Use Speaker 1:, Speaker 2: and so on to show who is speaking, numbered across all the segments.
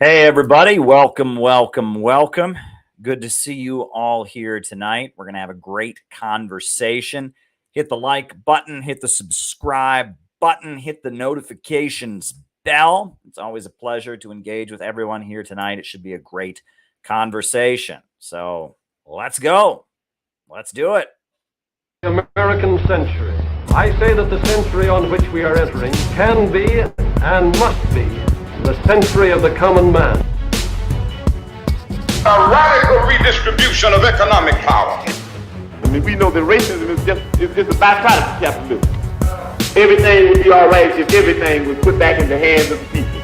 Speaker 1: Hey, everybody. Welcome, welcome, welcome. Good to see you all here tonight. We're going to have a great conversation. Hit the like button, hit the subscribe button, hit the notifications bell. It's always a pleasure to engage with everyone here tonight. It should be a great conversation. So let's go. Let's do it.
Speaker 2: American century. I say that the century on which we are entering can be and must be the century of the common man.
Speaker 3: A radical redistribution of economic power.
Speaker 4: I mean, we know that racism is just a byproduct of capitalism. Everything would be all right if everything was put back in the hands of the people.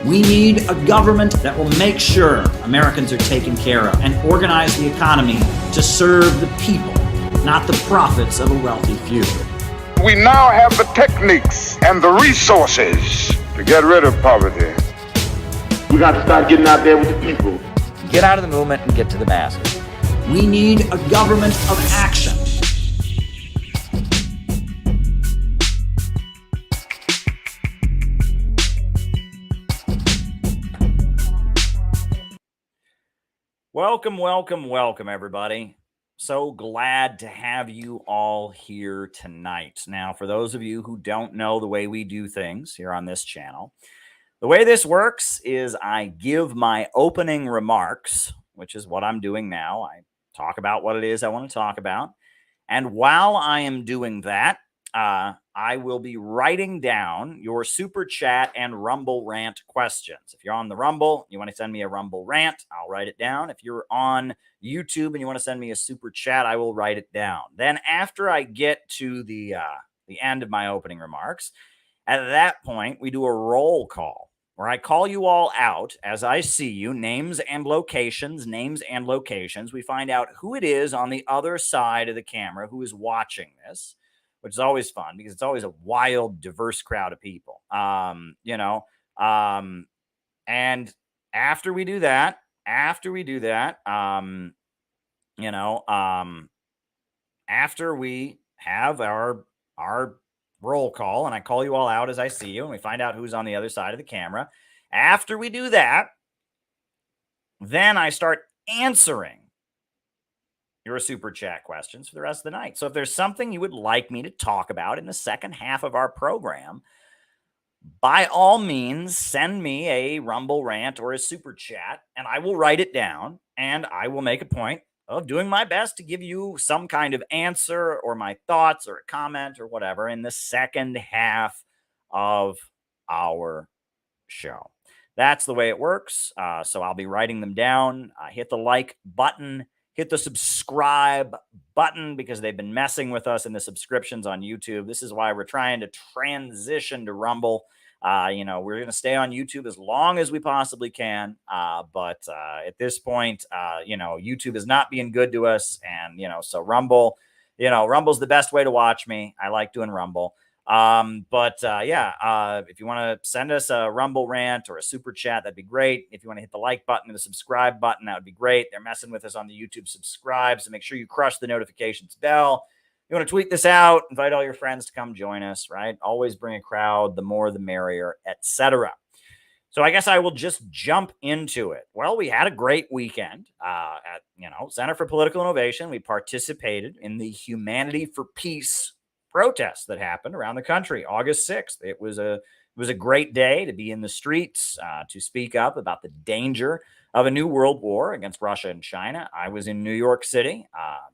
Speaker 5: We need a government that will make sure Americans are taken care of and organize the economy to serve the people, not the profits of a wealthy few.
Speaker 3: We now have the techniques and the resources to get rid of poverty.
Speaker 4: We got to start getting out there with the people.
Speaker 6: Get out of the movement and get to the masses.
Speaker 5: We need a government of action.
Speaker 1: Welcome, welcome, welcome, everybody. So glad to have you all here tonight. Now, for those of you who don't know the way we do things here on this channel, the way this works is I give my opening remarks, which is what I'm doing now. I talk about what it is I want to talk about. And while I am doing that, I will be writing down your super chat and Rumble rant questions. If you're on the Rumble, you want to send me a Rumble rant, I'll write it down. If you're on YouTube and you want to send me a super chat, I will write it down. Then after I get to the end of my opening remarks, at that point, we do a roll call where I call you all out as I see you, names and locations. We find out who it is on the other side of the camera who is watching this, which is always fun because it's always a wild, diverse crowd of people. And after we do that, after we have our roll call and I call you all out as I see you and we find out who's on the other side of the camera. After we do that, then I start answering your super chat questions for the rest of the night. So if there's something you would like me to talk about in the second half of our program, by all means, send me a Rumble rant or a super chat and I will write it down and I will make a point of doing my best to give you some kind of answer or my thoughts or a comment or whatever in the second half of our show. That's the way it works. So I'll be writing them down. Hit the like button. Hit the subscribe button because they've been messing with us in the subscriptions on YouTube. This is why we're trying to transition to Rumble. We're going to stay on YouTube as long as we possibly can. But at this point, YouTube is not being good to us. And, so Rumble, Rumble's the best way to watch me. I like doing Rumble. If you want to send us a Rumble rant or a super chat, that'd be great. If you want to hit the like button and the subscribe button, that would be great. They're messing with us on the YouTube subscribe, so make sure you crush the notifications bell. You want to tweet this out, invite all your friends to come join us, right? Always bring a crowd, the more the merrier, etc. So I guess I will just jump into it. Well, we had a great weekend at Center for Political Innovation. We participated in the Humanity for Peace protests that happened around the country, August 6th. It was a great day to be in the streets, to speak up about the danger of a new world war against Russia and China. I was in New York City.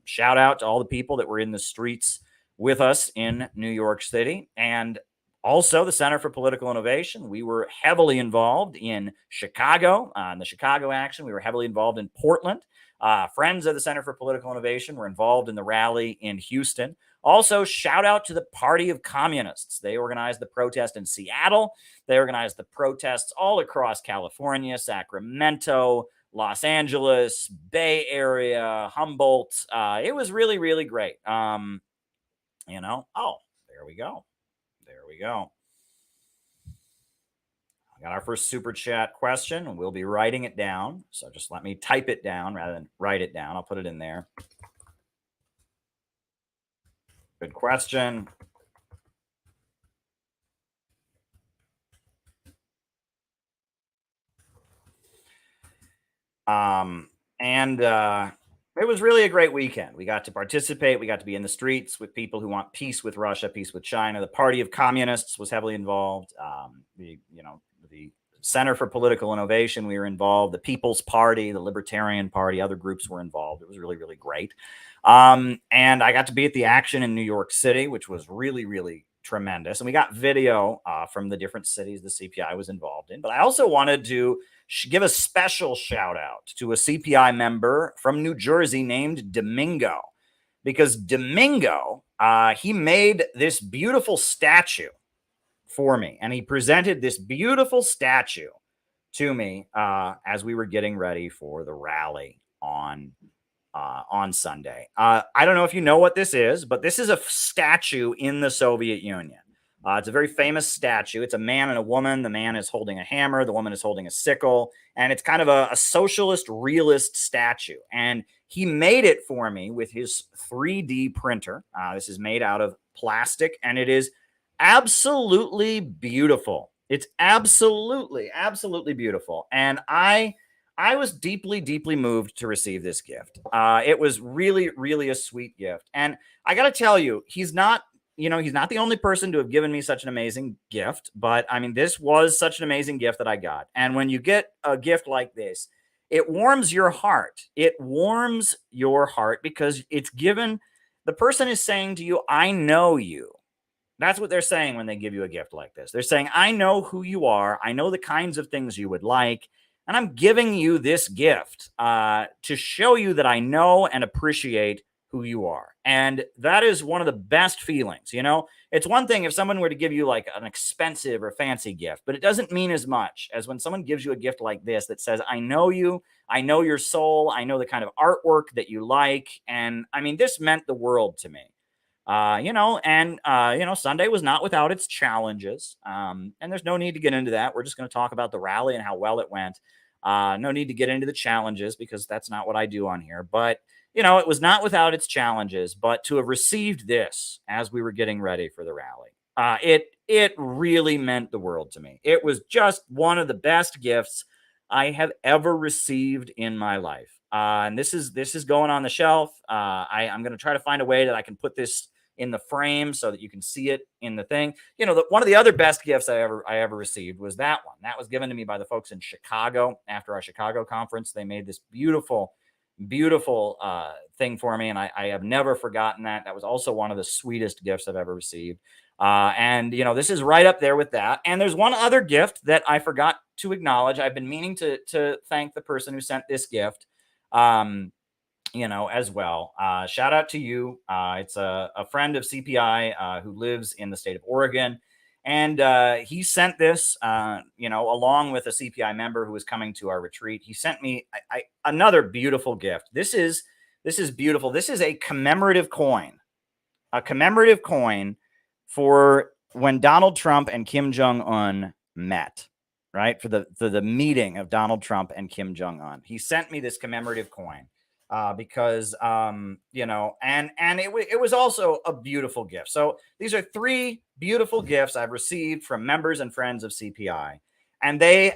Speaker 1: Shout out to all the people that were in the streets with us in New York City. And also the Center for Political Innovation. We were heavily involved in Chicago, in the Chicago action. We were heavily involved in Portland. Friends of the Center for Political Innovation were involved in the rally in Houston. Also, shout out to the Party of Communists. They organized the protest in Seattle. They organized the protests all across California, Sacramento, Los Angeles, Bay Area, Humboldt. It was really, really great. There we go. I got our first super chat question. We'll be writing it down. So just let me type it down rather than write it down. I'll put it in there. Good question. And it was really a great weekend. We got to participate. We got to be in the streets with people who want peace with Russia, peace with China. The Party of Communists was heavily involved. The Center for Political Innovation, we were involved. The People's Party, the Libertarian Party, other groups were involved. It was really, really great. And I got to be at the action in New York City, which was really, really tremendous. And we got video from the different cities the CPI was involved in. But I also wanted to give a special shout out to a CPI member from New Jersey named Domingo, because Domingo, he made this beautiful statue for me, and he presented this beautiful statue to me as we were getting ready for the rally on Sunday. I don't know if you know what this is, but this is a statue in the Soviet Union. It's a very famous statue. It's a man and a woman. The man is holding a hammer. The woman is holding a sickle. And it's kind of a socialist realist statue. And he made it for me with his 3D printer. This is made out of plastic, and it is absolutely beautiful. It's absolutely, absolutely beautiful. And I was deeply, deeply moved to receive this gift. It was really, really a sweet gift. And I got to tell you, he's not the only person to have given me such an amazing gift. But I mean, this was such an amazing gift that I got. And when you get a gift like this, it warms your heart. It warms your heart because it's given, the person is saying to you, I know you. That's what they're saying when they give you a gift like this. They're saying, I know who you are. I know the kinds of things you would like. And I'm giving you this gift to show you that I know and appreciate who you are. And that is one of the best feelings. It's one thing if someone were to give you like an expensive or fancy gift, but it doesn't mean as much as when someone gives you a gift like this that says, I know you, I know your soul, I know the kind of artwork that you like. And I mean, this meant the world to me. Sunday was not without its challenges. And there's no need to get into that. We're just going to talk about the rally and how well it went. No need to get into the challenges because that's not what I do on here. But, it was not without its challenges. But to have received this as we were getting ready for the rally, it really meant the world to me. It was just one of the best gifts I have ever received in my life. And this is going on the shelf. I'm going to try to find a way that I can put this in the frame so that you can see it in the thing. One of the other best gifts I ever received was that one. That was given to me by the folks in Chicago after our Chicago conference. They made this beautiful, beautiful thing for me, and I have never forgotten that. That was also one of the sweetest gifts I've ever received. This is right up there with that. And there's one other gift that I forgot to acknowledge. I've been meaning to thank the person who sent this gift. As well. Shout out to you. It's a friend of CPI who lives in the state of Oregon. And he sent this, along with a CPI member who was coming to our retreat. He sent me another beautiful gift. This is beautiful. This is a commemorative coin for when Donald Trump and Kim Jong-un met, right? For the meeting of Donald Trump and Kim Jong-un. He sent me this commemorative coin. Because and it was also a beautiful gift. So these are 3 beautiful gifts I've received from members and friends of CPI, and they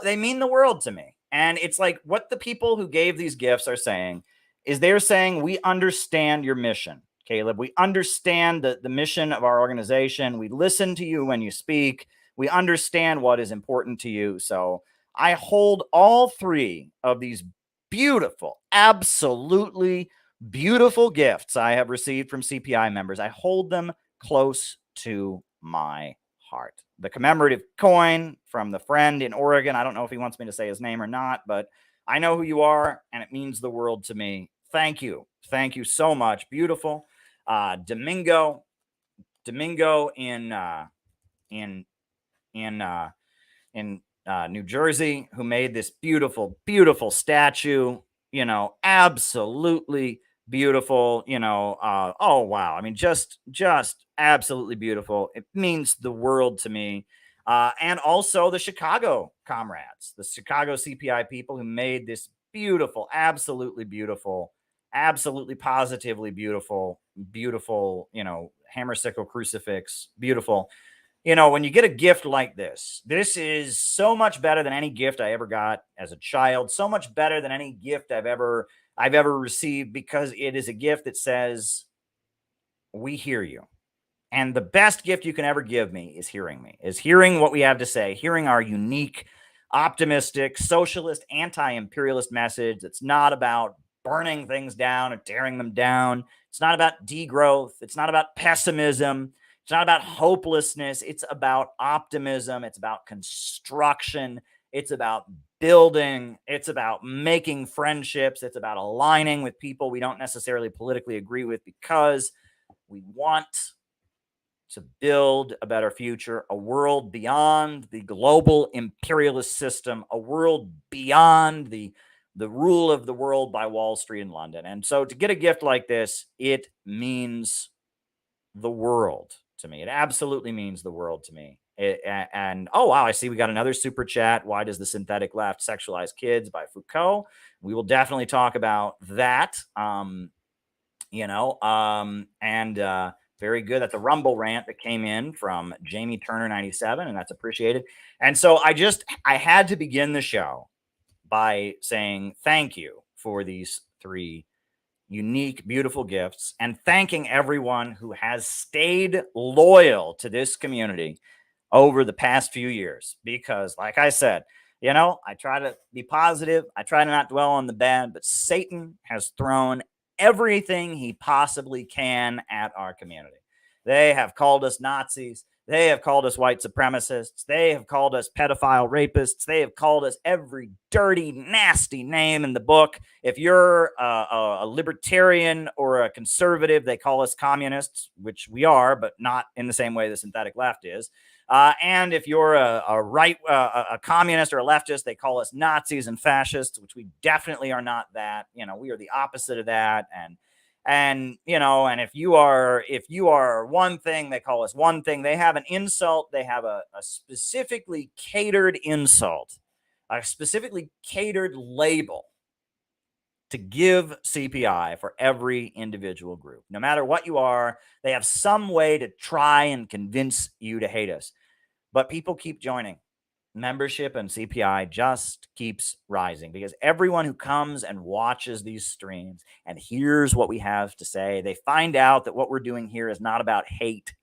Speaker 1: mean the world to me. And it's like what the people who gave these gifts are saying is they're saying, we understand your mission, Caleb. We understand the mission of our organization. We listen to you when you speak. We understand what is important to you. So I hold all 3 of these beautiful, absolutely beautiful gifts I have received from CPI members. I hold them close to my heart. The commemorative coin from the friend in Oregon. I don't know if he wants me to say his name or not, but I know who you are, and it means the world to me. Thank you. Thank you so much. Beautiful. Domingo in New Jersey, who made this beautiful, beautiful statue, absolutely beautiful, oh, wow. I mean, just absolutely beautiful. It means the world to me. And also the Chicago comrades, the Chicago CPI people who made this beautiful, absolutely positively beautiful, hammer sickle crucifix, beautiful. you know, when you get a gift like this is so much better than any gift I ever got as a child, so much better than any gift I've ever received, because it is a gift that says, we hear you. And the best gift you can ever give me, is hearing what we have to say, hearing our unique, optimistic, socialist, anti-imperialist message. That's not about burning things down or tearing them down. It's not about degrowth. It's not about pessimism. It's not about hopelessness. It's about optimism. It's about construction. It's about building. It's about making friendships. It's about aligning with people we don't necessarily politically agree with, because we want to build a better future, a world beyond the global imperialist system, a world beyond the rule of the world by Wall Street and London. And so to get a gift like this, it means the world to me. It absolutely means the world to me. And oh, wow, I see we got another super chat. Why does the synthetic left sexualize kids, by Foucault? We will definitely talk about that. Very good. That's a Rumble rant that came in from Jamie Turner 97, and that's appreciated. And so I had to begin the show by saying thank you for these 3 unique, beautiful gifts, and thanking everyone who has stayed loyal to this community over the past few years. Because, like I said, I try to be positive. I try to not dwell on the bad, but Satan has thrown everything he possibly can at our community. They have called us Nazis. They have called us white supremacists. They have called us pedophile rapists. They have called us every dirty, nasty name in the book. If you're a libertarian or a conservative, they call us communists, which we are, but not in the same way the synthetic left is. And if you're a communist or a leftist, they call us Nazis and fascists, which we definitely are not that. We are the opposite of that. And if you are one thing, they call us one thing. They have an insult. They have a specifically catered insult, a specifically catered label to give CPI for every individual group. No matter what you are, they have some way to try and convince you to hate us. But people keep joining. Membership and CPI just keeps rising, because everyone who comes and watches these streams and hears what we have to say, they find out that what we're doing here is not about hate.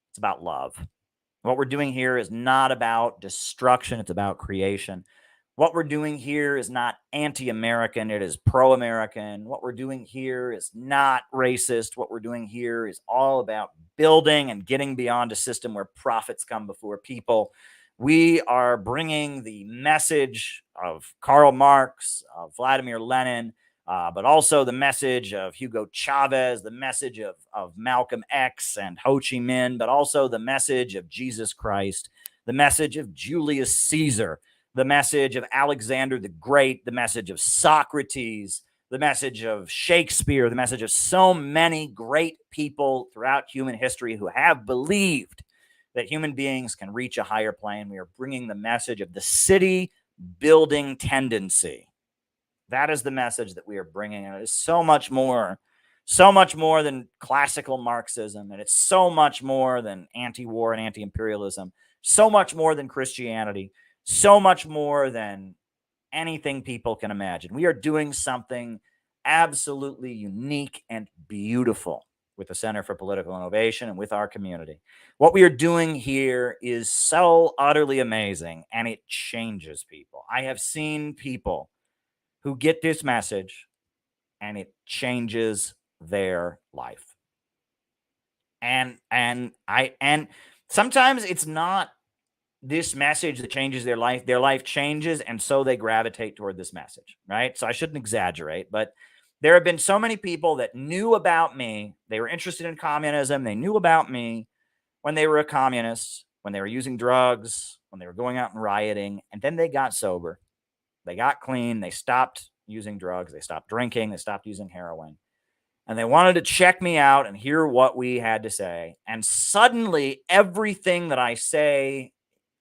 Speaker 1: It's about love. What we're doing here is not about destruction. It's about creation. What we're doing here is not anti-American. It is pro-American. What we're doing here is not racist. What we're doing here is all about building and getting beyond a system where profits come before people. We are bringing the message of Karl Marx, of Vladimir Lenin, but also the message of Hugo Chavez, the message of Malcolm X and Ho Chi Minh, but also the message of Jesus Christ, the message of Julius Caesar, the message of Alexander the Great, the message of Socrates, the message of Shakespeare, the message of so many great people throughout human history who have believed that human beings can reach a higher plane. We are bringing the message of the city building tendency. That is the message that we are bringing. And it is so much more than classical Marxism. And it's so much more than anti-war and anti-imperialism, so much more than Christianity, so much more than anything people can imagine. We are doing something absolutely unique and beautiful with the Center for Political Innovation and with our community. What we are doing here is so utterly amazing, and it changes people. I have seen people who get this message, and it changes their life. And sometimes it's not this message that changes their life changes, and so they gravitate toward this message, right? So I shouldn't exaggerate, but there have been so many people that knew about me. They were interested in communism. They knew about me when they were a communist, when they were using drugs, when they were going out and rioting, and then they got sober. They got clean. They stopped using drugs. They stopped drinking. They stopped using heroin. And they wanted to check me out and hear what we had to say. And suddenly everything that I say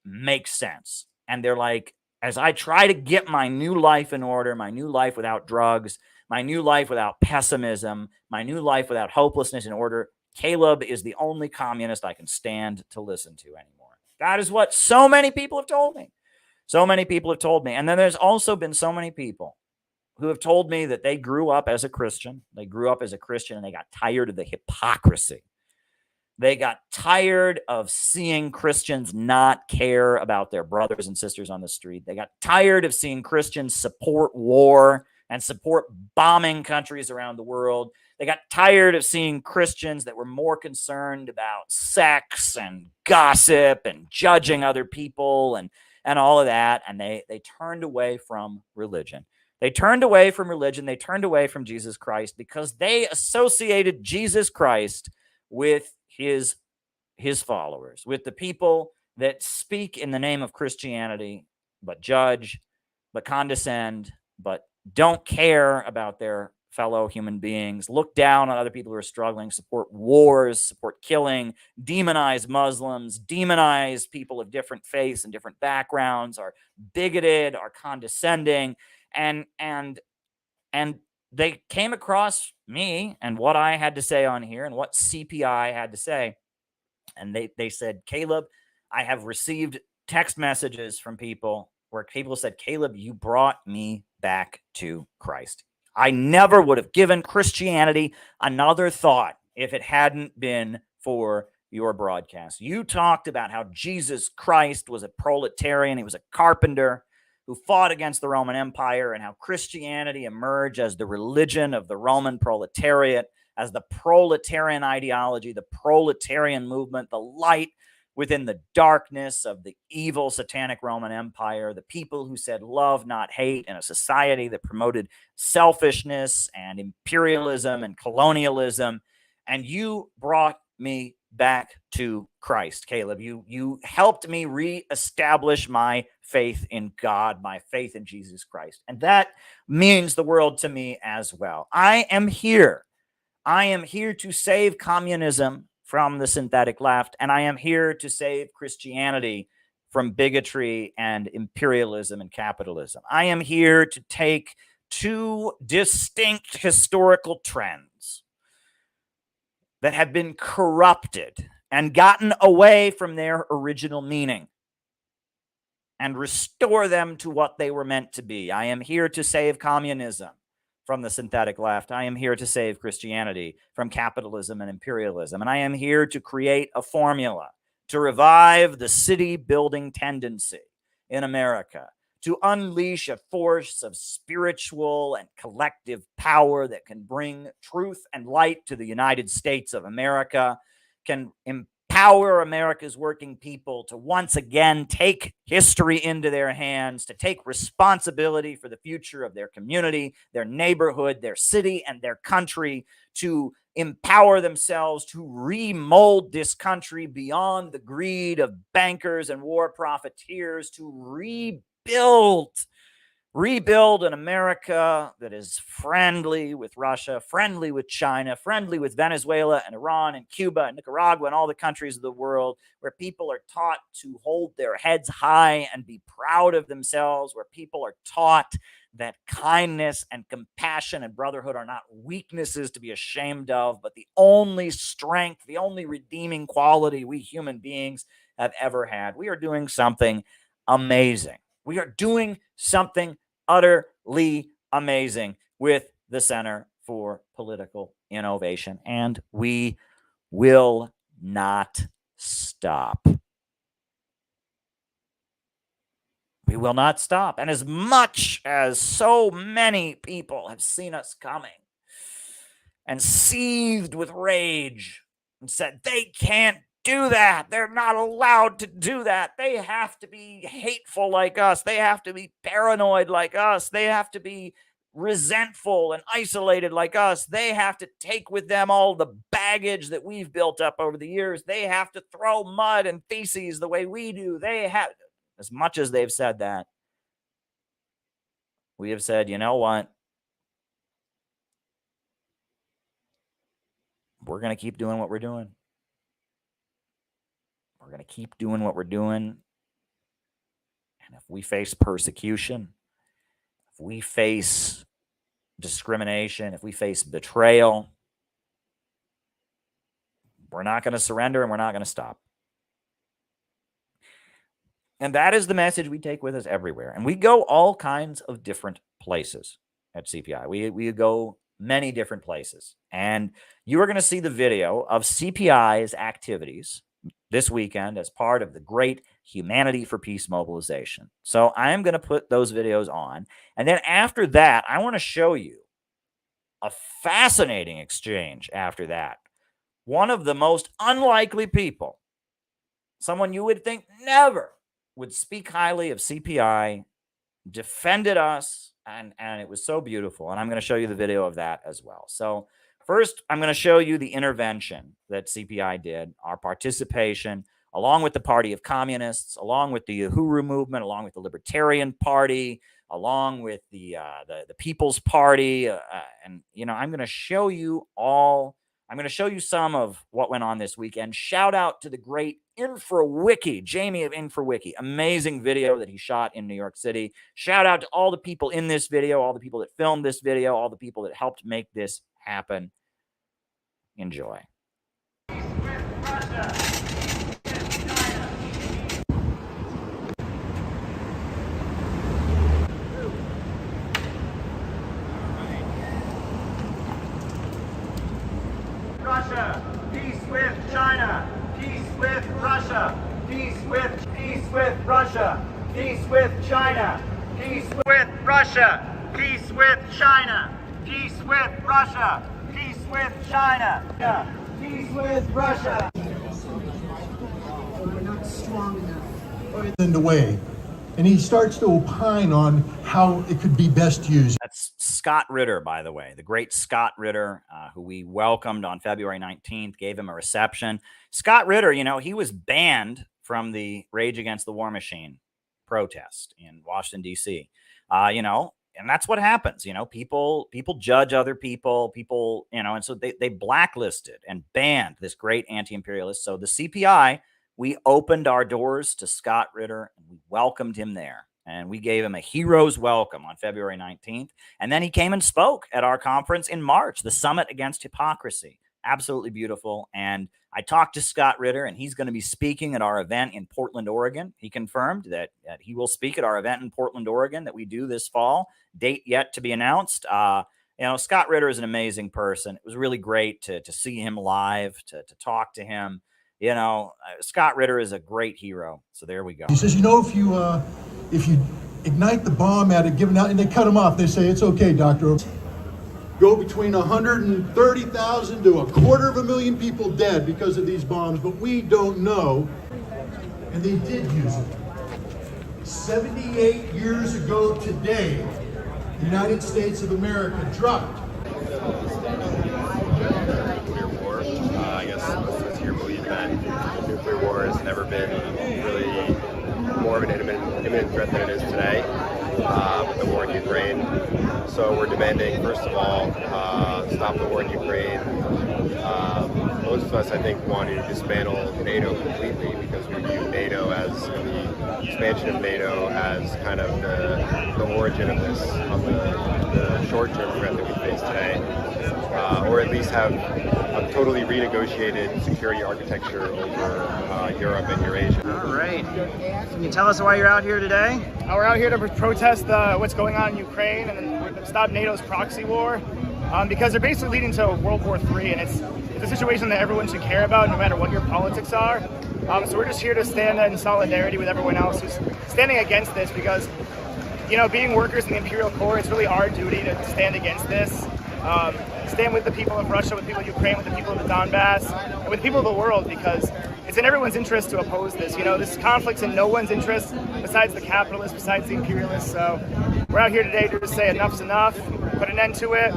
Speaker 1: makes sense. And they're like, as I try to get my new life in order, my new life without drugs, my new life without pessimism, my new life without hopelessness in order, Caleb is the only communist I can stand to listen to anymore. That is what so many people have told me. So many people have told me. And then there's also been so many people who have told me that they grew up as a Christian. They grew up as a Christian and they got tired of the hypocrisy. They got tired of seeing Christians not care about their brothers and sisters on the street. They got tired of seeing Christians support war and support bombing countries around the world. They got tired of seeing Christians that were more concerned about sex and gossip and judging other people and all of that. And they turned away from religion. They turned away from religion. They turned away from Jesus Christ because they associated Jesus Christ with his followers, with the people that speak in the name of Christianity, but judge, but condescend, but don't care about their fellow human beings, look down on other people who are struggling, support wars, support killing, demonize Muslims, demonize people of different faiths and different backgrounds, are bigoted, are condescending, and they came across me and what I had to say on here and what CPI had to say. And they said, Caleb, I have received text messages from people where people said, Caleb, you brought me back to Christ. I never would have given Christianity another thought if it hadn't been for your broadcast. You talked about how Jesus Christ was a proletarian. He was a carpenter who fought against the Roman Empire, and how Christianity emerged as the religion of the Roman proletariat, as the proletarian ideology, the proletarian movement, the light within the darkness of the evil satanic Roman Empire, the people who said love, not hate, in a society that promoted selfishness and imperialism and colonialism. And you brought me back to Christ, Caleb. You helped me reestablish my faith in God, my faith in Jesus Christ. And that means the world to me as well. I am here to save communism from the synthetic left, and I am here to save Christianity from bigotry and imperialism and capitalism. I am here to take two distinct historical trends that have been corrupted and gotten away from their original meaning and restore them to what they were meant to be. I am here to save communism from the synthetic left. I am here to save Christianity from capitalism and imperialism. And I am here to create a formula to revive the city building tendency in America, to unleash a force of spiritual and collective power that can bring truth and light to the United States of America, can empower America's working people to once again take history into their hands, to take responsibility for the future of their community, their neighborhood, their city, and their country, to empower themselves to remold this country beyond the greed of bankers and war profiteers, to rebuild an America that is friendly with Russia, friendly with China, friendly with Venezuela and Iran and Cuba and Nicaragua and all the countries of the world, where people are taught to hold their heads high and be proud of themselves, where people are taught that kindness and compassion and brotherhood are not weaknesses to be ashamed of, but the only strength, the only redeeming quality we human beings have ever had. We are doing something amazing. We are doing something utterly amazing with the Center for Political Innovation, and we will not stop. We will not stop. And as much as so many people have seen us coming and seethed with rage and said, they can't do that. They're not allowed to do that. They have to be hateful like us. They have to be paranoid like us. They have to be resentful and isolated like us. They have to take with them all the baggage that we've built up over the years. They have to throw mud and feces the way we do. They have, as much as they've said that, we have said, you know what? We're going to keep doing what we're doing. We're going to keep doing what we're doing. And if we face persecution, if we face discrimination, if we face betrayal, We're not going to surrender, and we're not going to stop. And that is the message we take with us everywhere. And we go all kinds of different places at CPI. We go many different places. And you are going to see the video of CPI's activities this weekend as part of the great Humanity for Peace mobilization. So I am going to put those videos on. And then after that, I want to show you a fascinating exchange after that. One of the most unlikely people, someone you would think never would speak highly of CPI, defended us, and it was so beautiful. And I'm going to show you the video of that as well. So first, I'm going to show you the intervention that CPI did, our participation, along with the Party of Communists, along with the Uhuru movement, along with the Libertarian Party, along with the People's Party. And, I'm going to show you all. I'm going to show you some of what went on this weekend. Shout out to the great InfraWiki, Jamie of InfraWiki. Amazing video that he shot in New York City. Shout out to all the people in this video, all the people that filmed this video, all the people that helped make this happen. Enjoy.
Speaker 7: Russia, peace with China, peace with Russia, peace with Russia, peace with China, peace with Russia, peace with China, peace with Russia, peace with China, peace with Russia.
Speaker 8: We're not strong enough. In the way. And he starts to opine on how it could be best used.
Speaker 1: That's Scott Ritter, by the way, the great Scott Ritter, who we welcomed on February 19th, gave him a reception. Scott Ritter, he was banned from the Rage Against the War Machine protest in Washington, D.C. And that's what happens. People judge other people, and so they blacklisted and banned this great anti-imperialist. So the CPI, we opened our doors to Scott Ritter, and we welcomed him there. And we gave him a hero's welcome on February 19th. And then he came and spoke at our conference in March, the Summit Against Hypocrisy. Absolutely beautiful. And I talked to Scott Ritter, and he's going to be speaking at our event in Portland, Oregon. He confirmed that he will speak at our event in Portland, Oregon that we do this fall. Date yet to be announced. Scott Ritter is an amazing person. It was really great to see him live, to talk to him. Scott Ritter is a great hero. So there we go.
Speaker 8: He says, if you ignite the bomb at it, give it out, and they cut him off. They say, it's okay, doctor. Go between 130,000 to 250,000 people dead because of these bombs, but we don't know. And they did use it. 78 years ago today, the United States of America dropped.
Speaker 9: Nuclear war. I guess it's your belief that nuclear war has never been really more of an imminent threat than it is today with the war in Ukraine. So we're demanding, first of all, stop the war in Ukraine. Most of us, I think, want to dismantle NATO completely because we view NATO as the expansion of NATO as kind of the origin of the short-term threat that we face today, or at least have a totally renegotiated security architecture over Europe and Eurasia.
Speaker 7: All right. Can you tell us why you're out here today?
Speaker 10: We're out here to protest what's going on in Ukraine and stop NATO's proxy war, because they're basically leading to World War III, and it's a situation that everyone should care about no matter what your politics are. So we're just here to stand in solidarity with everyone else who's standing against this, because being workers in the Imperial Core, it's really our duty to stand against this. Stand with the people of Russia, with the people of Ukraine, with the people of the Donbass, and with the people of the world, because it's in everyone's interest to oppose this. This conflict's in no one's interest besides the capitalists, besides the imperialists. So we're out here today to just say enough's enough, put an end to it.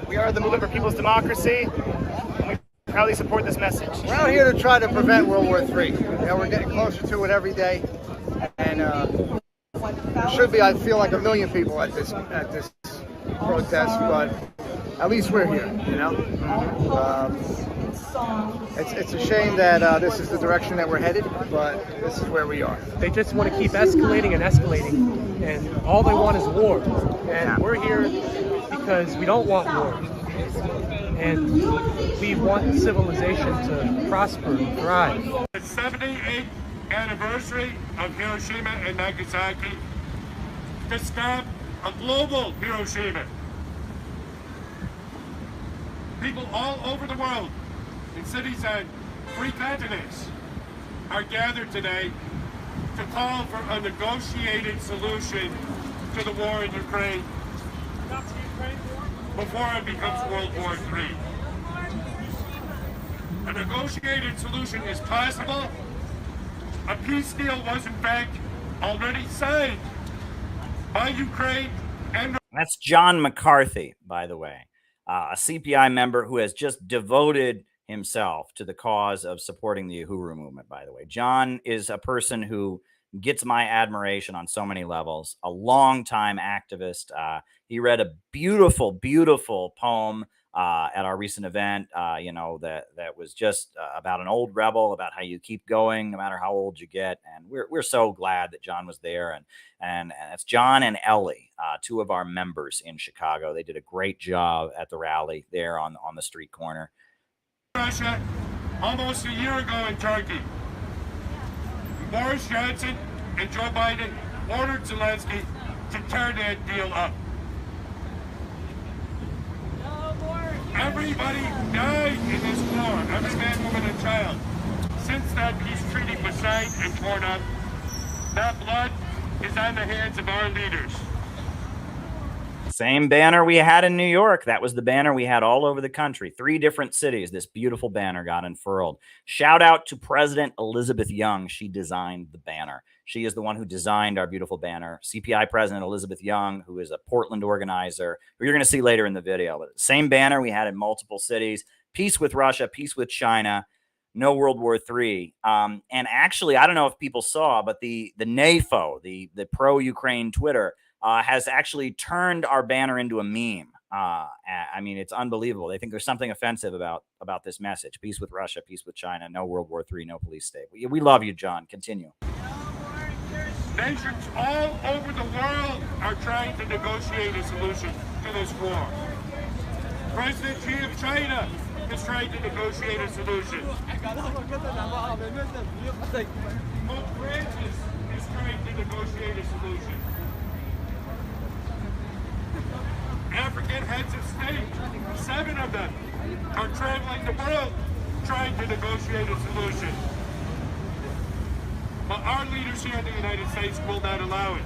Speaker 10: We are the Movement for People's Democracy, and we proudly support this message.
Speaker 11: We're out here to try to prevent World War III. We're getting closer to it every day, and there should be, I feel like, 1 million people at this protest, but at least we're here, It's a shame that this is the direction that we're headed, but this is where we are.
Speaker 12: They just want to keep escalating and escalating, and all they want is war. And we're here because we don't want war. and we want civilization to prosper and thrive.
Speaker 4: The 78th anniversary of Hiroshima and Nagasaki to stop a global Hiroshima. People all over the world, in cities on 3 continents, are gathered today to call for a negotiated solution to the war in Ukraine before it becomes World War III. A negotiated solution is possible. A peace deal was in fact already signed by Ukraine and...
Speaker 1: That's John McCarthy, by the way, a CPI member who has just devoted himself to the cause of supporting the Uhuru movement, by the way. John is a person who gets my admiration on so many levels, a longtime activist. He read a beautiful, beautiful poem at our recent event, that was just about an old rebel, about how you keep going no matter how old you get. And we're so glad that John was there. And it's John and Ellie, 2 of our members in Chicago. They did a great job at the rally there on the street corner.
Speaker 4: Russia almost a year ago in Turkey. Boris Johnson and Joe Biden ordered Zelensky to tear that deal up. Everybody died in this war, every man, woman, and child. Since that peace treaty was signed and torn up, that blood is on the hands of our leaders.
Speaker 1: Same banner we had in New York. That was the banner we had all over the country. 3 different cities. This beautiful banner got unfurled. Shout out to President Elizabeth Young. She designed the banner. She is the one who designed our beautiful banner. CPI President Elizabeth Young, who is a Portland organizer, who you're going to see later in the video. But same banner we had in multiple cities. Peace with Russia, peace with China, no World War III. And actually, I don't know if people saw, but the NAFO, the pro-Ukraine Twitter, has actually turned our banner into a meme. I mean, it's unbelievable. They think there's something offensive about this message. Peace with Russia, peace with China, no World War III, no police state. We love you, John. Continue.
Speaker 4: Nations all over the world are trying to negotiate a solution to this war. President Xi of China is trying to negotiate a solution. Pope Francis is trying to negotiate a solution. African heads of state, 7 of them, are traveling the world trying to negotiate a solution. But our leaders here in the United States will not allow it.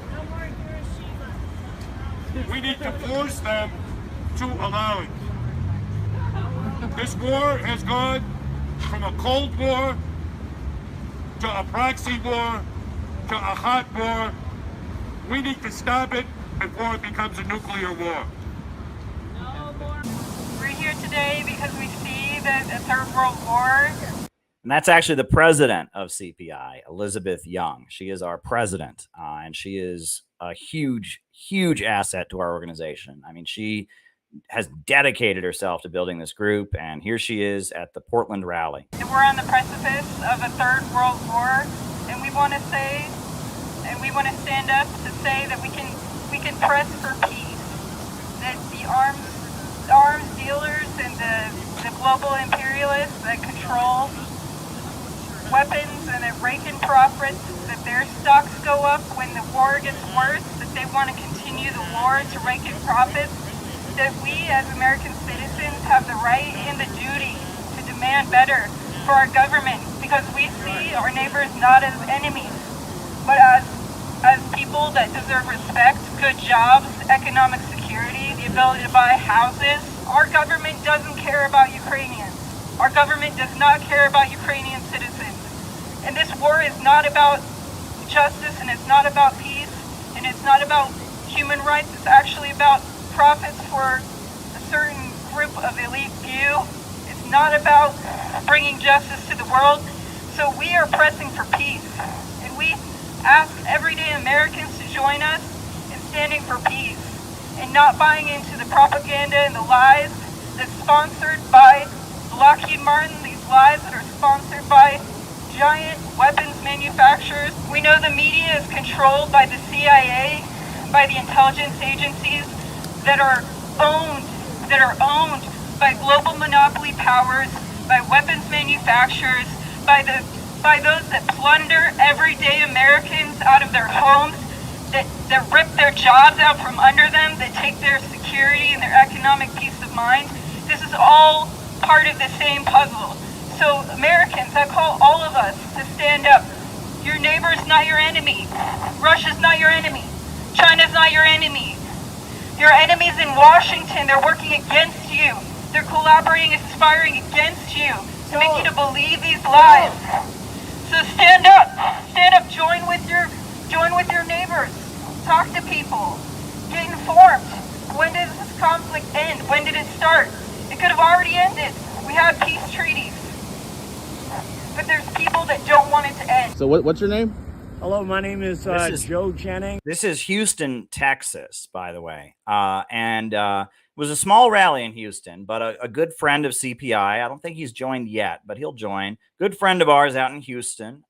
Speaker 4: We need to force them to allow it. This war has gone from a cold war to a proxy war to a hot war. We need to stop it before it becomes a nuclear war.
Speaker 13: We're here today because we see that a 3rd World War.
Speaker 1: And that's actually the president of CPI, Elizabeth Young. She is our president, and she is a huge, huge asset to our organization. I mean, she has dedicated herself to building this group, and here she is at the Portland rally.
Speaker 13: We're on the precipice of a 3rd World War, and we want to say, and we want to stand up to say that we can press for peace. That the arms dealers and the global imperialists that control weapons and that rake in profits, that their stocks go up when the war gets worse, that they want to continue the war to rake in profits, that we as American citizens have the right and the duty to demand better for our government, because we see our neighbors not as enemies, but as people that deserve respect, good jobs, economic security, the ability to buy houses. Our government doesn't care about Ukrainians. Our government does not care about Ukrainian citizens. And this war is not about justice, and it's not about peace, and it's not about human rights. It's actually about profits for a certain group of elite few. It's not about bringing justice to the world. So we are pressing for peace. And we ask everyday Americans to join us in standing for peace and not buying into the propaganda and the lies that's sponsored by Lockheed Martin, these lies that are sponsored by giant weapons manufacturers. We know the media is controlled by the CIA, by the intelligence agencies that are owned by global monopoly powers, by weapons manufacturers, by those that plunder everyday Americans out of their homes, that rip their jobs out from under them, that take their security and their economic peace of mind. This is all part of the same puzzle. So Americans, I call all of us to stand up. Your neighbor's not your enemy. Russia's not your enemy. China's not your enemy. Your enemies in Washington, they're working against you. They're collaborating and conspiring against you to make you to believe these lies. So stand up. Stand up. Join with your neighbors. Talk to people. Get informed. When does this conflict end? When did it start? It could have already ended. We had peace treaties. But there's people that don't want it to end.
Speaker 14: So what's your name?
Speaker 12: Hello, my name is Joe Jennings.
Speaker 1: This is Houston, Texas, by the way. It was a small rally in Houston, but a good friend of CPI, I don't think he's joined yet, but he'll join. Good friend of ours out in Houston.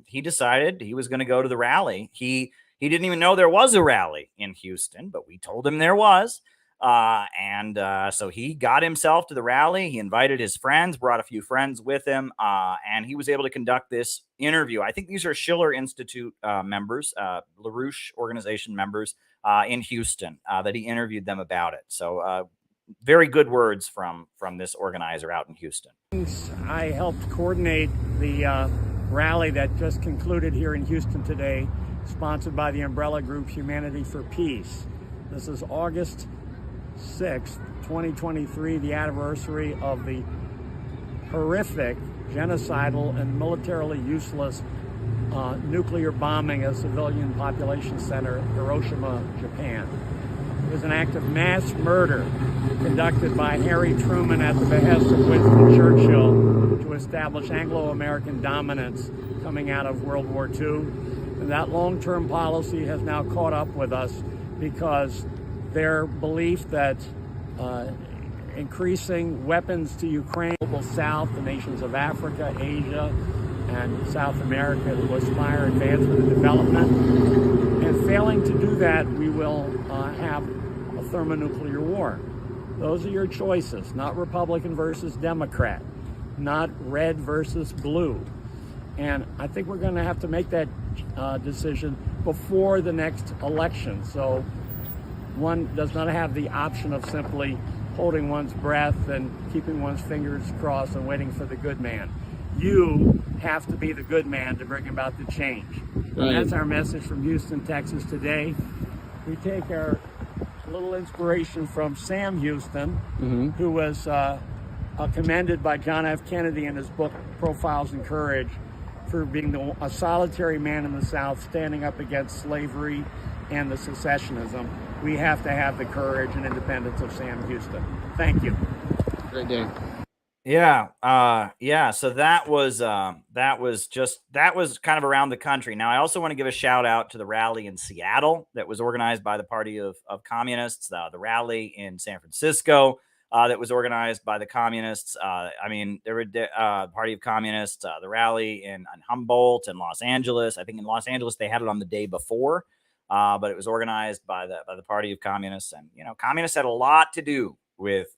Speaker 1: He decided he was going to go to the rally. He didn't even know there was a rally in Houston, but we told him there was. So he got himself to the rally. He invited his friends, brought a few friends with him, and he was able to conduct this interview. I think these are Schiller Institute members, LaRouche organization members in Houston that he interviewed them about it. So very good words from this organizer out in Houston.
Speaker 12: I helped coordinate the rally that just concluded here in Houston today, sponsored by the umbrella group Humanity for Peace. This is August 6th, 2023, the anniversary of the horrific, genocidal, and militarily useless nuclear bombing of civilian population center, Hiroshima, Japan. It was an act of mass murder conducted by Harry Truman at the behest of Winston Churchill to establish Anglo-American dominance coming out of World War II. And that long-term policy has now caught up with us because their belief that increasing weapons to Ukraine, global South, the nations of Africa, Asia, and South America will aspire advancement and development. And failing to do that, we will have a thermonuclear war. Those are your choices, not Republican versus Democrat, not red versus blue. And I think we're going to have to make that decision before the next election. So one does not have the option of simply holding one's breath and keeping one's fingers crossed and waiting for the good man. You have to be the good man to bring about the change. Right. And that's our message from Houston, Texas today. We take our little inspiration from Sam Houston, who was commended by John F. Kennedy in his book, Profiles in Courage, for being a solitary man in the South standing up against slavery and the secessionism. We have to have the courage and independence of Sam Houston. Thank you.
Speaker 14: Great day.
Speaker 1: Yeah. So that was kind of around the country. Now, I also want to give a shout out to the rally in Seattle that was organized by the Party of Communists, the rally in San Francisco that was organized by the Communists. There were Party of Communists, the rally in Humboldt and Los Angeles. I think in Los Angeles, they had it on the day before. But it was organized by the Party of Communists, and communists had a lot to do with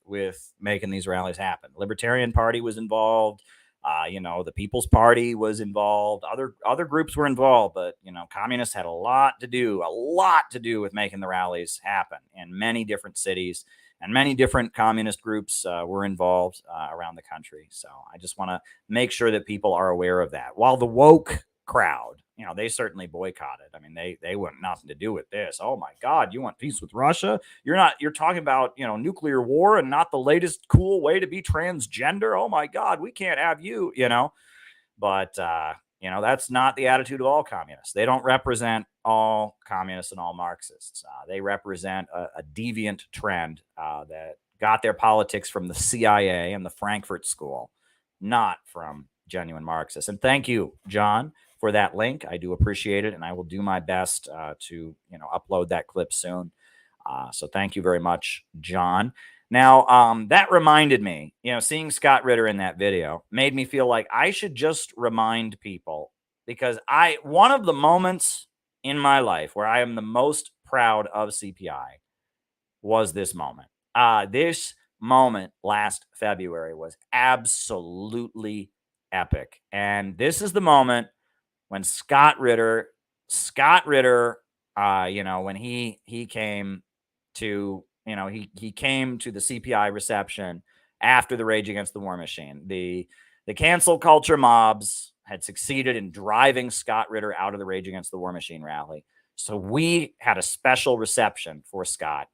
Speaker 1: making these rallies happen. Libertarian Party was involved, the People's Party was involved, other groups were involved, but communists had a lot to do with making the rallies happen in many different cities, and many different communist groups were involved around the country. So I just want to make sure that people are aware of that. While the woke crowd, they certainly boycotted. I mean, they want nothing to do with this. Oh my God, you want peace with Russia? You're talking about, nuclear war and not the latest cool way to be transgender. Oh my God, we can't have you, but that's not the attitude of all communists. They don't represent all communists and all Marxists. They represent a deviant trend that got their politics from the CIA and the Frankfurt School, not from genuine Marxists. And thank you, John, for that link. I do appreciate it, and I will do my best to upload that clip soon. So thank you very much, John. Now, that reminded me, seeing Scott Ritter in that video made me feel like I should just remind people, because one of the moments in my life where I am the most proud of CPI was this moment. This moment last February was absolutely epic. And this is the moment when Scott Ritter, when he came to, he came to the CPI reception after the Rage Against the War Machine. The cancel culture mobs had succeeded in driving Scott Ritter out of the Rage Against the War Machine rally. So we had a special reception for Scott,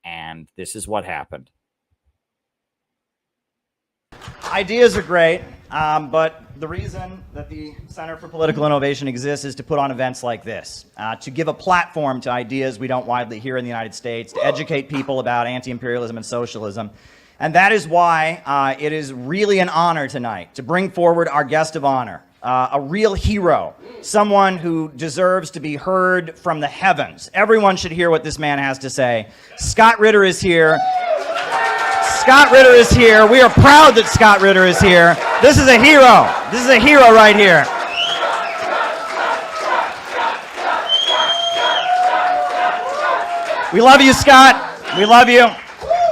Speaker 1: and this is what happened. Ideas are great, but the reason that the Center for Political Innovation exists is to put on events like this, to give a platform to ideas we don't widely hear in the United States, to educate people about anti-imperialism and socialism. And that is why it is really an honor tonight to bring forward our guest of honor, a real hero, someone who deserves to be heard from the heavens. Everyone should hear what this man has to say. Scott Ritter is here. Scott Ritter is here. We are proud that Scott Ritter is here. This is a hero. This is a hero right here. We love you, Scott. We love you.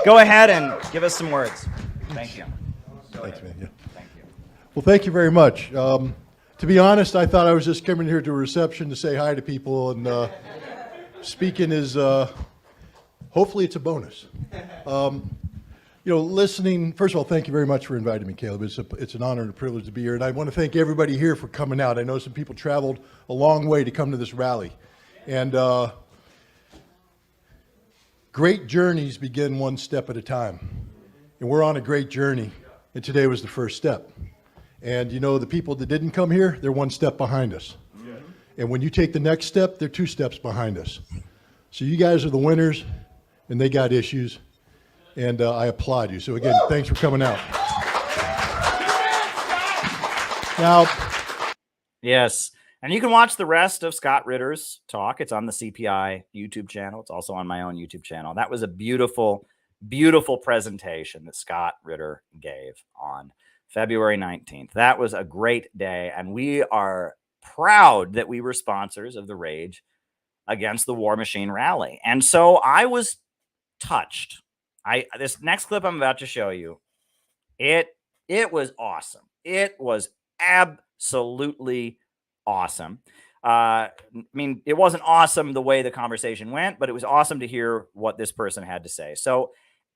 Speaker 1: Go ahead and give us some words. Thank you.
Speaker 8: Thanks, man. Yeah. Thank you. Well, thank you very much. To be honest, I thought I was just coming here to a reception to say hi to people, and speaking is, hopefully it's a bonus. Listening, first of all, thank you very much for inviting me, Caleb. It's an honor and a privilege to be here, and I want to thank everybody here for coming out. I know some people traveled a long way to come to this rally, and great journeys begin one step at a time, and we're on a great journey, and today was the first step. And the people that didn't come here, they're one step behind us. And when you take the next step, they're two steps behind us. So you guys are the winners, and they got issues. And I applaud you. So again, thanks for coming out. Now,
Speaker 1: yes, and you can watch the rest of Scott Ritter's talk. It's on the CPI YouTube channel. It's also on my own YouTube channel. That was a beautiful, beautiful presentation that Scott Ritter gave on February 19th. That was a great day, and we are proud that we were sponsors of the Rage Against the War Machine rally. And so I was touched. This next clip I'm about to show you, it was awesome. It was absolutely awesome. It wasn't awesome the way the conversation went, but it was awesome to hear what this person had to say. So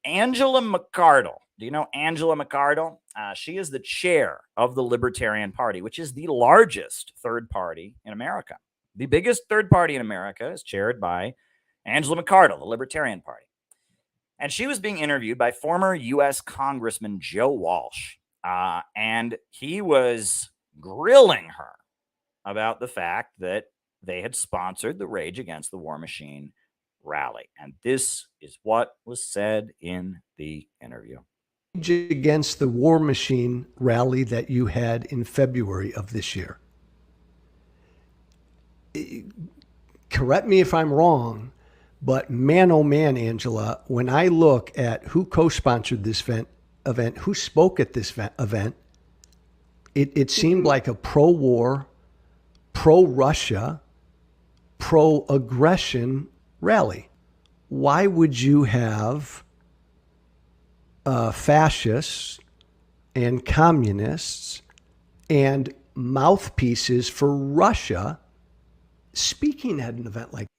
Speaker 1: Angela McArdle, do you know Angela McArdle? She is the chair of the Libertarian Party, which is the largest third party in America. The biggest third party in America is chaired by Angela McArdle, the Libertarian Party. And she was being interviewed by former U.S. Congressman Joe Walsh. And he was grilling her about the fact that they had sponsored the Rage Against the War Machine rally. And this is what was said in the interview.
Speaker 14: Rage Against the War Machine rally that you had in February of this year. Correct me if I'm wrong, but man, oh man, Angela, when I look at who co-sponsored this event, who spoke at this event, it seemed like a pro-war, pro-Russia, pro-aggression rally. Why would you have fascists and communists and mouthpieces for Russia speaking at an event like that?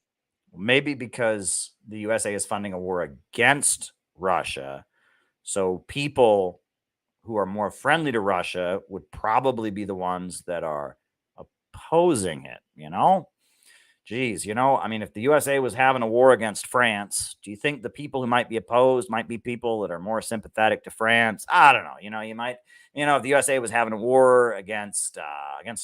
Speaker 1: Maybe because the USA is funding a war against Russia, so people who are more friendly to Russia would probably be the ones that are opposing it, Geez, if the USA was having a war against France, do you think the people who might be opposed might be people that are more sympathetic to France? I don't know. You might, if the USA was having a war against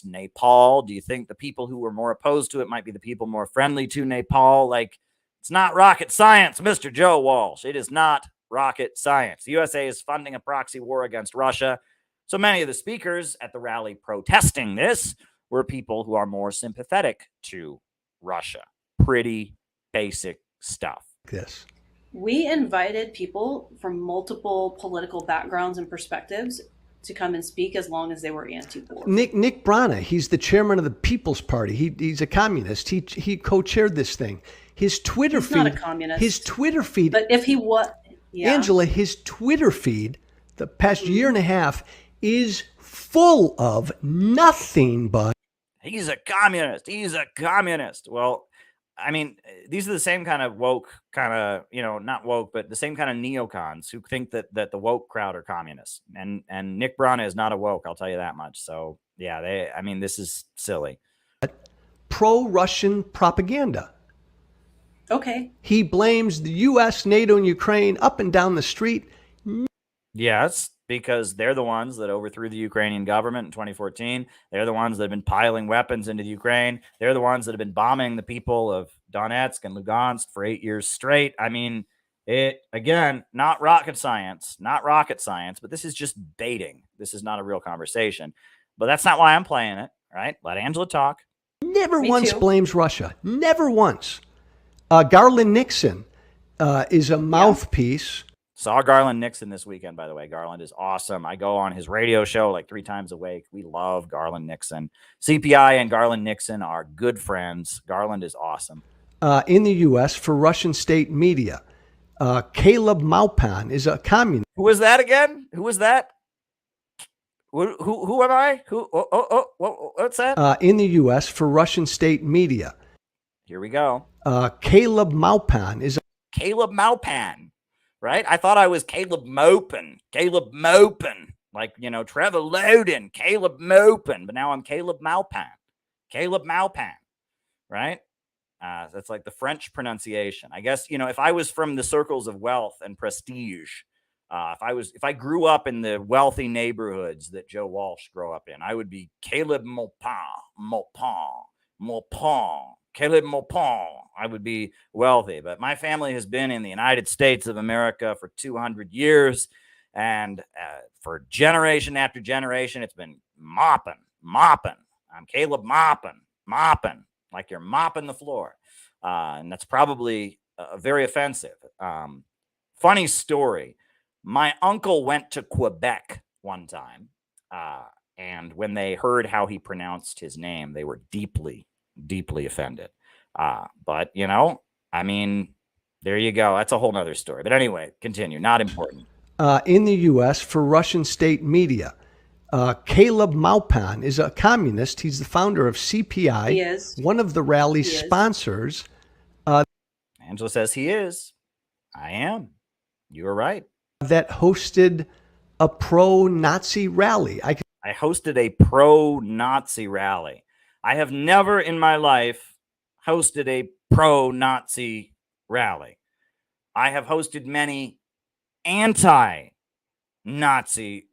Speaker 1: Nepal, do you think the people who were more opposed to it might be the people more friendly to Nepal? It's not rocket science, Mr. Joe Walsh. It is not rocket science. The USA is funding a proxy war against Russia. So many of the speakers at the rally protesting this were people who are more sympathetic to Russia. Pretty basic stuff.
Speaker 14: Yes.
Speaker 15: We invited people from multiple political backgrounds and perspectives to come and speak as long as they were anti-war.
Speaker 14: Nick Brana, he's the chairman of the People's Party. He's a communist. He co-chaired this thing. His Twitter feed.
Speaker 15: He's not a communist.
Speaker 14: His Twitter feed.
Speaker 15: But if he was, Yeah.
Speaker 14: Angela, his Twitter feed the past year and a half is full of nothing but
Speaker 1: he's a communist. He's a communist. Well, I mean, these are the same kind of woke, kind of, not woke, but the same kind of neocons who think that the woke crowd are communists. And Nick Brana is not a woke, I'll tell you that much. So yeah, this is silly.
Speaker 14: pro-Russian propaganda.
Speaker 15: Okay.
Speaker 14: He blames the U.S., NATO, and Ukraine up and down the street.
Speaker 1: Yes, because they're the ones that overthrew the Ukrainian government in 2014. They're the ones that have been piling weapons into the Ukraine. They're the ones that have been bombing the people of Donetsk and Lugansk for 8 years straight. I mean, again, not rocket science, but this is just baiting. This is not a real conversation. But that's not why I'm playing it, right? Let Angela talk.
Speaker 14: Never
Speaker 15: Me
Speaker 14: once
Speaker 15: too.
Speaker 14: blames Russia. Never once. Garland Nixon is a mouthpiece.
Speaker 1: Saw Garland Nixon this weekend, by the way. Garland is awesome. I go on his radio show like 3 times a week. We love Garland Nixon. CPI and Garland Nixon are good friends. Garland is awesome.
Speaker 14: In the U.S. for Russian state media. Caleb Maupin is a communist.
Speaker 1: Who was that again? Who was that? Who am I? What's that?
Speaker 14: In the U.S. for Russian state media.
Speaker 1: Here we go.
Speaker 14: Caleb Maupin is
Speaker 1: Caleb Maupin, right? I thought I was Caleb Mopin. Caleb Mopin. Like, Trevor Loudon, Caleb Mopin. But now I'm Caleb Maupin. Caleb Maupin, right? That's like the French pronunciation. I guess, if I was from the circles of wealth and prestige, if I grew up in the wealthy neighborhoods that Joe Walsh grew up in, I would be Caleb Maupin. Caleb Maupin. I would be wealthy, but my family has been in the United States of America for 200 years, and for generation after generation, it's been mopping. I'm Caleb mopping, like you're mopping the floor, and that's probably very offensive. Funny story. My uncle went to Quebec one time, and when they heard how he pronounced his name, they were deeply offended. But I mean, there you go. That's a whole nother story. But anyway, continue. Not important.
Speaker 14: In the U.S. for Russian state media. Caleb Maupin is a communist. He's the founder of CPI.
Speaker 15: He is.
Speaker 14: One of the rally's sponsors.
Speaker 1: Angela says he is. I am. You were right.
Speaker 14: That hosted a pro-Nazi rally. I
Speaker 1: hosted a pro-Nazi rally. I have never in my life hosted a pro-Nazi rally. I have hosted many anti-Nazi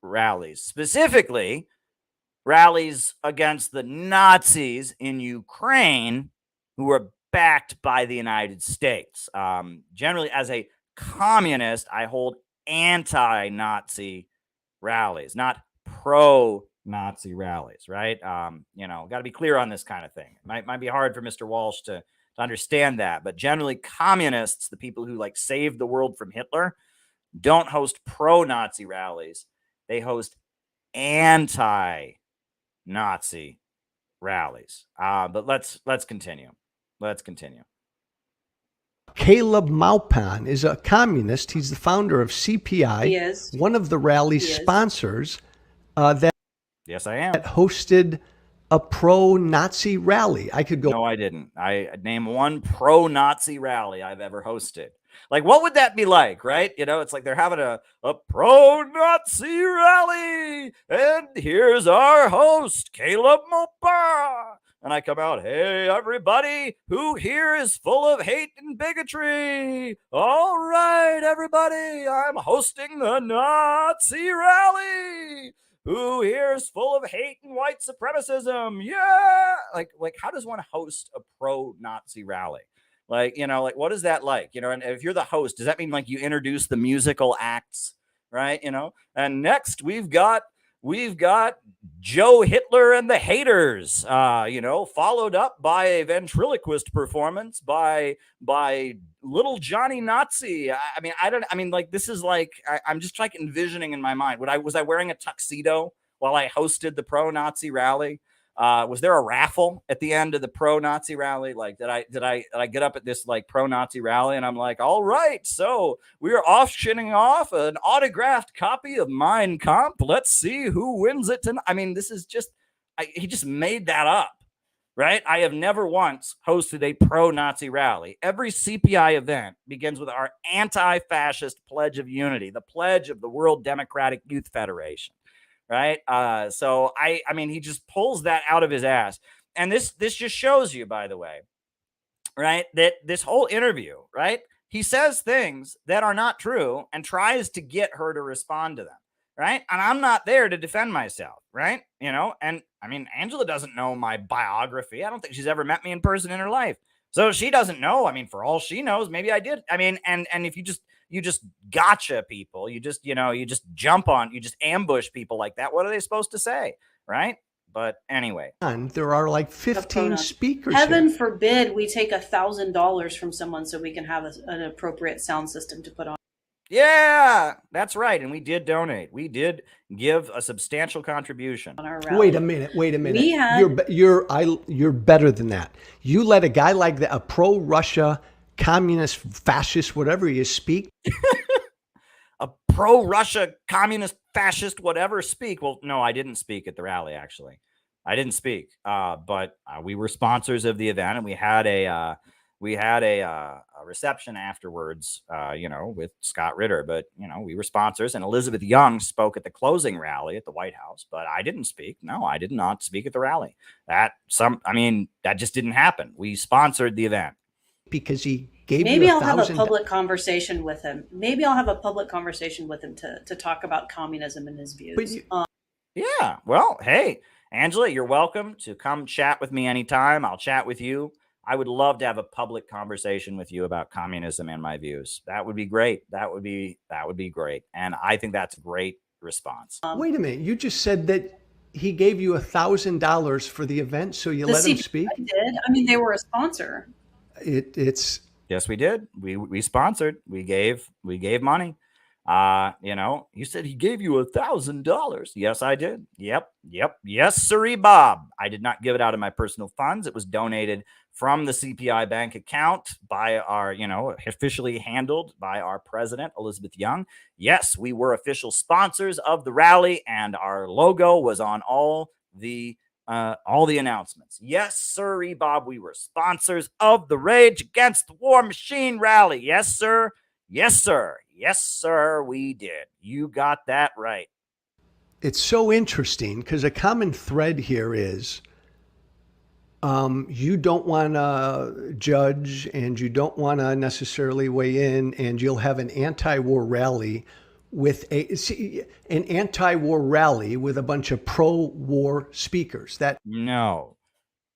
Speaker 1: rallies, specifically rallies against the Nazis in Ukraine who are backed by the United States. Generally, as a communist, I hold anti-Nazi rallies, not pro-Nazi rallies, right? Got to be clear on this kind of thing. It might be hard for Mr. Walsh to understand that, but generally communists, the people who like saved the world from Hitler, don't host pro-Nazi rallies. They host anti-Nazi rallies. But let's continue.
Speaker 14: Caleb Maupin is a communist. He's the founder of CPI.
Speaker 15: He is.
Speaker 14: One of the rally's sponsors.
Speaker 1: Yes, I am.
Speaker 14: That hosted a pro-Nazi rally. I could go.
Speaker 1: No, I didn't. I name one pro-Nazi rally I've ever hosted. Like, what would that be like, right? It's like they're having a pro-Nazi rally, and here's our host, Caleb Maupin. And I come out, hey, everybody, who here is full of hate and bigotry? All right, everybody, I'm hosting the Nazi rally. Who here is full of hate and white supremacism? Yeah. Like how does one host a pro-Nazi rally? Like, what is that like? And if you're the host, does that mean like you introduce the musical acts, right? And next we've got Joe Hitler and the Haters, followed up by a ventriloquist performance by little Johnny Nazi. This is like, I'm just like envisioning in my mind. Was I wearing a tuxedo while I hosted the pro-Nazi rally? Was there a raffle at the end of the pro-Nazi rally? Like, did I get up at this like pro-Nazi rally and I'm like, all right, so we are auctioning off an autographed copy of Mein Kampf. Let's see who wins it tonight. I mean, this is just, he just made that up, right? I have never once hosted a pro-Nazi rally. Every CPI event begins with our anti-fascist pledge of unity, the pledge of the World Democratic Youth Federation. Right. So I mean, he just pulls that out of his ass. And this just shows you, by the way, right, that this whole interview, right, he says things that are not true and tries to get her to respond to them. Right. And I'm not there to defend myself. Right. You know, and I mean, Angela doesn't know my biography. I don't think she's ever met me in person in her life. So she doesn't know. I mean, for all she knows, maybe I did. I mean, and if you just gotcha people, you just jump on, you just ambush people like that. What are they supposed to say? Right. But anyway,
Speaker 14: there are like 15 speakers.
Speaker 15: Heaven forbid we take $1,000 from someone so we can have an appropriate sound system to put on.
Speaker 1: Yeah, that's right. And we did donate. We did give a substantial contribution.
Speaker 14: Wait a minute.
Speaker 15: We had...
Speaker 14: You're better than that. You let a guy like that, a pro-Russia, communist, fascist, whatever he is, speak.
Speaker 1: A pro-Russia, communist, fascist, whatever, speak. Well, no, I didn't speak at the rally, actually. I didn't speak. But we were sponsors of the event, and we had a reception afterwards, with Scott Ritter. But, we were sponsors, and Elizabeth Young spoke at the closing rally at the White House, but I didn't speak. No, I did not speak at the rally. That just didn't happen. We sponsored the event.
Speaker 14: Because he gave
Speaker 15: Maybe
Speaker 14: you
Speaker 15: I'll have a public conversation with him. To talk about communism and his views.
Speaker 1: Yeah. Well, hey, Angela, you're welcome to come chat with me anytime. I'll chat with you. I would love to have a public conversation with you about communism and my views. That would be great. That would be great. And I think that's a great response.
Speaker 14: Wait a minute. You just said that he gave you $1,000 for the event, so you let him speak?
Speaker 15: Did. I mean, they were a sponsor.
Speaker 14: It's
Speaker 1: yes, we did. We sponsored. We gave money. You said he gave you $1,000. Yes, I did. Yep. Yes, sirree, Bob. I did not give it out of my personal funds. It was donated from the CPI bank account by our, officially handled by our president, Elizabeth Young. Yes, we were official sponsors of the rally, and our logo was on all the announcements. Yes, sirree, Bob. We were sponsors of the Rage Against the War Machine rally. Yes, sir. Yes, sir. Yes, sir. We did. You got that right.
Speaker 14: It's so interesting because a common thread here is you don't want to judge and you don't want to necessarily weigh in, and you'll have an anti-war rally with an anti-war rally with a bunch of pro-war speakers.
Speaker 1: No,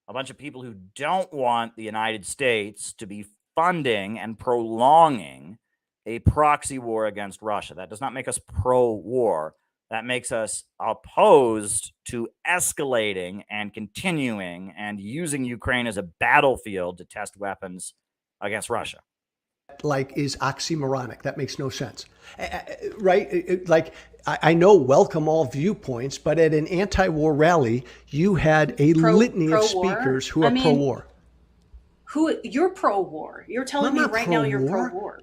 Speaker 1: a bunch of people who don't want the United States to be funding and prolonging a proxy war against Russia. That does not make us pro-war. That makes us opposed to escalating and continuing and using Ukraine as a battlefield to test weapons against Russia.
Speaker 14: Is oxymoronic. That makes no sense. Right? I know welcome all viewpoints, but at an anti-war rally, you had a litany of speakers who are pro-war.
Speaker 15: You're pro-war. You're telling me right now you're pro-war.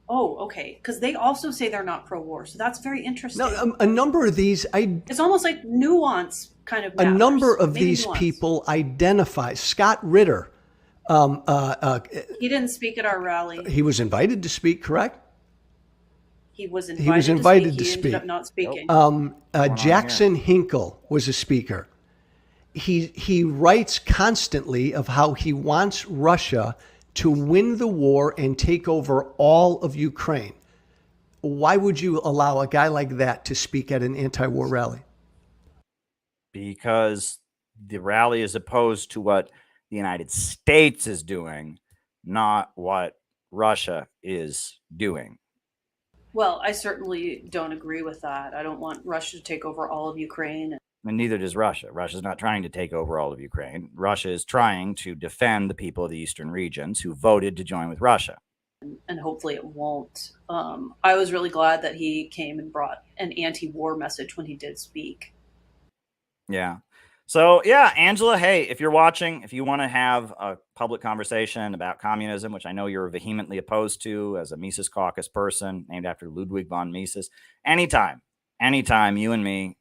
Speaker 15: Oh, okay. Because they also say they're not pro-war, so that's very interesting.
Speaker 14: No, a number of these,
Speaker 15: it's almost like nuance kind of
Speaker 14: matters. A number of
Speaker 15: Maybe
Speaker 14: these
Speaker 15: nuance.
Speaker 14: people identify. Scott Ritter.
Speaker 15: He didn't speak at our rally.
Speaker 14: He was invited to speak, correct?
Speaker 15: He was invited to speak. He ended up not speaking.
Speaker 14: Jackson Hinkle was a speaker. He writes constantly of how he wants Russia to win the war and take over all of Ukraine. Why would you allow a guy like that to speak at an anti-war rally?
Speaker 1: Because the rally is opposed to what the United States is doing, not what Russia is doing.
Speaker 15: Well, I certainly don't agree with that. I don't want Russia to take over all of Ukraine.
Speaker 1: And neither does Russia. Russia's not trying to take over all of Ukraine. Russia is trying to defend the people of the eastern regions who voted to join with Russia.
Speaker 15: And hopefully it won't. I was really glad that he came and brought an anti-war message when he did speak.
Speaker 1: Yeah. So yeah, Angela, hey, if you're watching, if you want to have a public conversation about communism, which I know you're vehemently opposed to as a Mises Caucus person named after Ludwig von Mises, anytime, you and me,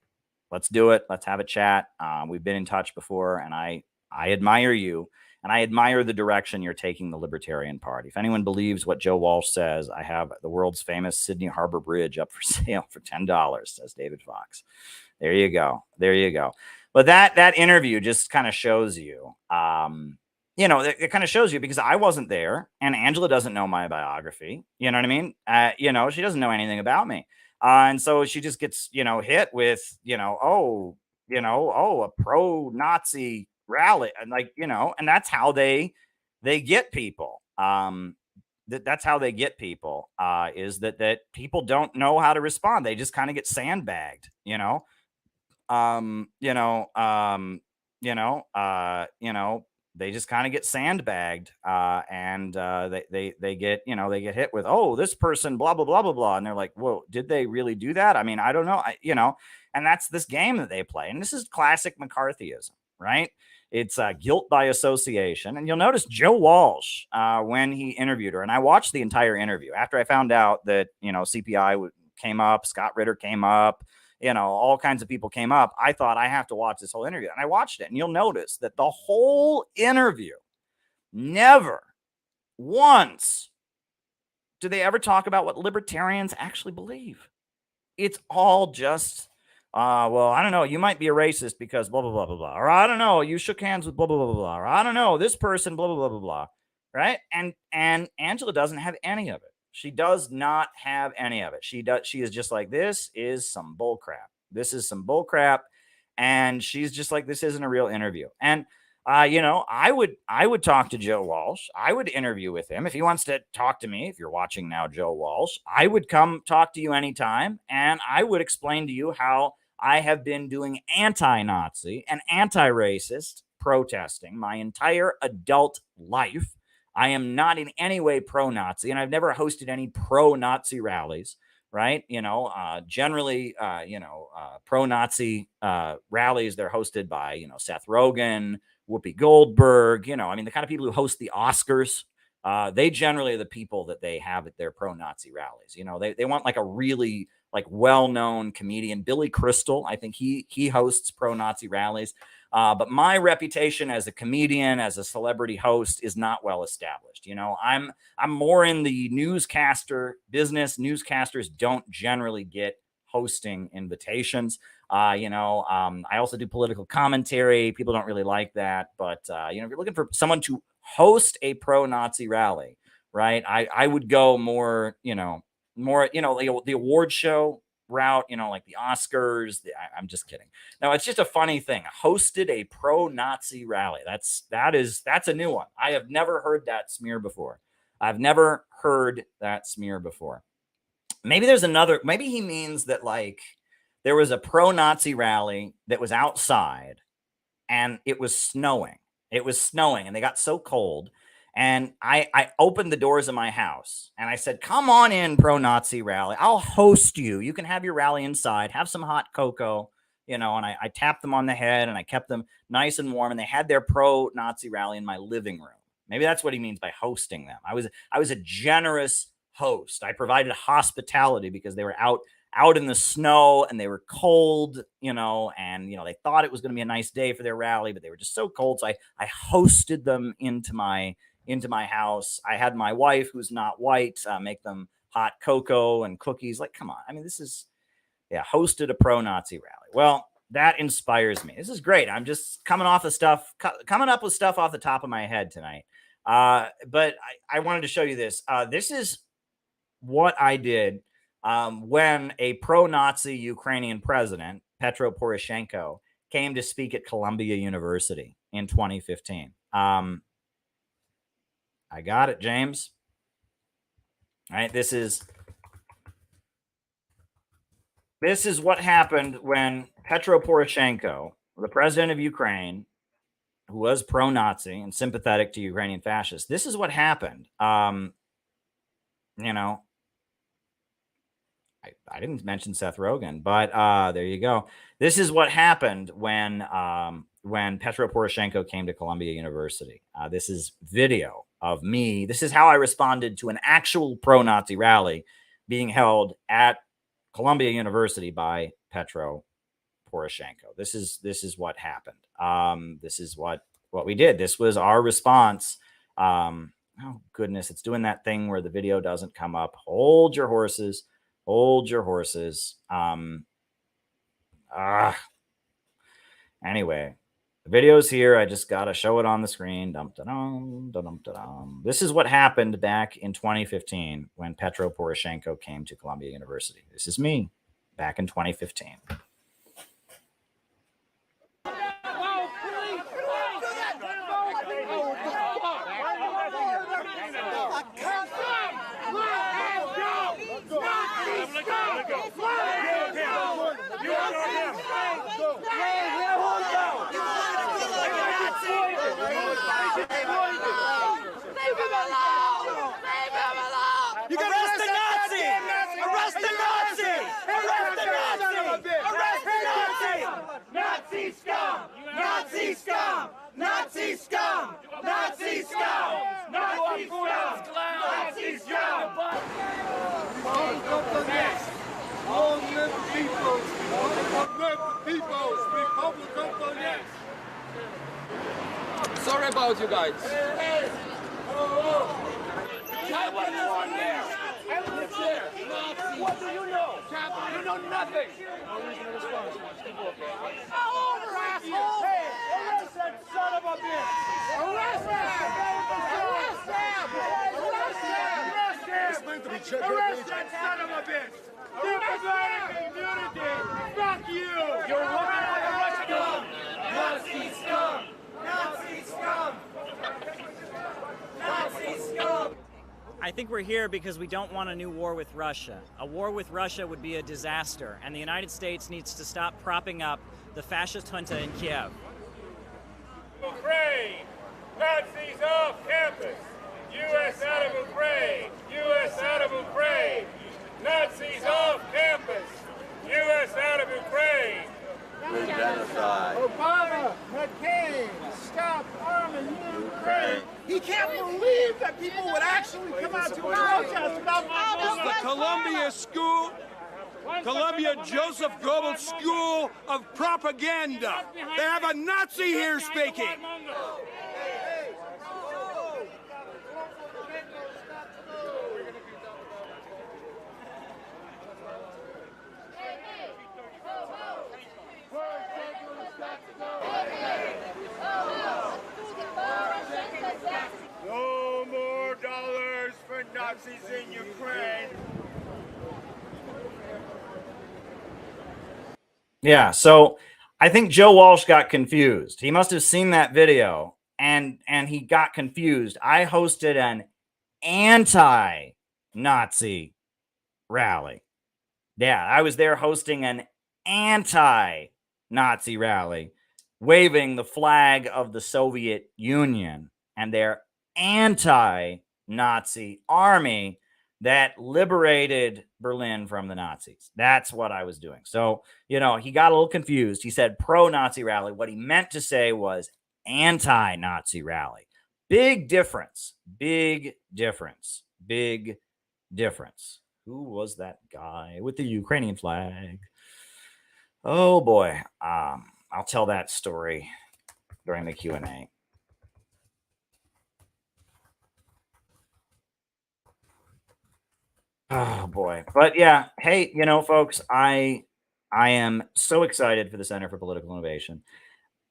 Speaker 1: let's do it. Let's have a chat. We've been in touch before, and I admire you, and I admire the direction you're taking the Libertarian Party. If anyone believes what Joe Walsh says, I have the world's famous Sydney Harbor Bridge up for sale for $10, says David Fox. There you go. There you go. But that interview just kind of shows you, it kind of shows you, because I wasn't there, and Angela doesn't know my biography. You know what I mean? She doesn't know anything about me. And so she just gets, hit with, a pro-Nazi rally. And and that's how they get people. That's how they get people, is that people don't know how to respond. They just kind of get sandbagged, they just kind of get sandbagged, and they get hit with, oh, this person, blah blah blah blah blah, and they're like, whoa, did they really do that? I mean, I don't know, and that's this game that they play, and this is classic McCarthyism, right? It's guilt by association. And you'll notice Joe Walsh, when he interviewed her, and I watched the entire interview after I found out that CPI came up, Scott Ritter came up, all kinds of people came up. I thought, I have to watch this whole interview. And I watched it. And you'll notice that the whole interview, never once do they ever talk about what libertarians actually believe. It's all just, well, I don't know, you might be a racist because blah, blah, blah, blah, blah. Or I don't know, you shook hands with blah, blah, blah, blah, blah. Or I don't know, this person, blah, blah, blah, blah, blah. Right? And Angela doesn't have any of it. She does not have any of it. She is just like, this is some bull crap. This is some bull crap. And she's just like, this isn't a real interview. And I would talk to Joe Walsh. I would interview with him if he wants to talk to me. If you're watching now, Joe Walsh, I would come talk to you anytime, and I would explain to you how I have been doing anti-Nazi and anti-racist protesting my entire adult life. I am not in any way pro-Nazi, and I've never hosted any pro-Nazi rallies, right? Generally, pro-Nazi rallies, they're hosted by, Seth Rogen, Whoopi Goldberg, the kind of people who host the Oscars. They generally are the people that they have at their pro-Nazi rallies. They want like a really well-known comedian, Billy Crystal. I think he hosts pro-Nazi rallies. But my reputation as a comedian, as a celebrity host, is not well established. I'm more in the newscaster business. Newscasters don't generally get hosting invitations. I also do political commentary. People don't really like that. But, if you're looking for someone to host a pro-Nazi rally, right, I would go more, the award show route, like the Oscars. I'm just kidding. No, it's just a funny thing. Hosted a pro-Nazi rally. That's a new one. I have never heard that smear before. Maybe there's another, maybe he means that there was a pro-Nazi rally that was outside and it was snowing. And they got so cold. And I opened the doors of my house and I said, come on in, pro-Nazi rally. I'll host you. You can have your rally inside, have some hot cocoa, and I tapped them on the head and I kept them nice and warm. And they had their pro-Nazi rally in my living room. Maybe that's what he means by hosting them. I was a generous host. I provided hospitality because they were out in the snow and they were cold, and, they thought it was going to be a nice day for their rally, but they were just so cold. So I hosted them into my house. I had my wife, who's not white, make them hot cocoa and cookies. Come on. I mean, this is, hosted a pro-Nazi rally. Well, that inspires me. This is great. I'm just coming up with stuff off the top of my head tonight. But I wanted to show you this. This is what I did when a pro-Nazi Ukrainian president, Petro Poroshenko, came to speak at Columbia University in 2015. I got it, James. All right, this is what happened when Petro Poroshenko, the president of Ukraine, who was pro-Nazi and sympathetic to Ukrainian fascists, this is what happened. I didn't mention Seth Rogen, but there you go. This is what happened when Petro Poroshenko came to Columbia University. This is video of me. This is how I responded to an actual pro-Nazi rally being held at Columbia University by Petro Poroshenko. This is what happened. This is what we did. This was our response. Oh goodness, it's doing that thing where the video doesn't come up. Hold your horses. Hold your horses. Anyway, the video's here. I just got to show it on the screen. This is what happened back in 2015 when Petro Poroshenko came to Columbia University. This is me back in 2015.
Speaker 7: You got arrest the Nazi! Arrest the Nazi! Arrest the Nazi! Arrest the Nazi! Nazi scum! Nazi scum! Nazi scum! Nazi scum! Nazi scum! Nazi scum!
Speaker 4: Long live the peoples! Long live the peoples! Republic of Donetsk!
Speaker 16: Sorry about you guys.
Speaker 7: What do you know? You know nothing. Asshole! Hey, arrest that son of a bitch! Arrest him! Arrest him! Arrest him! Arrest that son of a bitch! Diplomatic immunity! Fuck you! You're running like a Russian gun! Nazi scum! Nazi scum! Nazi scum!
Speaker 17: I think we're here because we don't want a new war with Russia. A war with Russia would be a disaster, and the United States needs to stop propping up the fascist junta in Kiev.
Speaker 4: Ukraine! Nazis off campus! U.S. out of Ukraine! U.S. out of Ukraine! Nazis off campus! U.S. out of Ukraine!
Speaker 7: Genocide. Obama, McCain, stop arming Ukraine. He can't believe that people would actually come out to protest about
Speaker 18: The Columbia Joseph Goebbels School of Propaganda. They have a Nazi here speaking.
Speaker 4: No more dollars for Nazis in Ukraine.
Speaker 1: Yeah, so I think Joe Walsh got confused. He must have seen that video and he got confused. I hosted an anti-Nazi rally. Yeah, I was there hosting an anti-Nazi rally, waving the flag of the Soviet Union and their anti-Nazi army that liberated Berlin from the Nazis. That's what I was doing. So, you know, he got a little confused. He said pro-Nazi rally. What he meant to say was anti-Nazi rally. Big difference. Big difference. Big difference. Who was that guy with the Ukrainian flag? Oh boy. I'll tell that story during the Q&A. Oh boy. But yeah, hey, you know, folks, I am so excited for the Center for Political Innovation.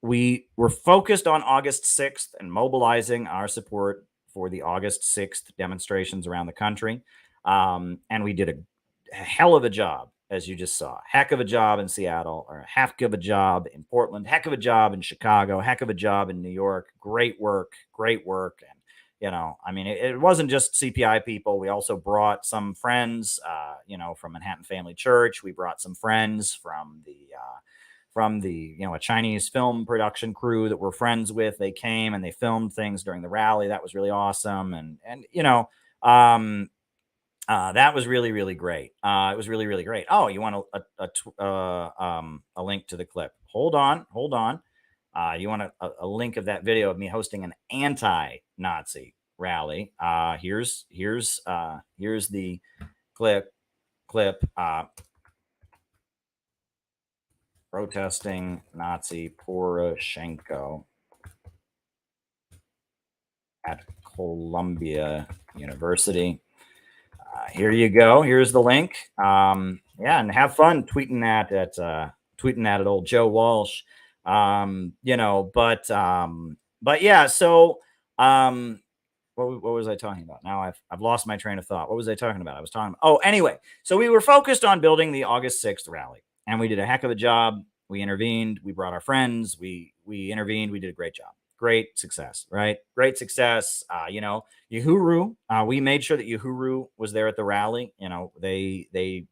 Speaker 1: We were focused on August 6th and mobilizing our support for the August 6th demonstrations around the country. And we did a hell of a job, as you just saw. Heck of a job in Seattle, or heck of a job in Portland, heck of a job in Chicago, heck of a job in New York. Great work, great work. And you know, I mean, it wasn't just CPI people. We also brought some friends, you know, from Manhattan Family Church. We brought some friends from the, you know, a Chinese film production crew that we're friends with. They came and they filmed things during the rally. That was really awesome. And you know, that was really, really great. It was really, really great. Oh, you want a link to the clip? Hold on. You want a link of that video of me hosting an anti-Nazi rally. Here's the clip. Protesting Nazi Poroshenko at Columbia University. Here you go. Here's the link. Yeah, and have fun tweeting that at old Joe Walsh. You know, but yeah. So, what was I talking about? Now I've lost my train of thought. What was I talking about? I was talking about, oh, anyway. So we were focused on building the August 6th rally, and we did a heck of a job. We intervened. We brought our friends. We intervened. We did a great job. Great success, right? Great success. You know, Uhuru, we made sure that Uhuru was there at the rally. You know, they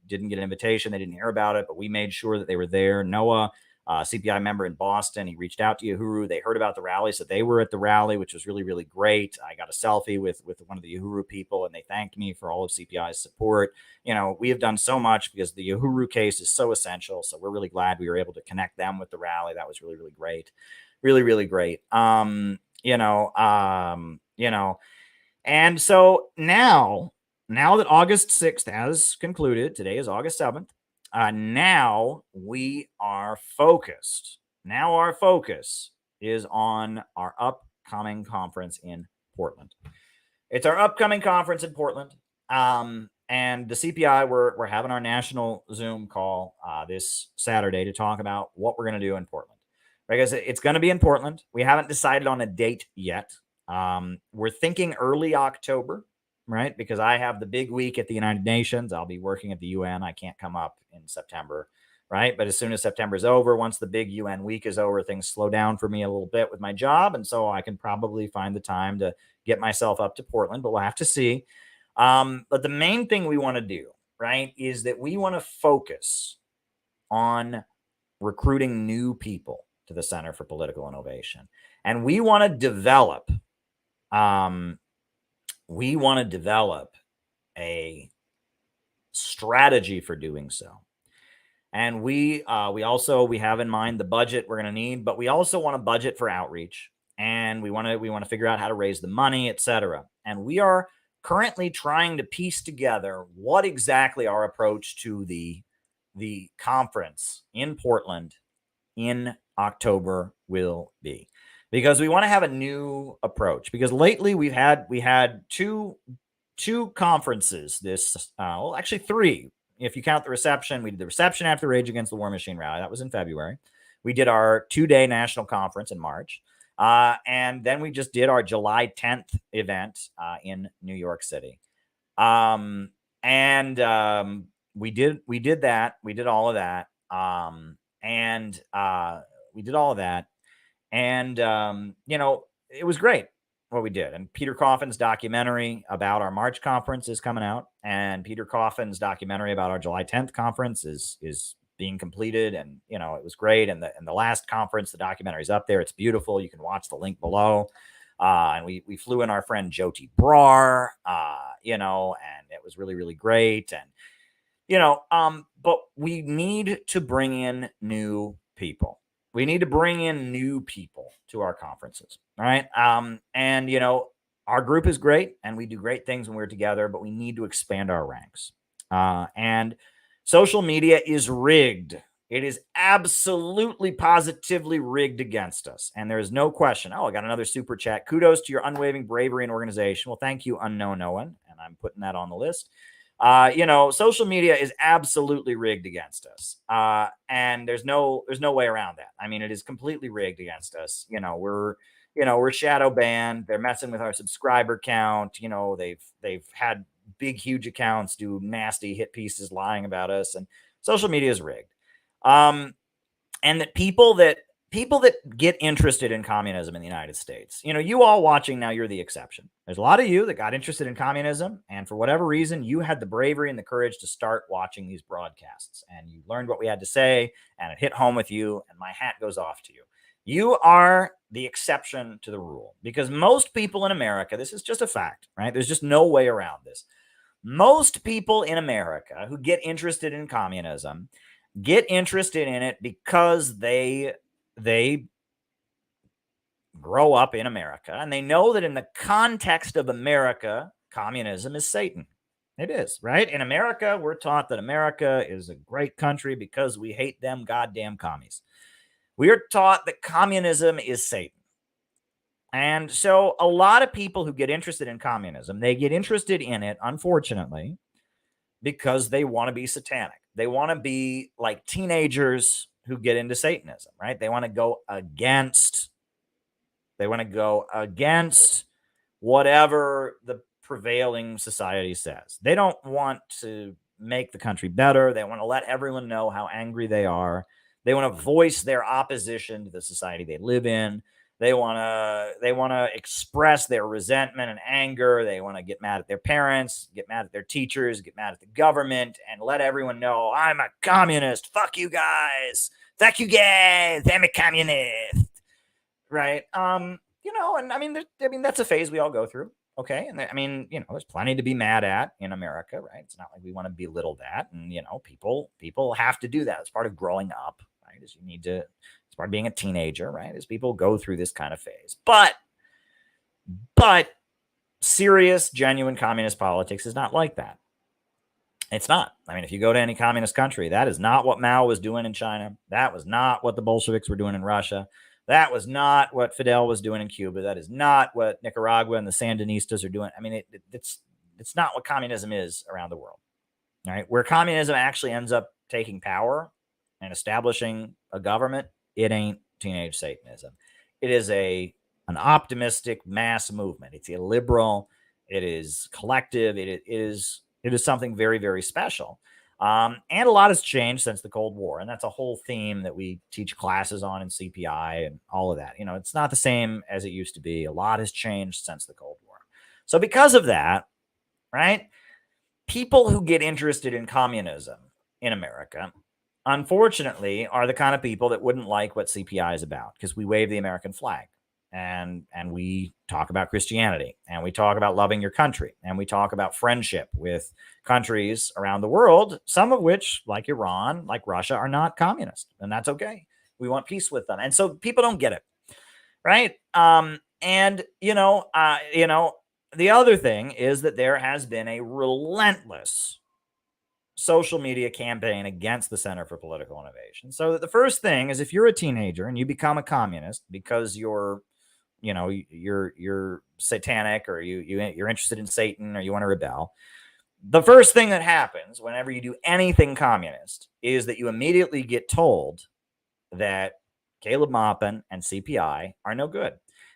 Speaker 1: didn't get an invitation. They didn't hear about it, but we made sure that they were there. Noah, CPI member in Boston, he reached out to Uhuru. They heard about the rally, so they were at the rally, which was really, really great. I got a selfie with one of the Uhuru people, and they thanked me for all of CPI's support. You know, we have done so much because the Uhuru case is so essential. So we're really glad we were able to connect them with the rally. That was really, really great. Really, really great. You know, and so now that August 6th has concluded, today is August 7th. Now we are focused. Now our focus is on our upcoming conference in Portland. It's our upcoming conference in Portland. And the CPI, we're having our national Zoom call this Saturday to talk about what we're going to do in Portland. Because it's going to be in Portland. We haven't decided on a date yet. We're thinking early October, right? Because I have the big week at the United Nations. I'll be working at the UN. I can't come up in September, right? But as soon as September's over, once the big UN week is over, things slow down for me a little bit with my job. And so I can probably find the time to get myself up to Portland, but we'll have to see. But the main thing we want to do, right, is that we want to focus on recruiting new people to the Center for Political Innovation. And we want to develop a strategy for doing so. And we have in mind the budget we're going to need, but we also want a budget for outreach, and we want to figure out how to raise the money, etc. And we are currently trying to piece together what exactly our approach to the conference in Portland in October will be, because we want to have a new approach. Because lately we had two conferences this well, actually three if you count the reception. We did the reception after Rage Against the War Machine rally. That was in February. We did our 2-day national conference in March, and then we just did our July 10th event in New York City. We did that. We did all of that. We did all of that. And, you know, it was great what we did. And Peter Coffin's documentary about our March conference is coming out. And Peter Coffin's documentary about our July 10th conference is being completed. And, you know, it was great. And the last conference, the documentary's up there. It's beautiful. You can watch the link below. And we flew in our friend Jyoti Brar, you know, and it was really, really great. And, you know, but we need to bring in new people. We need to bring in new people to our conferences, right? And, you know, our group is great and we do great things when we're together, but we need to expand our ranks. And social media is rigged. It is absolutely, positively rigged against us. And there is no question. Oh, I got another super chat. Kudos to your unwavering bravery and organization. Well, thank you, Unknown Owen. And I'm putting that on the list. You know, social media is absolutely rigged against us. And there's no way around that. I mean, it is completely rigged against us. You know, we're shadow banned. They're messing with our subscriber count. You know, they've had big, huge accounts do nasty hit pieces lying about us, and social media is rigged. And that people that get interested in communism in the United States, you know, you all watching now, you're the exception. There's a lot of you that got interested in communism, and for whatever reason, you had the bravery and the courage to start watching these broadcasts, and you learned what we had to say, and it hit home with you, and my hat goes off to you. You are the exception to the rule, because most people in America, this is just a fact, right? There's just no way around this. Most people in America who get interested in communism get interested in it because they grow up in America, and they know that in the context of America, communism is Satan. It is, right? In America, we're taught that America is a great country because we hate them goddamn commies. We are taught that communism is Satan. And so a lot of people who get interested in communism, they get interested in it, unfortunately, because they want to be satanic. They want to be like teenagers who get into Satanism, right? They want to go against whatever the prevailing society says. They don't want to make the country better. They want to let everyone know how angry they are. They want to voice their opposition to the society they live in. They want to express their resentment and anger. They want to get mad at their parents, get mad at their teachers, get mad at the government, and let everyone know, I'm a communist. Fuck you guys. Fuck you guys. I'm a communist. Right? And I mean, that's a phase we all go through. Okay. And I mean, there's plenty to be mad at in America, right? It's not like we want to belittle that. And, people have to do that. It's part of growing up, right? It's part of being a teenager, right? As people go through this kind of phase. But serious, genuine communist politics is not like that. It's not. I mean, if you go to any communist country, that is not what Mao was doing in China. That was not what the Bolsheviks were doing in Russia. That was not what Fidel was doing in Cuba. That is not what Nicaragua and the Sandinistas are doing. I mean, it's not what communism is around the world, right? Where communism actually ends up taking power and establishing a government, it ain't teenage Satanism. It is an optimistic mass movement. It's illiberal. It is collective. It is something very, very special. And a lot has changed since the Cold War. And that's a whole theme that we teach classes on in CPI and all of that. It's not the same as it used to be. A lot has changed since the Cold War. So because of that, right, people who get interested in communism in America, unfortunately, are the kind of people that wouldn't like what CPI is about, because we wave the American flag. And we talk about Christianity, and we talk about loving your country, and we talk about friendship with countries around the world, some of which, like Iran, like Russia, are not communist, and that's okay. We want peace with them. And so people don't get it, right? The other thing is that there has been a relentless social media campaign against the Center for Political Innovation. So the first thing is, if you're a teenager and you become a communist because you're satanic, or you're interested in Satan, or you want to rebel, the first thing that happens whenever you do anything communist is that you immediately get told that Caleb Maupin and CPI are no good.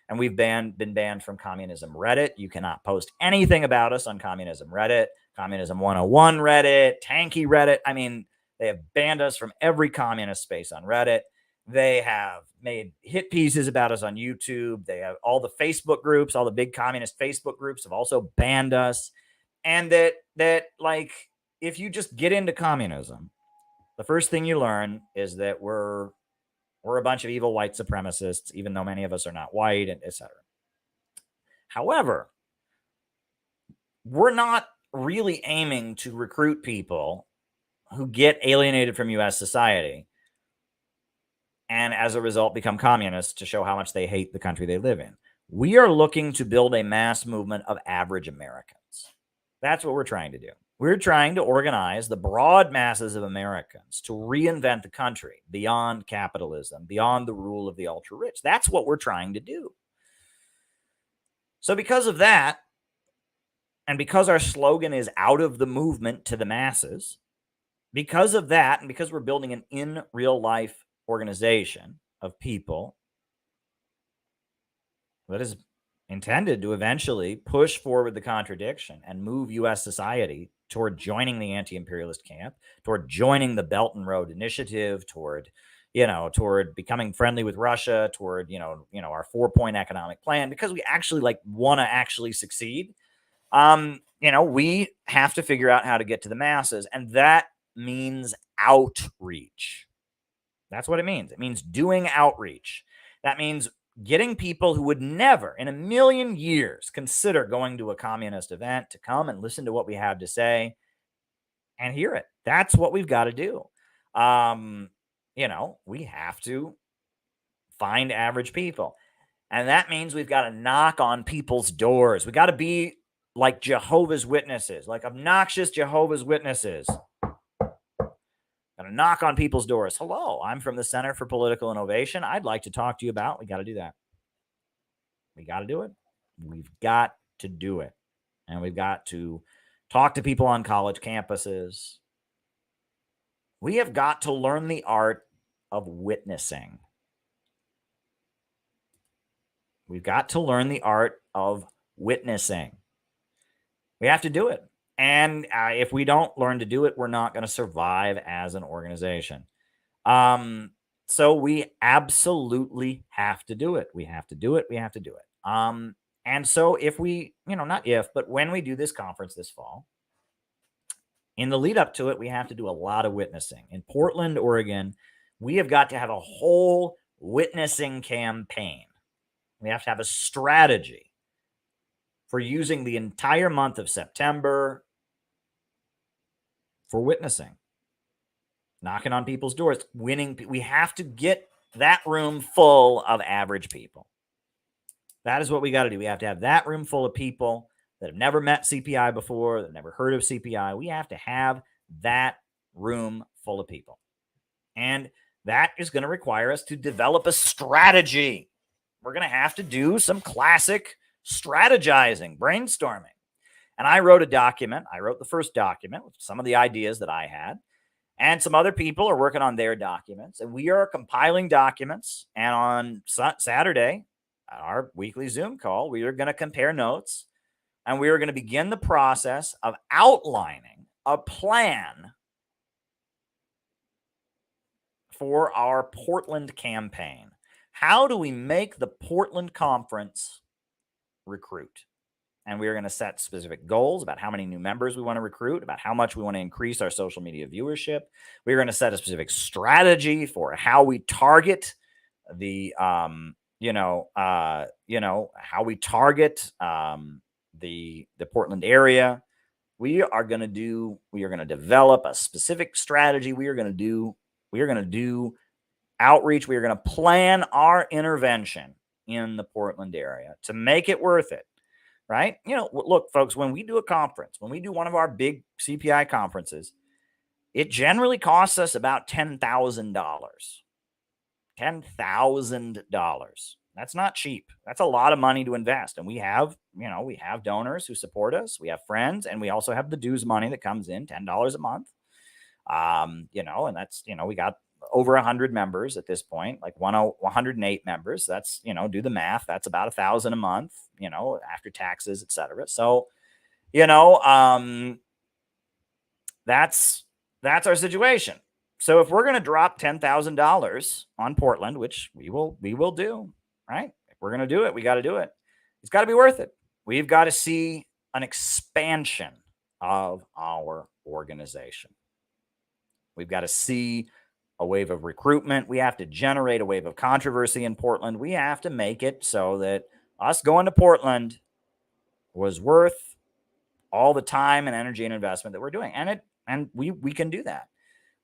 Speaker 1: And we've been banned from Communism Reddit. You cannot post anything about us on Communism Reddit, Communism 101 Reddit, Tanky Reddit. I mean, they have banned us from every communist space on Reddit. They have made hit pieces about us on YouTube. They have all the Facebook groups, all the big communist Facebook groups have also banned us. And that like, if you just get into communism, the first thing you learn is that we're a bunch of evil white supremacists, even though many of us are not white, and etc. However, we're not really aiming to recruit people who get alienated from U.S. society and as a result become communists to show how much they hate the country they live in. We are looking to build a mass movement of average Americans. That's what we're trying to do. We're trying to organize the broad masses of Americans to reinvent the country beyond capitalism, beyond the rule of the ultra-rich. That's what we're trying to do. So because of that, and because our slogan is out of the movement to the masses, because of that, and because we're building an in real life organization of people that is intended to eventually push forward the contradiction and move U.S. society toward joining the anti-imperialist camp, toward joining the Belt and Road Initiative, toward becoming friendly with Russia, toward, our 4-point economic plan, because we actually want to actually succeed. We have to figure out how to get to the masses, and that means outreach. That's what it means. It means doing outreach. That means getting people who would never in a million years consider going to a communist event to come and listen to what we have to say and hear it. That's what we've got to do. We have to find average people. And that means we've got to knock on people's doors. We got to be like Jehovah's Witnesses, like obnoxious Jehovah's Witnesses. Got to knock on people's doors. Hello, I'm from the Center for Political Innovation. I'd like to talk to you about. We got to do that. We got to do it. We've got to do it. And we've got to talk to people on college campuses. We have got to learn the art of witnessing. We've got to learn the art of witnessing. We have to do it. And if we don't learn to do it, we're not going to survive as an organization. So we absolutely have to do it. We have to do it. We have to do it. And so if we, not if, but when we do this conference this fall, in the lead up to it, we have to do a lot of witnessing. In Portland, Oregon, we have got to have a whole witnessing campaign. We have to have a strategy for using the entire month of September for witnessing, knocking on people's doors, winning. We have to get that room full of average people. That is what we got to do. We have to have that room full of people that have never met CPI before, that have never heard of CPI. We have to have that room full of people. And that is going to require us to develop a strategy. We're going to have to do some classic strategizing, brainstorming. And I wrote a document. I wrote the first document with some of the ideas that I had. And some other people are working on their documents. And we are compiling documents. And on Saturday, at our weekly Zoom call, we are going to compare notes. And we are going to begin the process of outlining a plan for our Portland campaign. How do we make the Portland conference recruit? And we are going to set specific goals about how many new members we want to recruit, about how much we want to increase our social media viewership. We're going to set a specific strategy for how we target the, how we target the Portland area. We are going to develop a specific strategy. We are going to do outreach. We are going to plan our intervention in the Portland area to make it worth it. Right? Look, folks, when we do a conference, when we do one of our big CPI conferences, it generally costs us about $10,000. $10,000. That's not cheap. That's a lot of money to invest. And we have donors who support us. We have friends, and we also have the dues money that comes in, $10 a month. And that's, we got over 100 members at this point, like 108 members. That's, do the math. That's about $1,000 a month, after taxes, et cetera. So, that's our situation. So if we're going to drop $10,000 on Portland, which we will do, right? If we're going to do it, we got to do it. It's got to be worth it. We've got to see an expansion of our organization. We've got to see a wave of recruitment. We have to generate a wave of controversy in Portland. We have to make it so that us going to Portland was worth all the time and energy and investment that we're doing. And we can do that.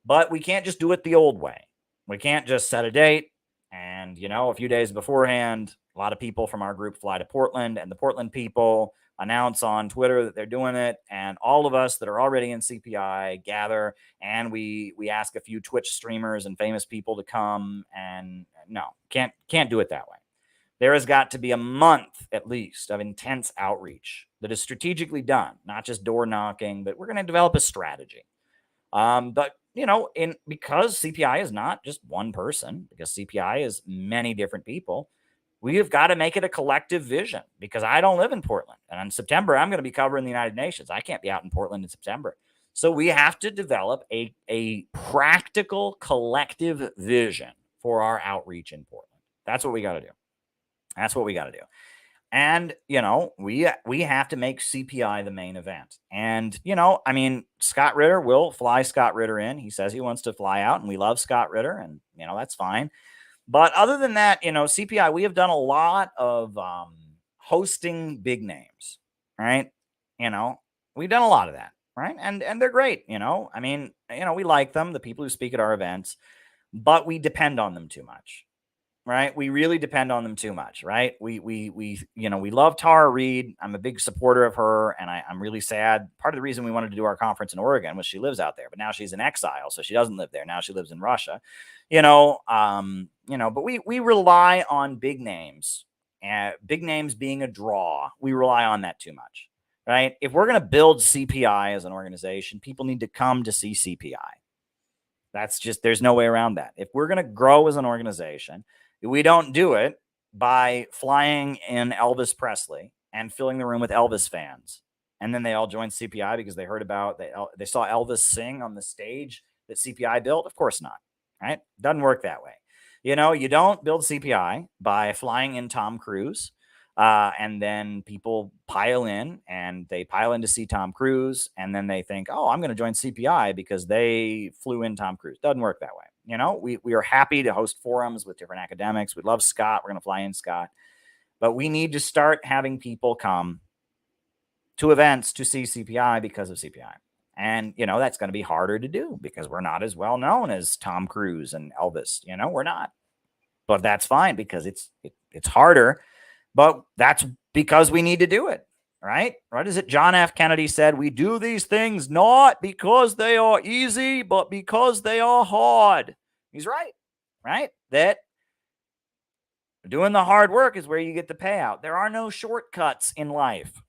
Speaker 1: But we can't just do it the old way. We can't just set a date and, a few days beforehand, a lot of people from our group fly to Portland, and the Portland people announce on Twitter that they're doing it, and all of us that are already in CPI gather, and we ask a few Twitch streamers and famous people to come. And no, can't do it that way. There has got to be a month at least of intense outreach that is strategically done, not just door knocking, but we're going to develop a strategy. But because CPI is not just one person, because CPI is many different people, we have got to make it a collective vision, because I don't live in Portland. And in September, I'm going to be covering the United Nations. I can't be out in Portland in September. So we have to develop a practical collective vision for our outreach in Portland. That's what we got to do. That's what we got to do. And, we have to make CPI the main event. And, Scott Ritter will fly Scott Ritter in. He says he wants to fly out, and we love Scott Ritter, and, that's fine. But other than that, CPI, we have done a lot of hosting big names, right? We've done a lot of that, right? And they're great, we like them, the people who speak at our events, but we depend on them too much. right? We really depend on them too much, right? We love Tara Reid. I'm a big supporter of her, and I'm really sad. Part of the reason we wanted to do our conference in Oregon was she lives out there, but now she's in exile, so she doesn't live there. Now she lives in Russia, but we rely on big names, and big names being a draw. We rely on that too much, right? If we're going to build CPI as an organization, people need to come to see CPI. There's no way around that. If we're going to grow as an organization, we don't do it by flying in Elvis Presley and filling the room with Elvis fans. And then they all join CPI because they heard they saw Elvis sing on the stage that CPI built. Of course not, right? Doesn't work that way. You don't build CPI by flying in Tom Cruise. And then people pile in to see Tom Cruise. And then they think, oh, I'm going to join CPI because they flew in Tom Cruise. Doesn't work that way. We are happy to host forums with different academics. We love Scott. We're going to fly in Scott. But we need to start having people come to events to see CPI because of CPI. And, that's going to be harder to do because we're not as well known as Tom Cruise and Elvis. We're not. But that's fine because it's harder. But that's because we need to do it, right? What is it John F. Kennedy said? We do these things not because they are easy, but because they are hard. He's right? That doing the hard work is where you get the payout. There are no shortcuts in life.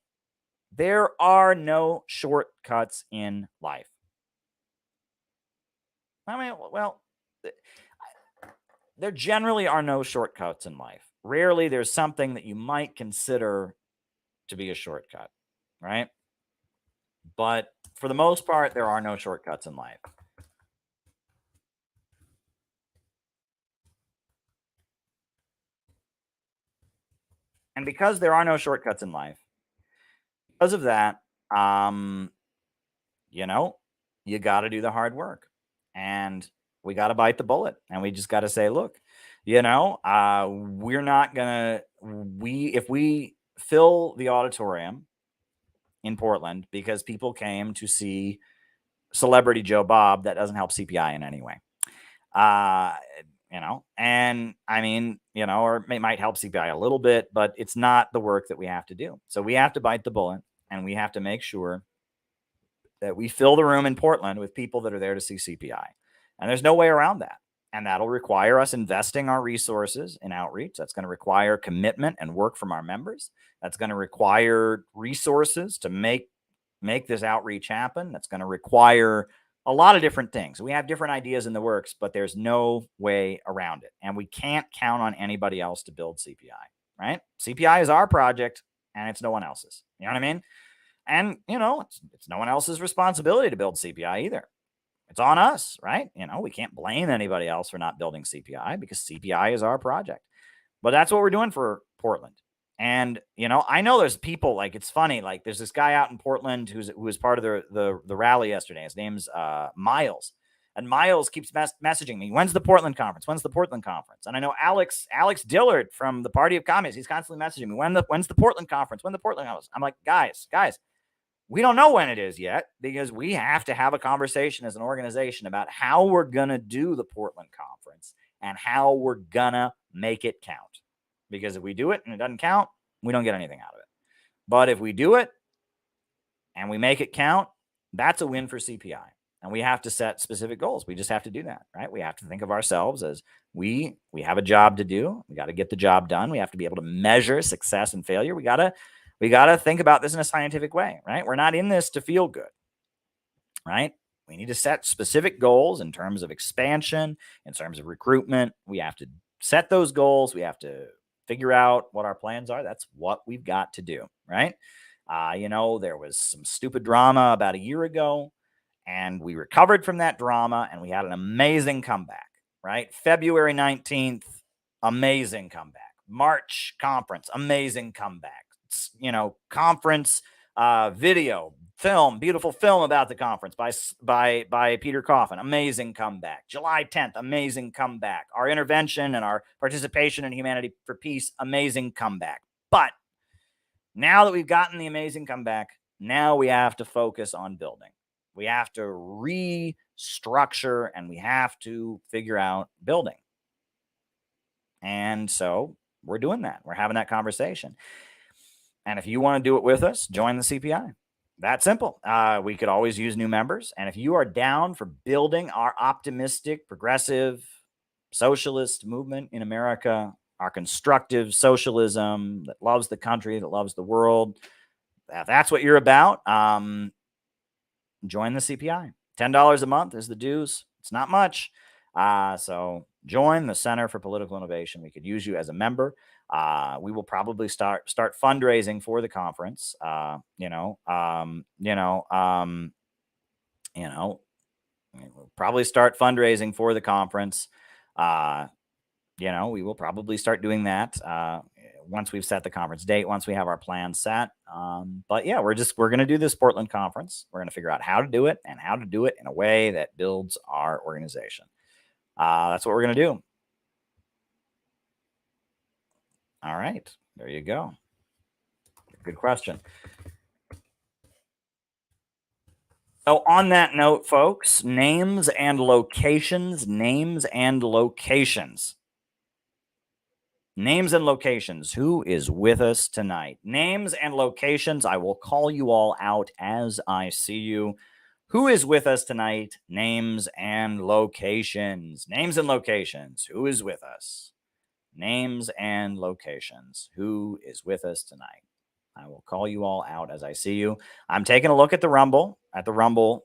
Speaker 1: There are no shortcuts in life. There generally are no shortcuts in life. Rarely there's something that you might consider to be a shortcut, right? But for the most part, there are no shortcuts in life. And because there are no shortcuts in life, because of that, you got to do the hard work. And we got to bite the bullet. And we just got to say, look, we're not going to, if we fill the auditorium in Portland because people came to see Celebrity Joe Bob, that doesn't help CPI in any way. And I mean, or it might help CPI a little bit, but it's not the work that we have to do. So we have to bite the bullet and we have to make sure that we fill the room in Portland with people that are there to see CPI. And there's no way around that. And that'll require us investing our resources in outreach. That's going to require commitment and work from our members. That's going to require resources to make this outreach happen. That's going to require a lot of different things. We have different ideas in the works, but there's no way around it. And we can't count on anybody else to build CPI, right? CPI is our project and it's no one else's. You know what I mean? And, it's no one else's responsibility to build CPI either. It's on us, right? We can't blame anybody else for not building CPI because CPI is our project. But that's what we're doing for Portland. And, I know there's people it's funny, there's this guy out in Portland who was part of the rally yesterday. His name's Miles. And Miles keeps messaging me, when's the Portland conference? When's the Portland conference? And I know Alex Dillard from the Party of Communists, he's constantly messaging me, when's the Portland conference? When the Portland conference? I'm like, guys, we don't know when it is yet because we have to have a conversation as an organization about how we're going to do the Portland conference and how we're going to make it count. Because if we do it and it doesn't count, we don't get anything out of it. But if we do it and we make it count, that's a win for CPI. And we have to set specific goals. We just have to do that, right? We have to think of ourselves as we have a job to do. We got to get the job done. We have to be able to measure success and failure. We got to think about this in a scientific way, right? We're not in this to feel good, right? We need to set specific goals in terms of expansion, in terms of recruitment. We have to set those goals. We have to figure out what our plans are. That's what we've got to do, right? There was some stupid drama about a year ago, and we recovered from that drama, and we had an amazing comeback, right? February 19th, amazing comeback. March conference, amazing comeback. Conference video, film, beautiful film about the conference by Peter Coffin, amazing comeback. July 10th, amazing comeback. Our intervention and our participation in Humanity for Peace, amazing comeback. But now that we've gotten the amazing comeback, now we have to focus on building. We have to restructure and we have to figure out building. And so we're doing that. We're having that conversation. And if you want to do it with us, join the CPI. That simple. We could always use new members. And if you are down for building our optimistic, progressive, socialist movement in America, our constructive socialism that loves the country, that loves the world, if that's what you're about, join the CPI. $10 a month is the dues. It's not much. So join the Center for Political Innovation. We could use you as a member. We will probably start fundraising for the conference. We'll probably start fundraising for the conference. We will probably start doing that once we've set the conference date, once we have our plan set. But yeah, we're going to do this Portland conference. We're going to figure out how to do it and how to do it in a way that builds our organization. That's what we're going to do. All right. There you go. Good question. So on that note, folks, names and locations. Names and locations. Who is with us tonight? Names and locations. I will call you all out as I see you. Who is with us tonight? Names and locations. Names and locations. Who is with us? Names and locations. Who is with us tonight? I will call you all out as I see you. I'm taking a look at the Rumble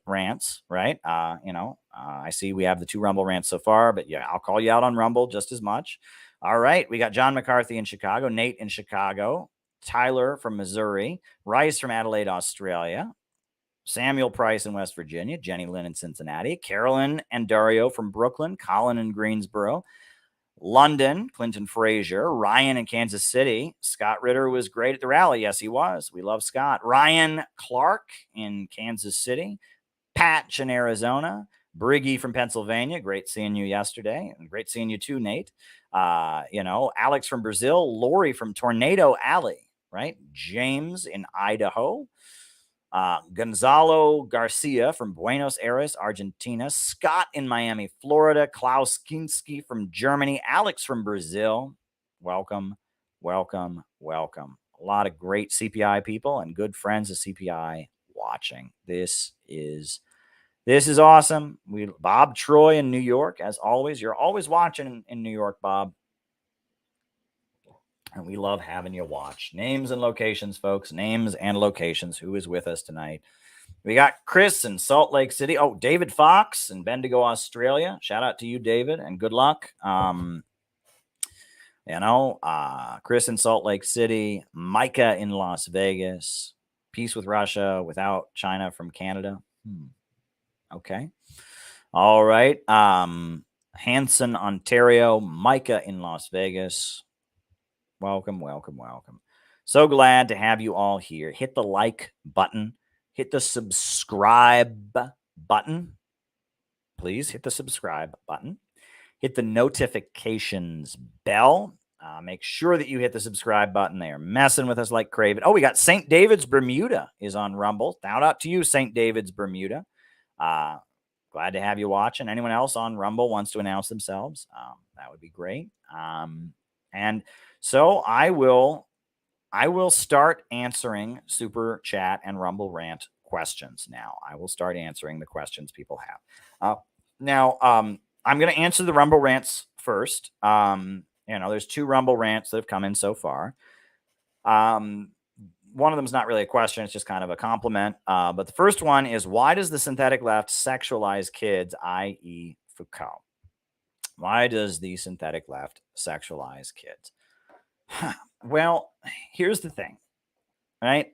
Speaker 1: rants, right? I see we have the 2 Rumble rants so far, but yeah, I'll call you out on Rumble just as much. All right. We got John McCarthy in Chicago, Nate in Chicago, Tyler from Missouri, Rice from Adelaide, Australia, Samuel Price in West Virginia, Jenny Lynn in Cincinnati, Carolyn and Dario from Brooklyn, Colin in Greensboro, London, Clinton Frazier, Ryan in Kansas City. Scott Ritter was great at the rally. Yes, he was. We love Scott. Ryan Clark in Kansas City, Patch in Arizona, Briggy from Pennsylvania. Great seeing you yesterday, and great seeing you too, Nate. Alex from Brazil, Lori from Tornado Alley, right? James in Idaho, Gonzalo Garcia from Buenos Aires, Argentina, Scott in Miami, Florida, Klaus Kinski from Germany, Alex from Brazil. Welcome, welcome, welcome. A lot of great CPI people and good friends of CPI watching. This is awesome. Bob Troy in New York, as always. You're always watching in New York, Bob. And we love having you watch. Names and locations, folks. Names and locations. Who is with us tonight? We got Chris in Salt Lake City. Oh, David Fox in Bendigo, Australia. Shout out to you, David, and good luck. Chris in Salt Lake City. Micah in Las Vegas. Peace with Russia without China from Canada. Okay. All right. Hanson, Ontario. Micah in Las Vegas. Welcome, welcome, welcome. So glad to have you all here. Hit the like button. Hit the subscribe button. Please hit the subscribe button. Hit the notifications bell. Make sure that you hit the subscribe button. They are messing with us like craven. Oh, we got St. David's Bermuda is on Rumble. Shout out to you, St. David's Bermuda. Glad to have you watching. Anyone else on Rumble wants to announce themselves? That would be great. And so I will start answering Super Chat and Rumble Rant questions now. I will start answering the questions people have. Now, I'm going to answer the Rumble Rants first. There's 2 Rumble Rants that have come in so far. One of them is not really a question. It's just kind of a compliment. But the first one is, why does the synthetic left sexualize kids, i.e. Foucault? Why does the synthetic left sexualize kids? Well, here's the thing, right?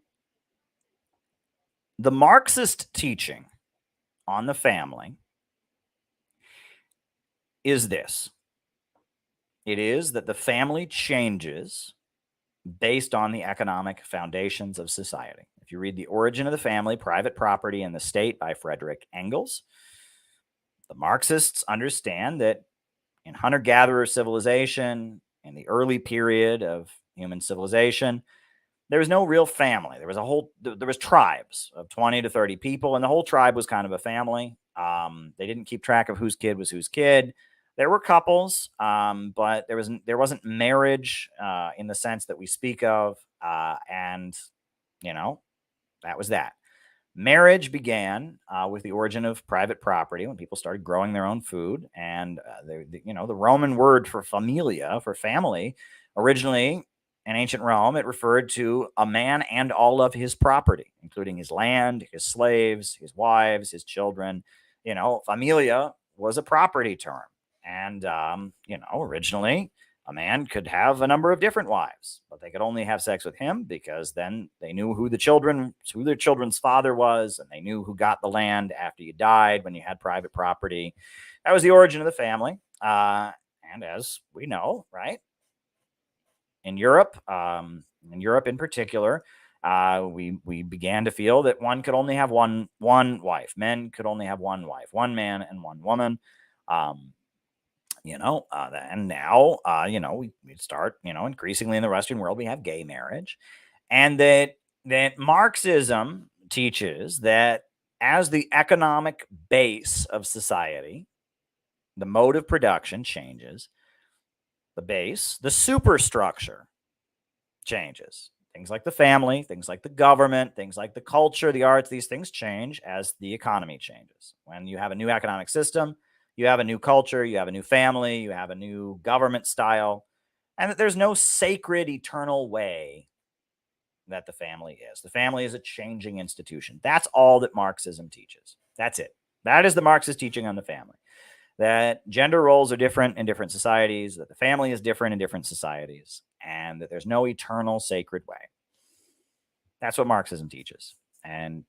Speaker 1: The Marxist teaching on the family is this. It is that the family changes based on the economic foundations of society. If you read The Origin of the Family, Private Property and the State by Frederick Engels, the Marxists understand that in hunter-gatherer civilization, in the early period of human civilization, there was no real family. There was tribes of 20 to 30 people, and the whole tribe was kind of a family. They didn't keep track of whose kid was whose kid. There were couples, but there wasn't marriage in the sense that we speak of, and that was that. Marriage began with the origin of private property when people started growing their own food, and the Roman word for familia, for family, originally in ancient Rome, it referred to a man and all of his property, including his land, his slaves, his wives, his children. Familia was a property term. And, originally a man could have a number of different wives, but they could only have sex with him because then they knew who their children's father was, and they knew who got the land after you died when you had private property. That was the origin of the family. And as we know, right, in Europe in particular, we began to feel that one could only have one wife. Men could only have one wife, one man and one woman. And now, we start, increasingly in the Western world, we have gay marriage, and that Marxism teaches that as the economic base of society, the mode of production changes, the superstructure changes. Things like the family, things like the government, things like the culture, the arts, these things change as the economy changes. When you have a new economic system, you have a new culture, you have a new family, you have a new government style, and that there's no sacred eternal way that the family is. The family is a changing institution. That's all that Marxism teaches. That's it. That is the Marxist teaching on the family. That gender roles are different in different societies, that the family is different in different societies, and that there's no eternal sacred way. That's what Marxism teaches. And,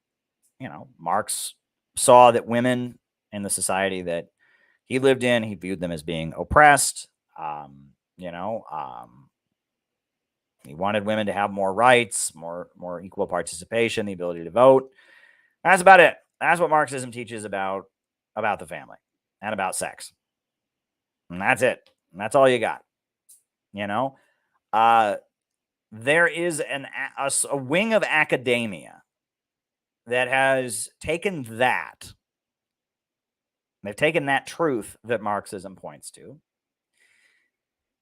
Speaker 1: Marx saw that women in the society that he lived in, he viewed them as being oppressed. He wanted women to have more rights, more equal participation, the ability to vote. That's about it. That's what Marxism teaches about the family and about sex. And that's it. And that's all you got. There is a wing of academia that has taken that. They've taken that truth that Marxism points to,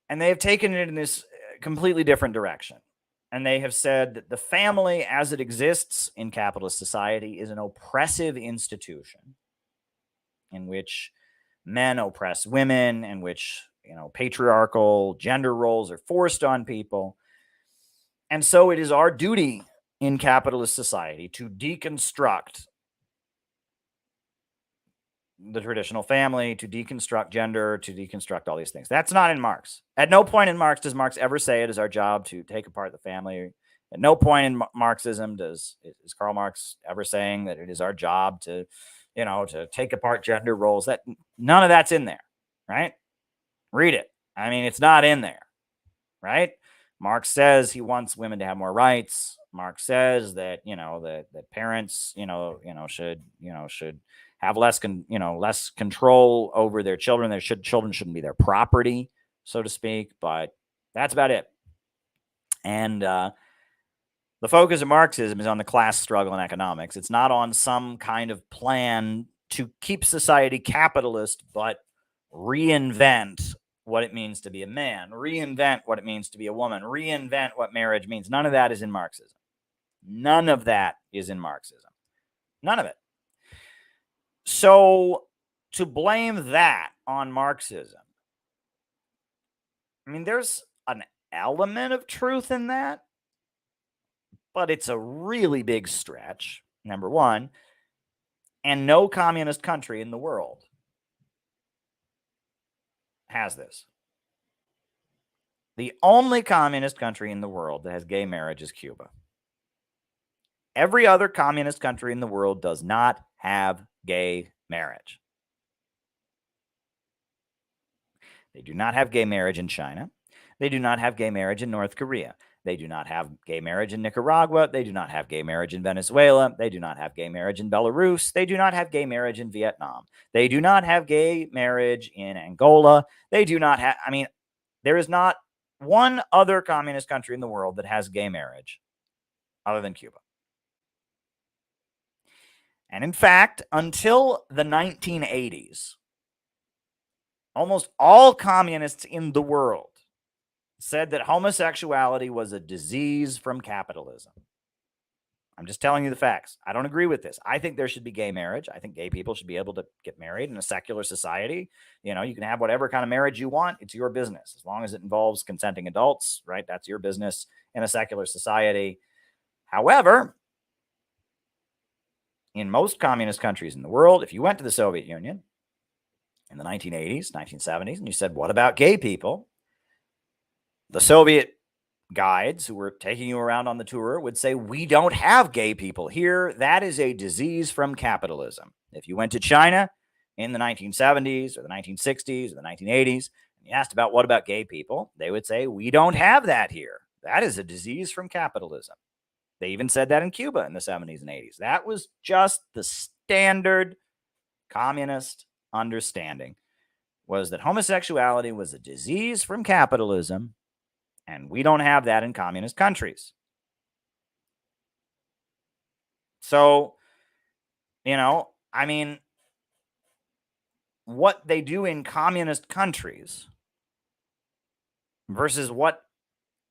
Speaker 1: and they've taken it in this completely different direction. And they have said that the family as it exists in capitalist society is an oppressive institution in which men oppress women, in which, patriarchal gender roles are forced on people. And so it is our duty in capitalist society to deconstruct the traditional family, to deconstruct gender, to deconstruct all these things. That's not in Marx. At no point in Marx does Marx ever say it is our job to take apart the family. At no point in Marxism is Karl Marx ever saying that it is our job to take apart gender roles. That none of that's in there, right? Read it. I mean, it's not in there, right? Marx says he wants women to have more rights. Marx says that that parents should have less control over their children. Children shouldn't be their property, so to speak. But that's about it. And the focus of Marxism is on the class struggle in economics. It's not on some kind of plan to keep society capitalist, but reinvent what it means to be a man, reinvent what it means to be a woman, reinvent what marriage means. None of that is in Marxism. None of that is in Marxism. None of it. So to blame that on Marxism, I mean, there's an element of truth in that, but it's a really big stretch, number one, and no communist country in the world has this. The only communist country in the world that has gay marriage is Cuba. Every other communist country in the world does not have gay marriage. They do not have gay marriage in China. They do not have gay marriage in North Korea. They do not have gay marriage in Nicaragua. They do not have gay marriage in Venezuela. They do not have gay marriage in Belarus. They do not have gay marriage in Vietnam. They do not have gay marriage in Angola. They do not have, there is not one other communist country in the world that has gay marriage other than Cuba. And in fact, until the 1980s, almost all communists in the world said that homosexuality was a disease from capitalism. I'm just telling you the facts. I don't agree with this. I think there should be gay marriage. I think gay people should be able to get married in a secular society. You know, you can have whatever kind of marriage you want. It's your business. As long as it involves consenting adults, right? That's your business in a secular society. However, in most communist countries in the world, if you went to the Soviet Union in the 1980s, 1970s, and you said, what about gay people? The Soviet guides who were taking you around on the tour would say, we don't have gay people here. That is a disease from capitalism. If you went to China in the 1970s or the 1960s or the 1980s, and you asked about what about gay people, they would say, we don't have that here. That is a disease from capitalism. They even said that in Cuba in the 70s and 80s. That was just the standard communist understanding, was that homosexuality was a disease from capitalism, and we don't have that in communist countries. So, you know, I mean, what they do in communist countries versus what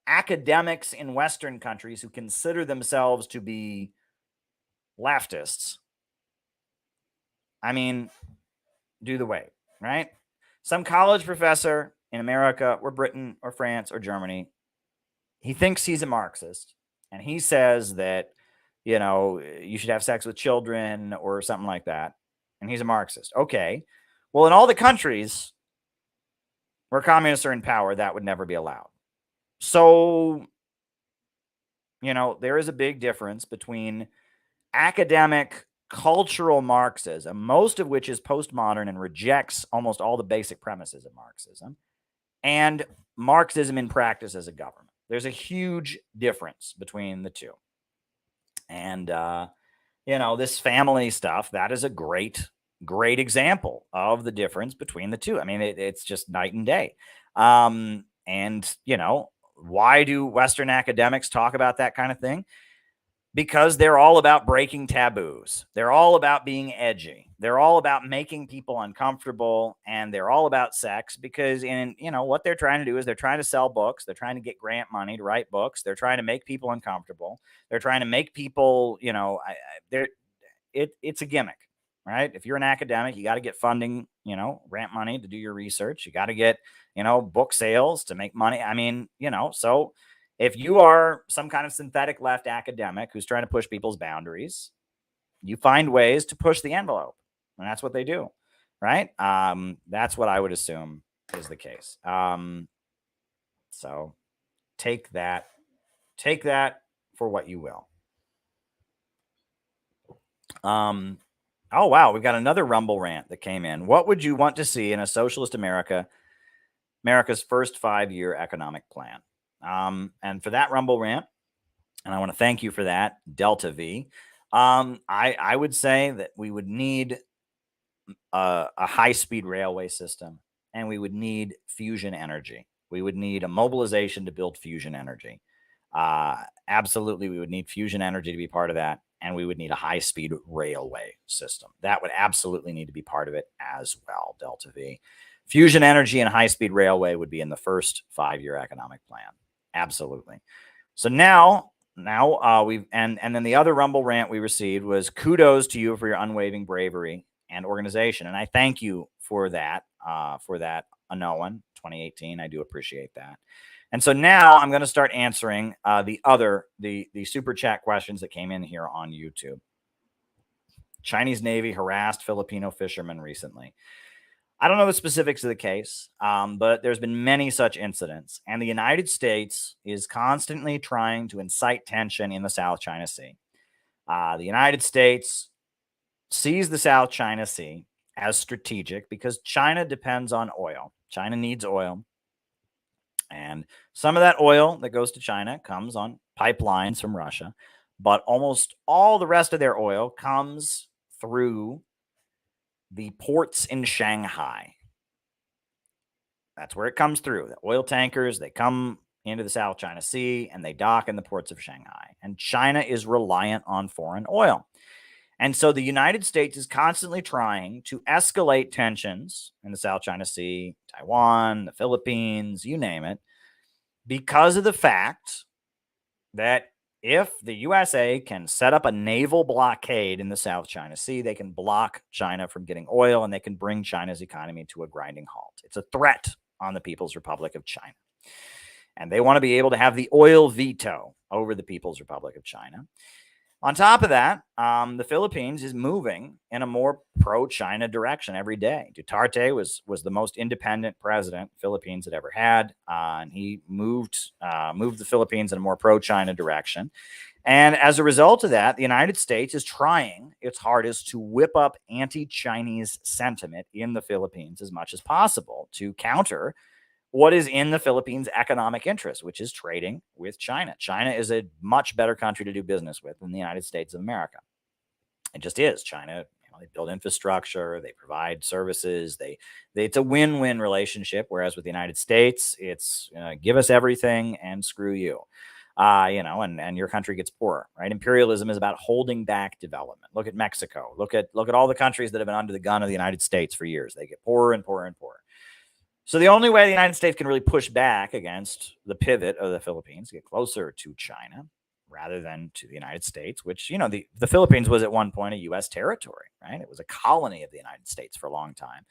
Speaker 1: academics in Western countries who consider themselves to be leftists, I mean, do the way, right? Some college professor in America or Britain or France or Germany, he thinks he's a Marxist, and he says that, you know, you should have sex with children or something like that, and he's a Marxist. Okay. Well, in all the countries where communists are in power, that would never be allowed. So, you know, there is a big difference between academic cultural Marxism, most of which is postmodern and rejects almost all the basic premises of Marxism, and Marxism in practice as a government. There's a huge difference between the two. And, you know, this family stuff, that is a great example of the difference between the two. I mean, it's just night and day. And, you know, why do Western academics talk about that kind of thing? Because they're all about breaking taboos. They're all about being edgy. They're all about making people uncomfortable, and they're all about sex, because you know, what they're trying to do is they're trying to sell books. They're trying to get grant money to write books. They're trying to make people uncomfortable. They're trying to make people, you know, it's a gimmick, right? If you're an academic, you got to get funding, you know, grant money to do your research. You got to get, you know, book sales to make money. I mean, you know, so if you are some kind of synthetic left academic who's trying to push people's boundaries, you find ways to push the envelope, and that's what they do, right? That's what I would assume is the case. So take that for what you will. Oh, wow. We've got another Rumble rant that came in. What would you want to see in a socialist America's first 5-year economic plan? And for that Rumble rant, and I want to thank you for that, Delta V, I would say that we would need a high-speed railway system, and we would need fusion energy. We would need a mobilization to build fusion energy. Absolutely, we would need fusion energy to be part of that, and we would need a high-speed railway system. That would absolutely need to be part of it as well, Delta V. Fusion energy and high-speed railway would be in the first 5-year economic plan. Absolutely. So now we've and then the other Rumble rant we received was kudos to you for your unwavering bravery and organization, and I thank you for that. Anoan 2018, I do appreciate that. And so now I'm going to start answering the super chat questions that came in here on YouTube. Chinese Navy harassed Filipino fishermen recently. I don't know the specifics of the case, but there's been many such incidents, and the United States is constantly trying to incite tension in the South China Sea. The United States sees the South China Sea as strategic because China depends on oil. China needs oil, and some of that oil that goes to China comes on pipelines from Russia, but almost all the rest of their oil comes through the ports in Shanghai. That's where it comes through. The oil tankers, they come into the South China Sea and they dock in the ports of Shanghai. And China is reliant on foreign oil. And so the United States is constantly trying to escalate tensions in the South China Sea, Taiwan, the Philippines, you name it, because of the fact that if the USA can set up a naval blockade in the South China Sea, they can block China from getting oil and they can bring China's economy to a grinding halt. It's a threat on the People's Republic of China. And they want to be able to have the oil veto over the People's Republic of China. On top of that, the Philippines is moving in a more pro-China direction every day. Duterte was the most independent president Philippines had ever had, and he moved the Philippines in a more pro-China direction. And as a result of that, the United States is trying its hardest to whip up anti-Chinese sentiment in the Philippines as much as possible to counter what is in the Philippines' economic interest, which is trading with China. China is a much better country to do business with than the United States of America. It just is. China, they build infrastructure, they provide services, it's a win-win relationship. Whereas with the United States, it's give us everything and screw you, and your country gets poorer. Right? Imperialism is about holding back development. Look at Mexico. Look at all the countries that have been under the gun of the United States for years. They get poorer and poorer and poorer. So the only way the United States can really push back against the pivot of the Philippines, get closer to China rather than to the United States, which, the Philippines was at one point a U.S. territory, right? It was a colony of the United States for a long time.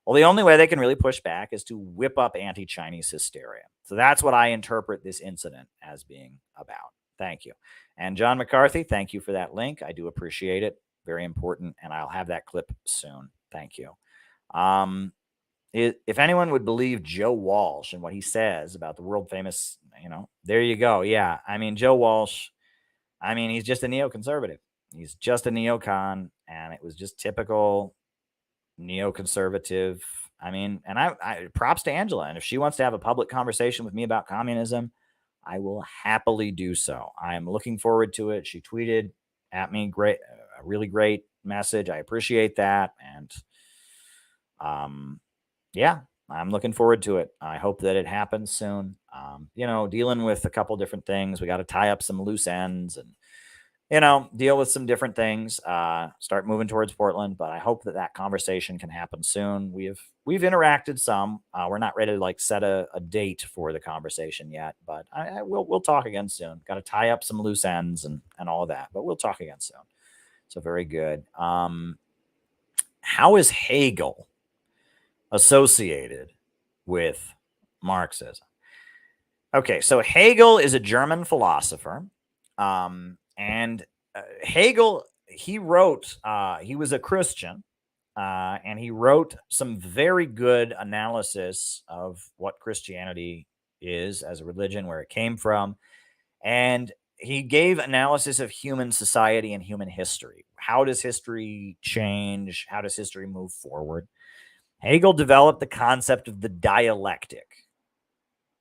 Speaker 1: Well, the only way they can really push back is to whip up anti-Chinese hysteria. So that's what I interpret this incident as being about. Thank you. And John McCarthy, thank you for that link. I do appreciate it. Very important. And I'll have that clip soon. Thank you. If anyone would believe Joe Walsh and what he says about the world famous, there you go. Yeah. I mean, Joe Walsh, he's just a neoconservative. He's just a neocon, and it was just typical neoconservative. And I props to Angela. And if she wants to have a public conversation with me about communism, I will happily do so. I'm looking forward to it. She tweeted at me a really great message. I appreciate that. And, yeah, I'm looking forward to it. I hope that it happens soon. Dealing with a couple different things. We got to tie up some loose ends and, deal with some different things, start moving towards Portland. But I hope that conversation can happen soon. We've interacted some. We're not ready to set a date for the conversation yet, but we'll talk again soon. Got to tie up some loose ends and all of that, but we'll talk again soon. So very good. How is Hegel associated with Marxism? Okay, so Hegel is a German philosopher, and Hegel, he wrote, he was a Christian, and he wrote some very good analysis of what Christianity is as a religion, where it came from, and he gave analysis of human society and human history. How does history change? How does history move forward? Hegel developed the concept of the dialectic,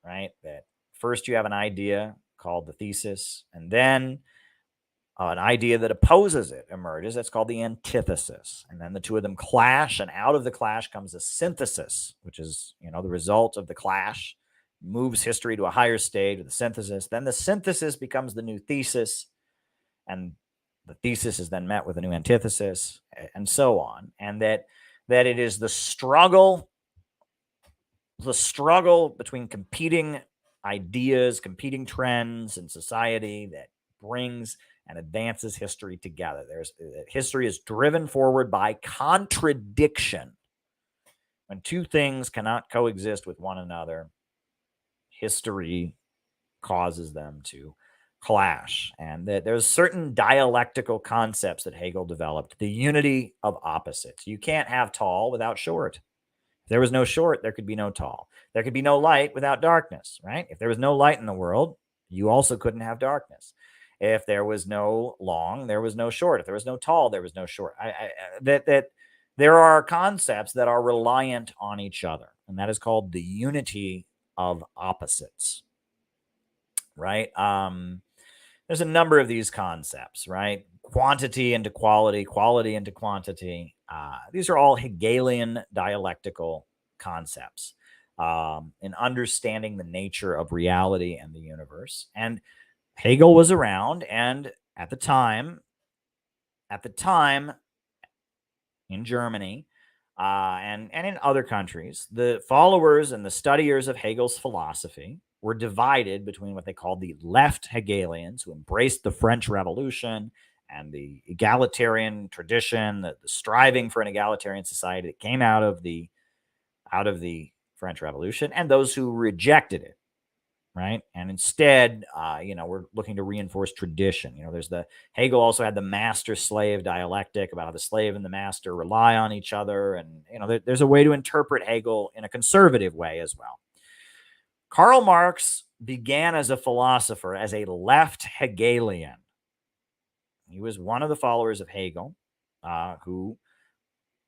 Speaker 1: right? That first you have an idea called the thesis, and then an idea that opposes it emerges. That's called the antithesis. And then the two of them clash, and out of the clash comes a synthesis, which is, the result of the clash, moves history to a higher stage of the synthesis. Then the synthesis becomes the new thesis, and the thesis is then met with a new antithesis, and so on. And that it is the struggle between competing ideas, competing trends in society that brings and advances history together. History is driven forward by contradiction. When two things cannot coexist with one another, history causes them to clash. And that there's certain dialectical concepts that Hegel developed. The unity of opposites. You can't have tall without short. If there was no short, there could be no tall. There could be no light without darkness, right? If there was no light in the world, you also couldn't have darkness. If there was no long, there was no short. If there was no tall, there was no short. That there are concepts that are reliant on each other, and that is called the unity of opposites, right? There's a number of these concepts, right? Quantity into quality, quality into quantity. These are all Hegelian dialectical concepts in understanding the nature of reality and the universe. And Hegel was around, and at the time, at the time in Germany and in other countries, the followers and the studiers of Hegel's philosophy were divided between what they called the left Hegelians, who embraced the French Revolution and the egalitarian tradition, the striving for an egalitarian society that came out of the French Revolution, and those who rejected it, right? And instead, we're looking to reinforce tradition. There's Hegel also had the master-slave dialectic about how the slave and the master rely on each other, and there's a way to interpret Hegel in a conservative way as well. Karl Marx began as a philosopher, as a left Hegelian. He was one of the followers of Hegel, who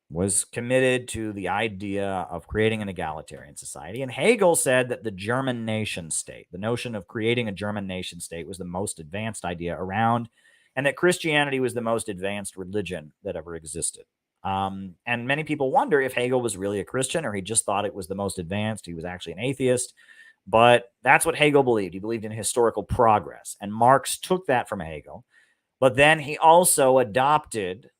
Speaker 1: was committed to the idea of creating an egalitarian society. And Hegel said that the German nation state, the notion of creating a German nation state, was the most advanced idea around, and that Christianity was the most advanced religion that ever existed. And many people wonder if Hegel was really a Christian or he just thought it was the most advanced. He was actually an atheist. But that's what Hegel believed. He believed in historical progress. And Marx took that from Hegel. But then he also adopted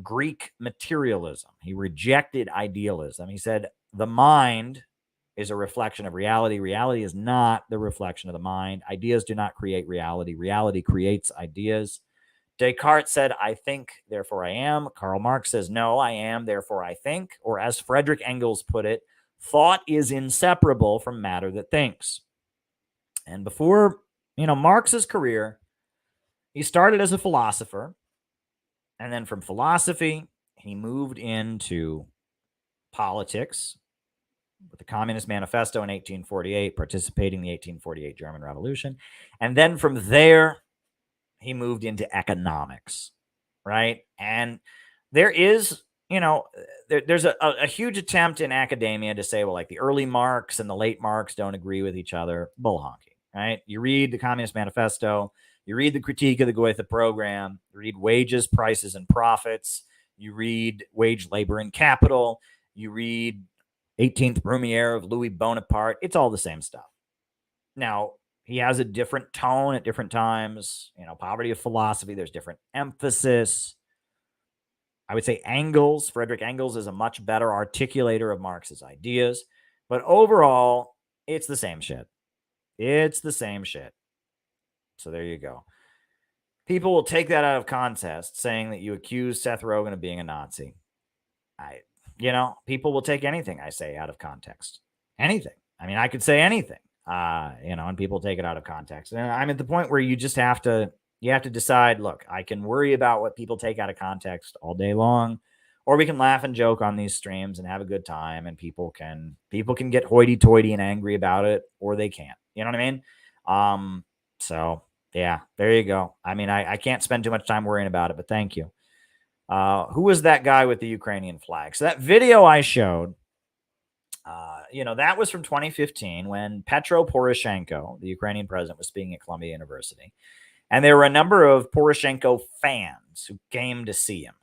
Speaker 1: Greek materialism. He rejected idealism. He said the mind is a reflection of reality. Reality is not the reflection of the mind. Ideas do not create reality. Reality creates ideas. Descartes said, I think, therefore I am. Karl Marx says, no, I am, therefore I think. Or as Friedrich Engels put it, thought is inseparable from matter that thinks. And before, Marx's career, he started as a philosopher. And then from philosophy, he moved into politics with the Communist Manifesto in 1848, participating in the 1848 German Revolution. And then from there, he moved into economics, right? And there is, there's a huge attempt in academia to say, well, like the early Marx and the late Marx don't agree with each other. Bull honky, right? You read the Communist Manifesto, you read the Critique of the Goethe Program, you read Wages, Prices, and Profits, you read Wage, Labor, and Capital, you read 18th Brumaire of Louis Bonaparte. It's all the same stuff. Now, he has a different tone at different times. Poverty of Philosophy, there's different emphasis. I would say Friedrich Engels is a much better articulator of Marx's ideas. But overall, it's the same shit. It's the same shit. So there you go. People will take that out of context, saying that you accuse Seth Rogen of being a Nazi. People will take anything I say out of context. Anything. I mean, I could say anything, and people take it out of context. And I'm at the point where you just have to decide, look, I can worry about what people take out of context all day long, or we can laugh and joke on these streams and have a good time, and people can get hoity-toity and angry about it, or they can't. You know what I mean? So yeah, there you go. I mean, I can't spend too much time worrying about it, but thank you. Who was that guy with the Ukrainian flag? So that video I showed, that was from 2015 when Petro Poroshenko, the Ukrainian president, was speaking at Columbia University. And there were a number of Poroshenko fans who came to see him.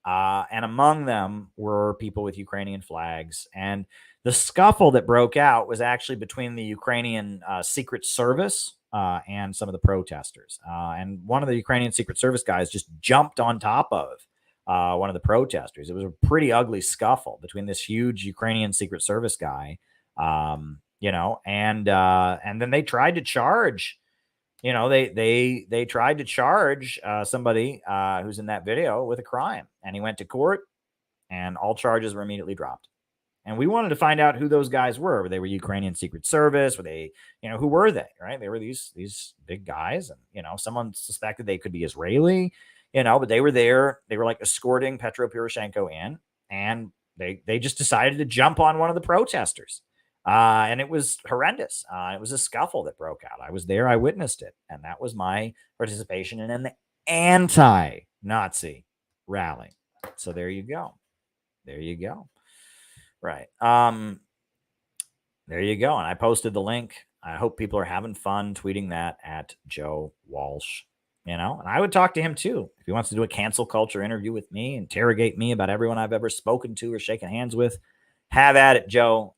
Speaker 1: And among them were people with Ukrainian flags. And the scuffle that broke out was actually between the Ukrainian Secret Service and some of the protesters. And one of the Ukrainian Secret Service guys just jumped on top of one of the protesters. It was a pretty ugly scuffle between this huge Ukrainian Secret Service guy, and then they tried to charge. They tried to charge somebody who's in that video with a crime, and he went to court, and all charges were immediately dropped. And we wanted to find out who those guys were. They were Ukrainian Secret Service? Were they, who were they? Right? They were these big guys, and someone suspected they could be Israeli. But they were there. They were like escorting Petro Poroshenko in, and they just decided to jump on one of the protesters. And it was horrendous. It was a scuffle that broke out. I was there. I witnessed it. And that was my participation in an anti-Nazi rally. So there you go. Right. There you go. And I posted the link. I hope people are having fun tweeting that at Joe Walsh. And I would talk to him too. If he wants to do a cancel culture interview with me, interrogate me about everyone I've ever spoken to or shaken hands with, have at it, Joe.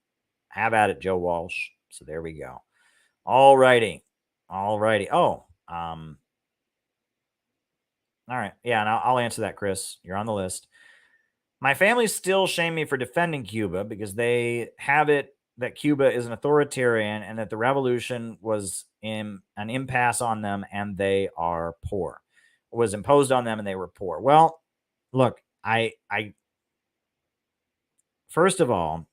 Speaker 1: Have at it, Joe Walsh. So there we go. All righty. Oh, All right. Yeah, and I'll answer that, Chris. You're on the list. My family still shame me for defending Cuba because they have it that Cuba is an authoritarian and that the revolution was an impasse on them and they are poor. It was imposed on them and they were poor. Well, look, I first of all,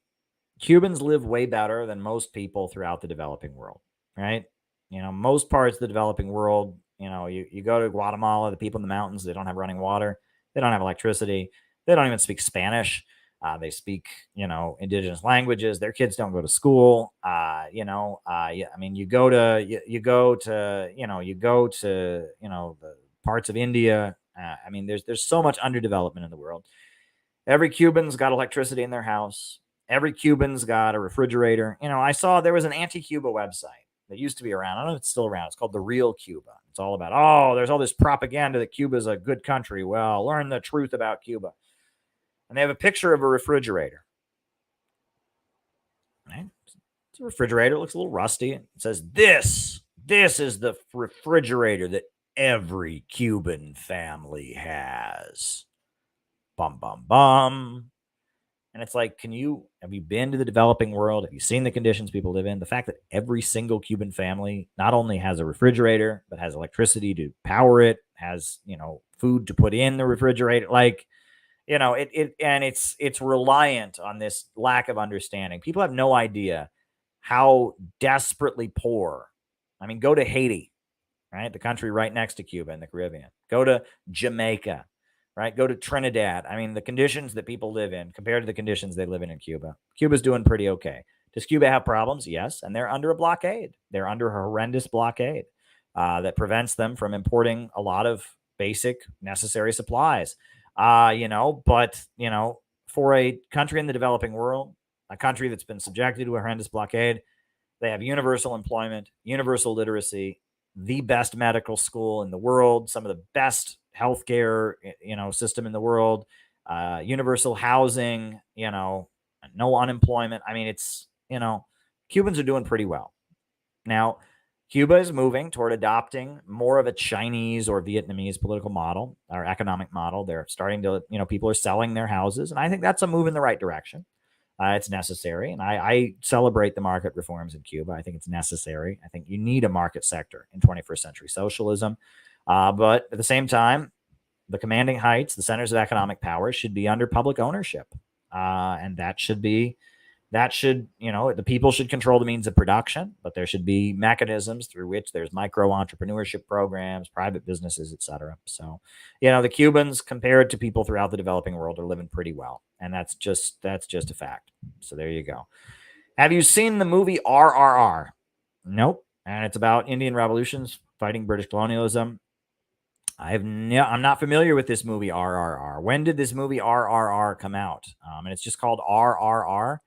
Speaker 1: Cubans live way better than most people throughout the developing world, right? Most parts of the developing world, you go to Guatemala, the people in the mountains, they don't have running water. They don't have electricity. They don't even speak Spanish. They speak, indigenous languages. Their kids don't go to school. You go to the parts of India. There's so much underdevelopment in the world. Every Cuban's got electricity in their house. Every Cuban's got a refrigerator. I saw there was an anti-Cuba website that used to be around. I don't know if it's still around. It's called The Real Cuba. It's all about, there's all this propaganda that Cuba's a good country. Well, learn the truth about Cuba. And they have a picture of a refrigerator. Right? It's a refrigerator. It looks a little rusty. It says, this is the refrigerator that every Cuban family has. Bum, bum, bum. And it's like, have you been to the developing world? Have you seen the conditions people live in? The fact that every single Cuban family not only has a refrigerator, but has electricity to power it, has, food to put in the refrigerator. It's reliant on this lack of understanding. People have no idea how desperately poor. Go to Haiti, right? The country right next to Cuba in the Caribbean. Go to Jamaica. Right? Go to Trinidad. The conditions that people live in compared to the conditions they live in Cuba. Cuba's doing pretty okay. Does Cuba have problems? Yes. And they're under a blockade. They're under a horrendous blockade that prevents them from importing a lot of basic necessary supplies. But for a country in the developing world, a country that's been subjected to a horrendous blockade, they have universal employment, universal literacy, the best medical school in the world, some of the best healthcare, system in the world, universal housing, no unemployment. Cubans are doing pretty well. Now, Cuba is moving toward adopting more of a Chinese or Vietnamese political model or economic model. They're starting to, people are selling their houses. And I think that's a move in the right direction. It's necessary. And I celebrate the market reforms in Cuba. I think it's necessary. I think you need a market sector in 21st century socialism. But at the same time, the commanding heights, the centers of economic power should be under public ownership. And the people should control the means of production, but there should be mechanisms through which there's micro entrepreneurship programs, private businesses, etc. So, the Cubans compared to people throughout the developing world are living pretty well. And that's just a fact. So there you go. Have you seen the movie RRR? Nope. And it's about Indian revolutions fighting British colonialism. I'm not familiar with this movie RRR. When did this movie RRR come out? And it's just called RRR.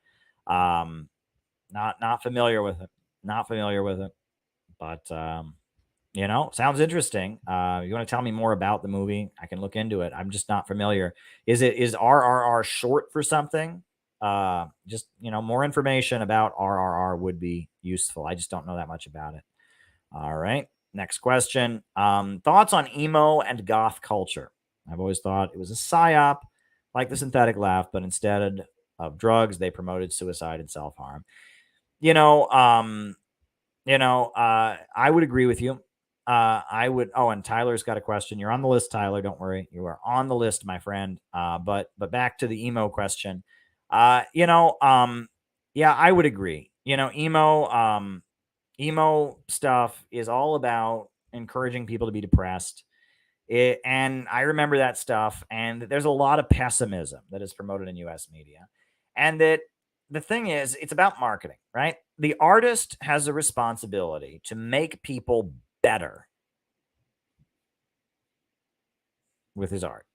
Speaker 1: Not familiar with it. Not familiar with it. But sounds interesting. You want to tell me more about the movie? I can look into it. I'm just not familiar. Is RRR short for something? Just more information about RRR would be useful. I just don't know that much about it. All right. Next question. Thoughts on emo and goth culture? I've always thought it was a psyop, like the synthetic laugh, but instead of drugs, they promoted suicide and self-harm. I would agree with you. I would. Oh, and Tyler's got a question. You're on the list, Tyler. Don't worry. You are on the list, my friend. But back to the emo question. Yeah, I would agree. Emo stuff is all about encouraging people to be depressed. And I remember that stuff. And there's a lot of pessimism that is promoted in U.S. media. And that the thing is, it's about marketing, right? The artist has a responsibility to make people better with his art.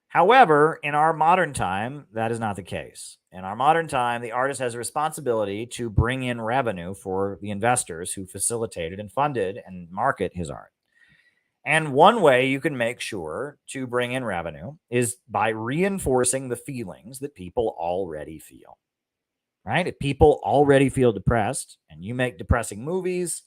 Speaker 1: However, in our modern time, that is not the case. In our modern time, the artist has a responsibility to bring in revenue for the investors who facilitated and funded and market his art. And one way you can make sure to bring in revenue is by reinforcing the feelings that people already feel, right? If people already feel depressed and you make depressing movies,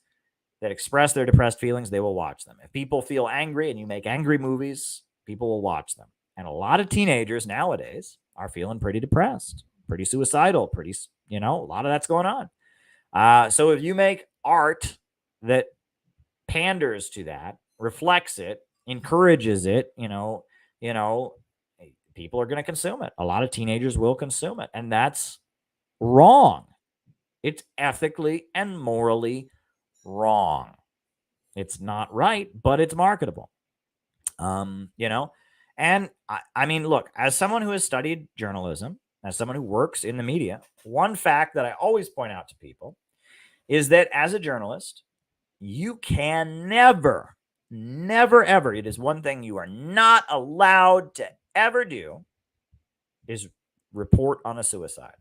Speaker 1: that express their depressed feelings, they will watch them. If people feel angry and you make angry movies, people will watch them. And a lot of teenagers nowadays are feeling pretty depressed, pretty suicidal, pretty, a lot of that's going on. So if you make art that panders to that, reflects it, encourages it, people are going to consume it. A lot of teenagers will consume it, and that's wrong. It's ethically and morally wrong. It's not right, but it's marketable. And I mean, look, as someone who has studied journalism, as someone who works in the media, one fact that I always point out to people is that as a journalist, you can never, ever, it is one thing you are not allowed to ever do is report on a suicide.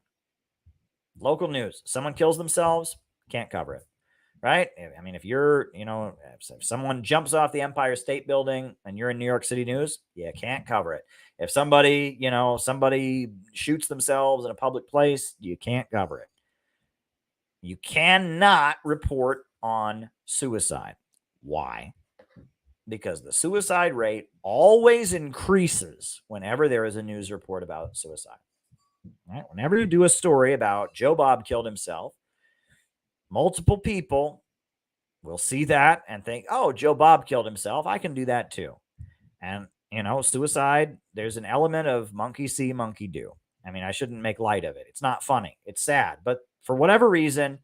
Speaker 1: Local news, someone kills themselves, can't cover it, right? I mean, if you're, if someone jumps off the Empire State Building and you're in New York City news, you can't cover it. If somebody, somebody shoots themselves in a public place, you can't cover it. You cannot report on suicide. Why? Because the suicide rate always increases whenever there is a news report about suicide. Right? Whenever you do a story about Joe Bob killed himself, multiple people will see that and think, oh, Joe Bob killed himself. I can do that too. And, suicide, there's an element of monkey see, monkey do. I mean, I shouldn't make light of it. It's not funny. It's sad. But for whatever reason,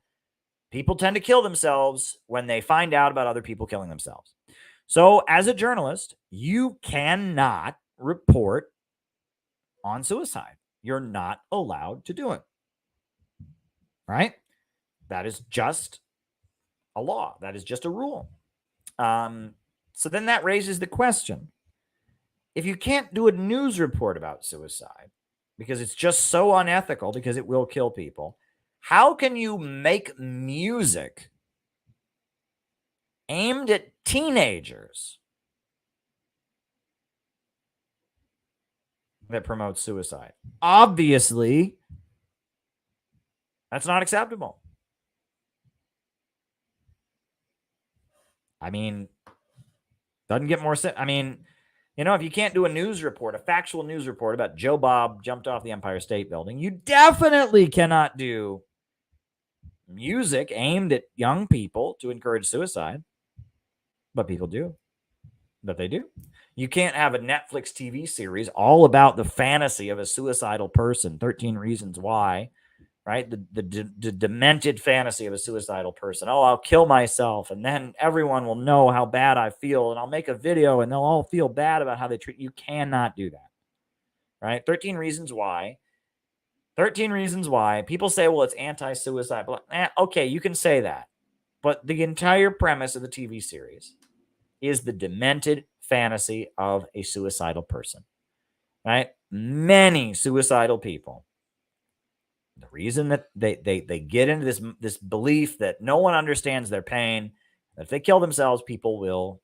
Speaker 1: people tend to kill themselves when they find out about other people killing themselves. So as a journalist, you cannot report on suicide. You're not allowed to do it. Right? That is just a law. That is just a rule. So then that raises the question. If you can't do a news report about suicide because it's just so unethical, because it will kill people, how can you make music aimed at teenagers that promotes suicide? Obviously, that's not acceptable. I mean, doesn't get more. I mean, if you can't do a news report, a factual news report about Joe Bob jumped off the Empire State Building, you definitely cannot do music aimed at young people to encourage suicide. But people do. But they do. You can't have a Netflix TV series all about the fantasy of a suicidal person, 13 Reasons Why, right? The demented fantasy of a suicidal person. Oh, I'll kill myself, and then everyone will know how bad I feel, and I'll make a video, and they'll all feel bad about how they treat you. Cannot do that, right? 13 Reasons Why. 13 Reasons Why. People say, well, it's anti-suicide. Okay, you can say that. But the entire premise of the TV series is the demented fantasy of a suicidal person, right? Many suicidal people, the reason that they get into this belief that no one understands their pain, that if they kill themselves, people will,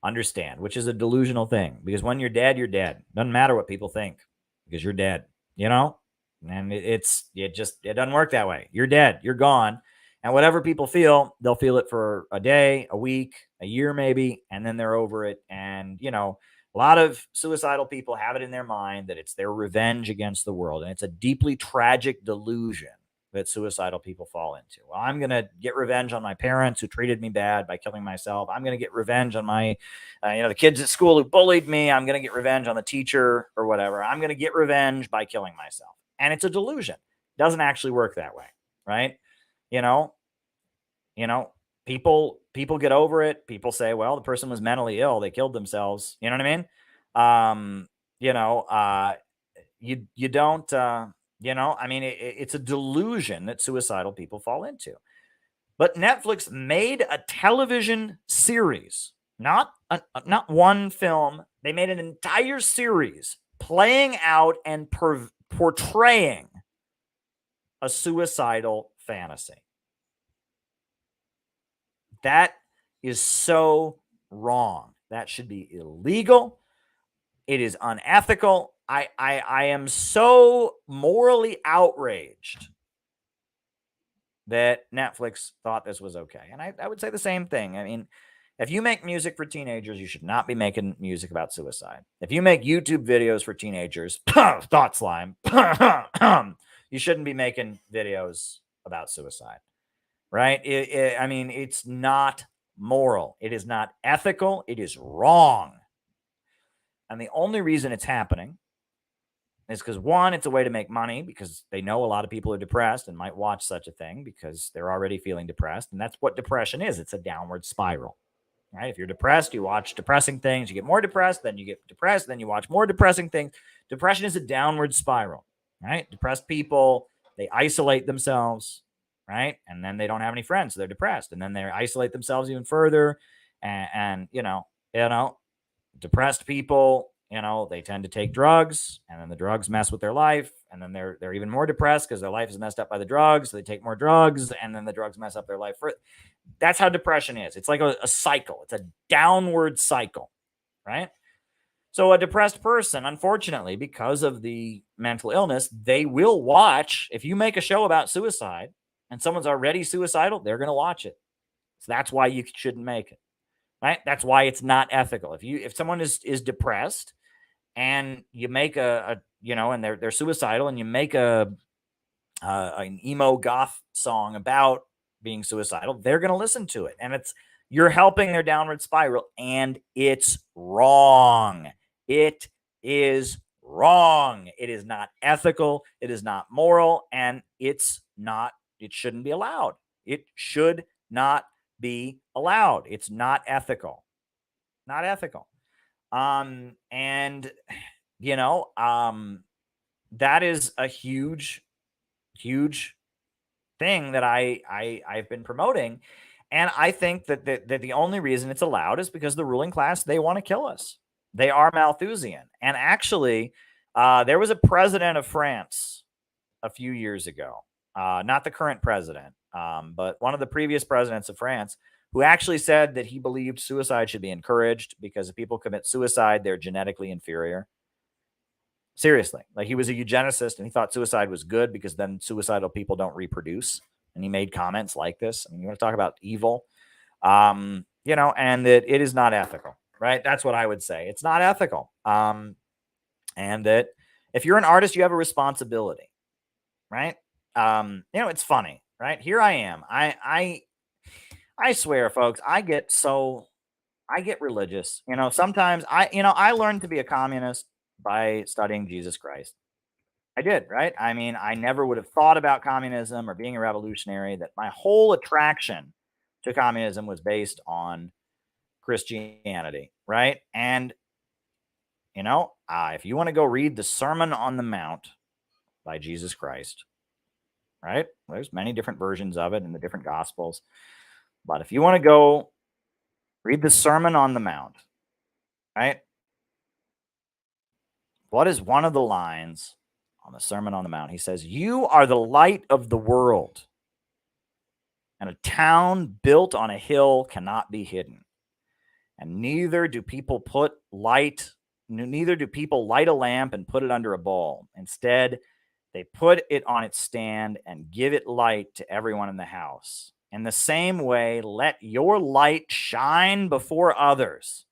Speaker 1: understand, which is a delusional thing. Because when you're dead, you're dead. Doesn't matter what people think, because you're dead, and it doesn't work that way. You're dead, you're gone. And whatever people feel, they'll feel it for a day, a week, a year maybe, and then they're over it. And, a lot of suicidal people have it in their mind that it's their revenge against the world. And it's a deeply tragic delusion that suicidal people fall into. Well, I'm going to get revenge on my parents who treated me bad by killing myself. I'm going to get revenge on my, the kids at school who bullied me. I'm going to get revenge on the teacher or whatever. I'm going to get revenge by killing myself. And it's a delusion. It doesn't actually work that way, right? People get over it. People say, well, the person was mentally ill. They killed themselves. You know what I mean? You don't, it's a delusion that suicidal people fall into. But Netflix made a television series, not one film. They made an entire series playing out and portraying a suicidal fantasy. That is so wrong. That should be illegal. It is unethical. I am so morally outraged that Netflix thought this was okay. And I would say the same thing. I mean, if you make music for teenagers, you should not be making music about suicide. If you make YouTube videos for teenagers, thought slime, you shouldn't be making videos about suicide, right? I mean, it's not moral. It is not ethical. It is wrong. And the only reason it's happening is because, one, it's a way to make money because they know a lot of people are depressed and might watch such a thing because they're already feeling depressed. And that's what depression is. It's a downward spiral, right? If you're depressed, you watch depressing things, you get more depressed, then you get depressed, then you watch more depressing things. Depression is a downward spiral, right? Depressed people, they isolate themselves, right? And then they don't have any friends, so they're depressed. And then they isolate themselves even further. And depressed people, they tend to take drugs, and then the drugs mess with their life, and then they're even more depressed because their life is messed up by the drugs. So they take more drugs, and then the drugs mess up their life. That's how depression is. It's like a cycle. It's a downward cycle, right? So a depressed person, unfortunately, because of the mental illness, they will watch. If you make a show about suicide and someone's already suicidal, they're going to watch it. So that's why you shouldn't make it. Right? That's why it's not ethical. If someone is depressed and you make and they're suicidal, and you make an emo goth song about being suicidal, they're going to listen to it, and you're helping their downward spiral, and it's wrong. It is wrong. It is not ethical. It is not moral, and it shouldn't be allowed. It should not be allowed. It's not ethical. Not ethical. That is a huge thing that I've been promoting. And I think that the only reason it's allowed is because the ruling class, they want to kill us. They are Malthusian. And actually, there was a president of France a few years ago, not the current president, but one of the previous presidents of France, who actually said that he believed suicide should be encouraged because if people commit suicide, they're genetically inferior. Seriously. Like, he was a eugenicist, and he thought suicide was good because then suicidal people don't reproduce. And he made comments like this. I mean, you want to talk about evil, and that it is not ethical, right? That's what I would say. It's not ethical. And that if you're an artist, you have a responsibility, right? It's funny, right? Here I am. I swear, folks, I get religious. Sometimes I learned to be a communist by studying Jesus Christ. I did, right? I mean, I never would have thought about communism or being a revolutionary. That my whole attraction to communism was based on Christianity, right? And, if you want to go read the Sermon on the Mount by Jesus Christ, right? There's many different versions of it in the different Gospels. But if you want to go read the Sermon on the Mount, right? What is one of the lines on the Sermon on the Mount? He says, "You are the light of the world, and a town built on a hill cannot be hidden. And neither do people light a lamp and put it under a bowl. Instead, they put it on its stand and give it light to everyone in the house. In the same way, let your light shine before others,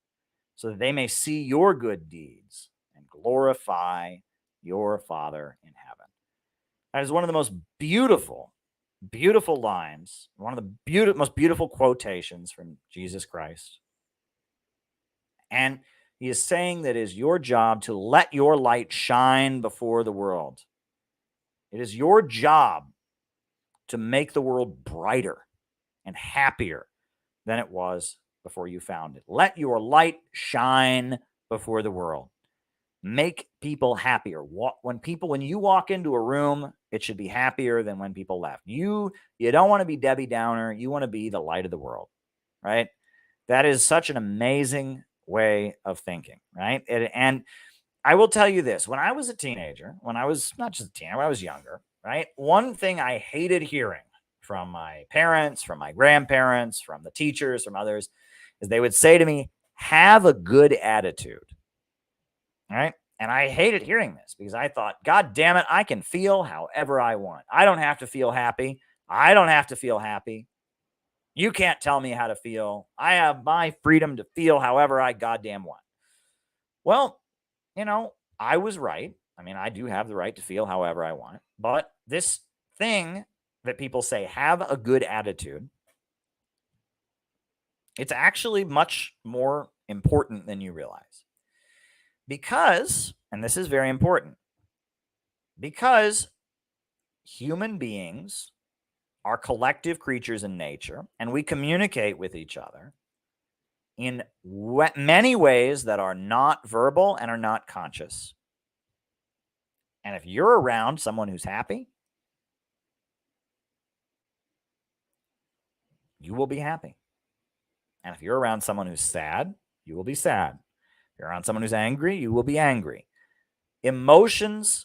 Speaker 1: so that they may see your good deeds and glorify your Father in heaven." That is one of the most beautiful lines, one of the most beautiful quotations from Jesus Christ. And he is saying that it is your job to let your light shine before the world. It is your job to make the world brighter and happier than it was before you found it. Let your light shine before the world. Make people happier. When you walk into a room, it should be happier than when people left. You don't want to be Debbie Downer. You want to be the light of the world, right? That is such an amazing way of thinking, right? And I will tell you this. When I was a teenager, when I was not just a teenager, when I was younger, right? One thing I hated hearing from my parents, from my grandparents, from the teachers, from others, is they would say to me, "Have a good attitude." Right? And I hated hearing this because I thought, God damn it, I can feel however I want. I don't have to feel happy. I don't have to feel happy. You can't tell me how to feel. I have my freedom to feel however I goddamn want. Well, I was right. I mean, I do have the right to feel however I want. But this thing that people say, have a good attitude, it's actually much more important than you realize. Because, and this is very important, because human beings are collective creatures in nature, and we communicate with each other in many ways that are not verbal and are not conscious. And if you're around someone who's happy, you will be happy. And if you're around someone who's sad, you will be sad. If you're around someone who's angry, you will be angry. Emotions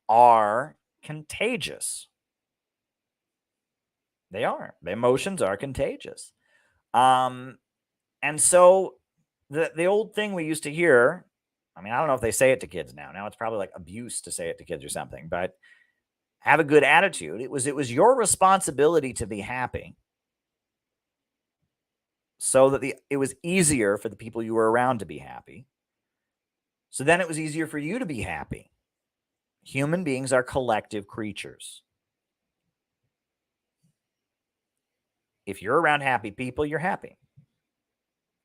Speaker 1: are contagious. They are. The emotions are contagious. And so the old thing we used to hear, I mean, I don't know if they say it to kids now. Now it's probably like abuse to say it to kids or something, but have a good attitude. It was your responsibility to be happy, so that it was easier for the people you were around to be happy. So then it was easier for you to be happy. Human beings are collective creatures. If you're around happy people, you're happy.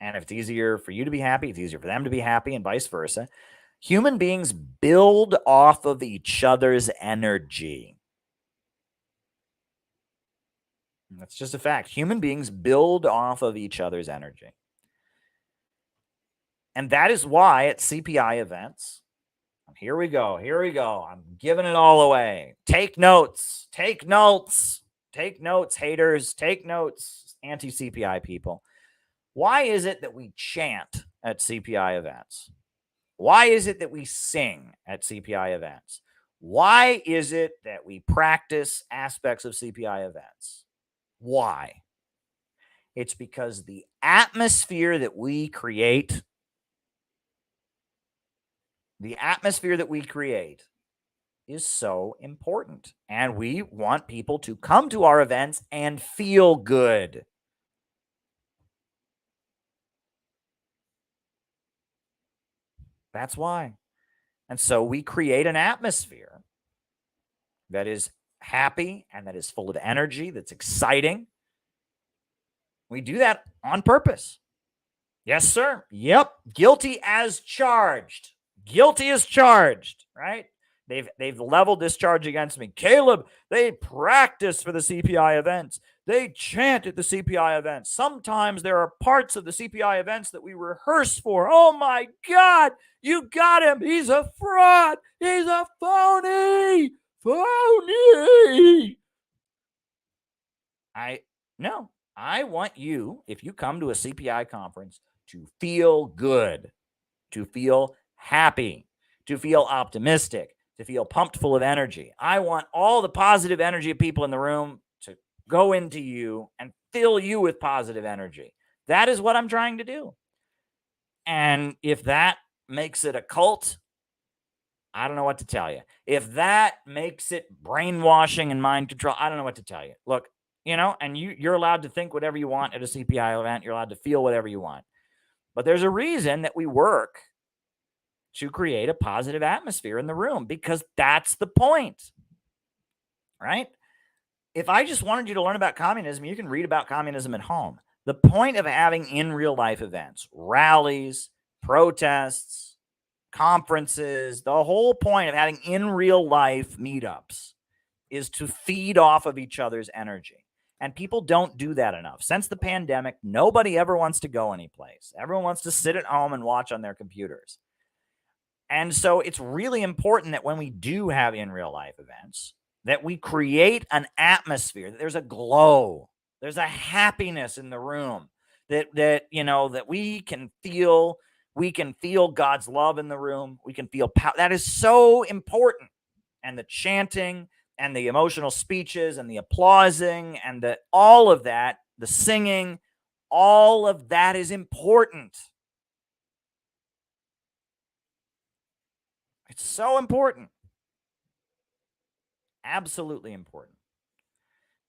Speaker 1: And if it's easier for you to be happy, it's easier for them to be happy, and vice versa. Human beings build off of each other's energy. That's just a fact. Human beings build off of each other's energy. And that is why at CPI events, here we go. I'm giving it all away. Take notes. Take notes. Take notes, haters. Take notes, anti-CPI people. Why is it that we chant at CPI events? Why is it that we sing at CPI events? Why is it that we practice aspects of CPI events? Why? It's because the atmosphere that we create, is so important. And we want people to come to our events and feel good. That's why. And so we create an atmosphere that is happy and that is full of energy, that's exciting. We do that on purpose. Yes, sir. Yep. Guilty as charged. Guilty as charged, right? They've leveled this charge against me. Caleb, they practice for the CPI events. They chant at the CPI events. Sometimes there are parts of the CPI events that we rehearse for. Oh my God, you got him. He's a fraud. He's a phony. I want you, if you come to a CPI conference, to feel good, to feel happy, to feel optimistic, to feel pumped full of energy. I want all the positive energy of people in the room to go into you and fill you with positive energy. That is what I'm trying to do. And if that makes it a cult, I don't know what to tell you. If that makes it brainwashing and mind control, I don't know what to tell you. Look, and you're allowed to think whatever you want at a CPI event. You're allowed to feel whatever you want. But there's a reason that we work to create a positive atmosphere in the room, because that's the point, right? If I just wanted you to learn about communism, you can read about communism at home. The point of having in real life events, rallies, protests, conferences, the whole point of having in real life meetups is to feed off of each other's energy. And people don't do that enough. Since the pandemic, nobody ever wants to go anyplace. Everyone wants to sit at home and watch on their computers. And so it's really important that when we do have in real life events, that we create an atmosphere, that there's a glow, there's a happiness in the room, that we can feel God's love in the room. We can feel power. That is so important. And the chanting and the emotional speeches and the applauding and all of that, the singing, all of that is important. It's so important. Absolutely important.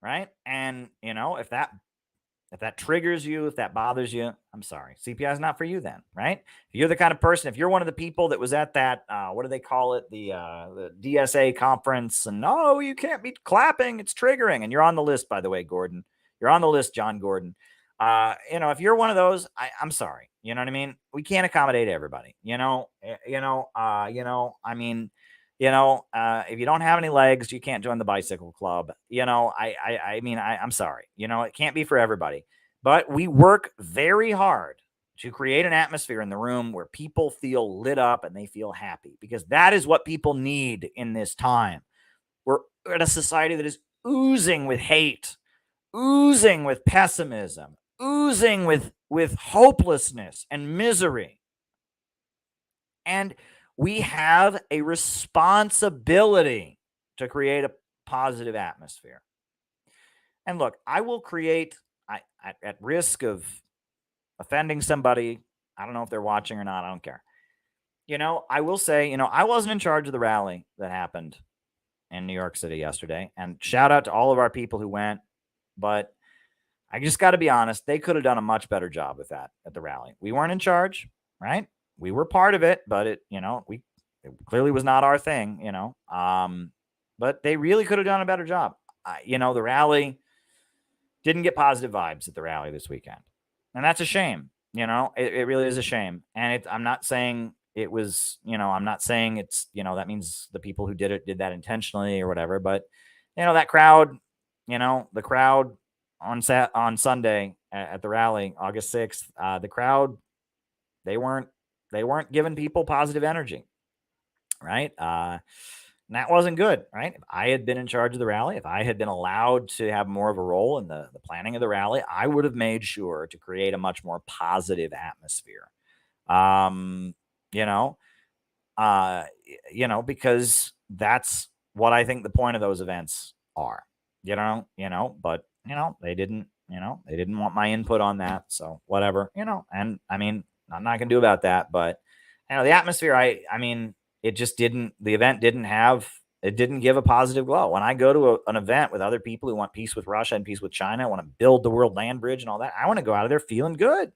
Speaker 1: right? And, if that triggers you, if that bothers you, I'm sorry. CPI is not for you then, right? If you're the kind of person, if you're one of the people that was at that, what do they call it? The DSA conference, and no, you can't be clapping. It's triggering. And you're on the list, by the way, Gordon. You're on the list, John Gordon. If you're one of those, I'm sorry. You know what I mean? We can't accommodate everybody. If you don't have any legs, you can't join the bicycle club. I'm sorry. It can't be for everybody. But we work very hard to create an atmosphere in the room where people feel lit up and they feel happy, because that is what people need in this time. We're at a society that is oozing with hate, oozing with pessimism, oozing with hopelessness and misery. And we have a responsibility to create a positive atmosphere. And look, I will create, at risk of offending somebody, I don't know if they're watching or not, I don't care. I will say, I wasn't in charge of the rally that happened in New York City yesterday. And shout out to all of our people who went. But I just got to be honest, they could have done a much better job with that at the rally. We weren't in charge, right? We were part of it, but it clearly was not our thing, but they really could have done a better job. The rally didn't get positive vibes at the rally this weekend. And that's a shame. It really is a shame. And I'm not saying it was, I'm not saying it's, that means the people who did it did that intentionally or whatever. But, that crowd, the crowd on Sunday at the rally, August 6th, the crowd, they weren't giving people positive energy, right? And that wasn't good, right? If I had been in charge of the rally, if I had been allowed to have more of a role in the planning of the rally, I would have made sure to create a much more positive atmosphere. Because that's what I think the point of those events are, but they didn't want my input on that. So whatever, and I mean, I'm not gonna do about that, but the atmosphere, it just didn't, the event didn't give a positive glow. When I go to an event with other people who want peace with Russia and peace with China, want to build the world land bridge and all that, I want to go out of there feeling good.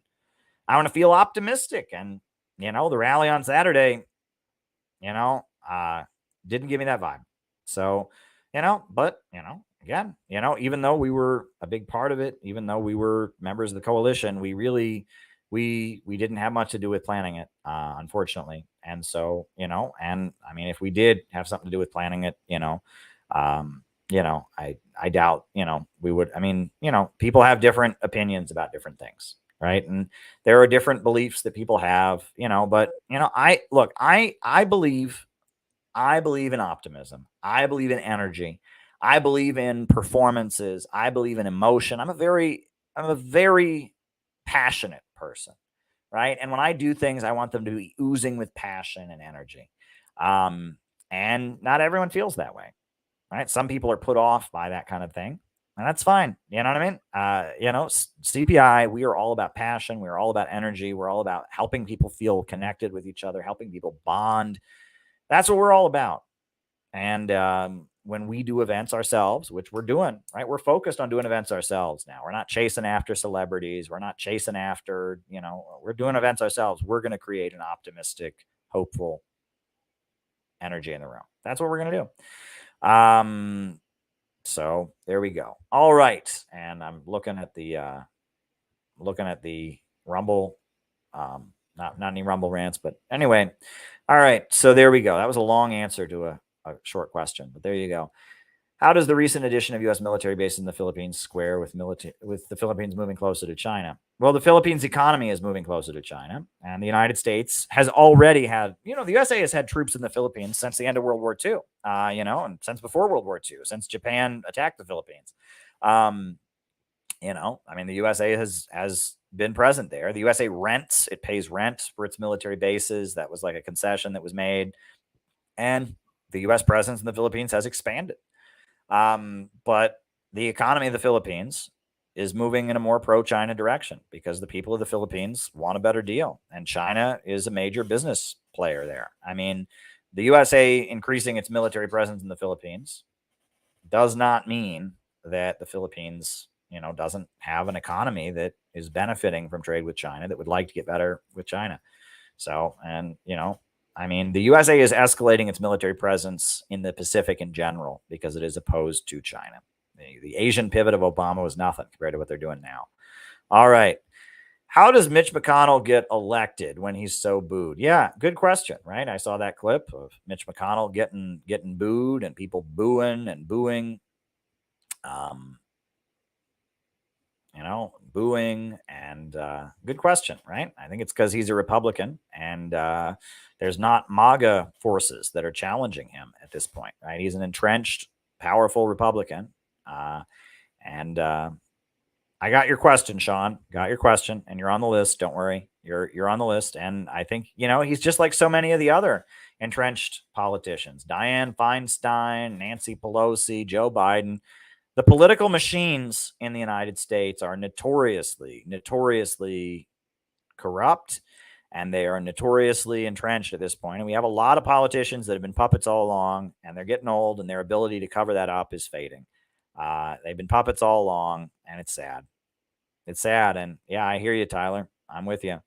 Speaker 1: I want to feel optimistic. And, the rally on Saturday, didn't give me that vibe. So, but, again, even though we were a big part of it, even though we were members of the coalition, we really, we didn't have much to do with planning it, unfortunately. And so, if we did have something to do with planning it, I doubt, we would, people have different opinions about different things. Right. And there are different beliefs that people have, but, I believe in optimism. I believe in energy. I believe in performances. I believe in emotion. I'm a very passionate person, right? And when I do things, I want them to be oozing with passion and energy. And not everyone feels that way, right? Some people are put off by that kind of thing, and that's fine. You know what I mean? CPI, we are all about passion. We're all about energy. We're all about helping people feel connected with each other, helping people bond. That's what we're all about. And when we do events ourselves, which we're doing, right? We're focused on doing events ourselves now. We're not chasing after celebrities. We're not chasing after, we're doing events ourselves. We're going to create an optimistic, hopeful energy in the room. That's what we're going to do. So there we go. All right. And I'm looking at the Rumble, not any Rumble rants, but anyway. All right. So there we go. That was a long answer to a short question, but there you go. How does the recent addition of U.S. military bases in the Philippines square with the Philippines moving closer to China? Well, the Philippines economy is moving closer to China, and the United States has already had, the USA has had troops in the Philippines since the end of World War II, and since before World War II, since Japan attacked the Philippines. The USA has been present there. The USA pays rent for its military bases. That was like a concession that was made. And the U.S. presence in the Philippines has expanded. But the economy of the Philippines is moving in a more pro-China direction because the people of the Philippines want a better deal. And China is a major business player there. The USA increasing its military presence in the Philippines does not mean that the Philippines, doesn't have an economy that is benefiting from trade with China, that would like to get better with China. So, and, the USA is escalating its military presence in the Pacific in general because it is opposed to China. The Asian pivot of Obama was nothing compared to what they're doing now. All right. How does Mitch McConnell get elected when he's so booed? Yeah, good question, right? I saw that clip of Mitch McConnell getting booed and people booing and booing. Booing and good question, right? I think it's because he's a Republican and there's not MAGA forces that are challenging him at this point, right? He's an entrenched, powerful Republican. And I got your question, Sean. Got your question, and you're on the list. Don't worry, you're on the list. And I think he's just like so many of the other entrenched politicians: Dianne Feinstein, Nancy Pelosi, Joe Biden. The political machines in the United States are notoriously corrupt, and they are notoriously entrenched at this point. And we have a lot of politicians that have been puppets all along, and they're getting old, and their ability to cover that up is fading. They've been puppets all along, and it's sad. It's sad. And yeah, I hear you, Tyler. I'm with you.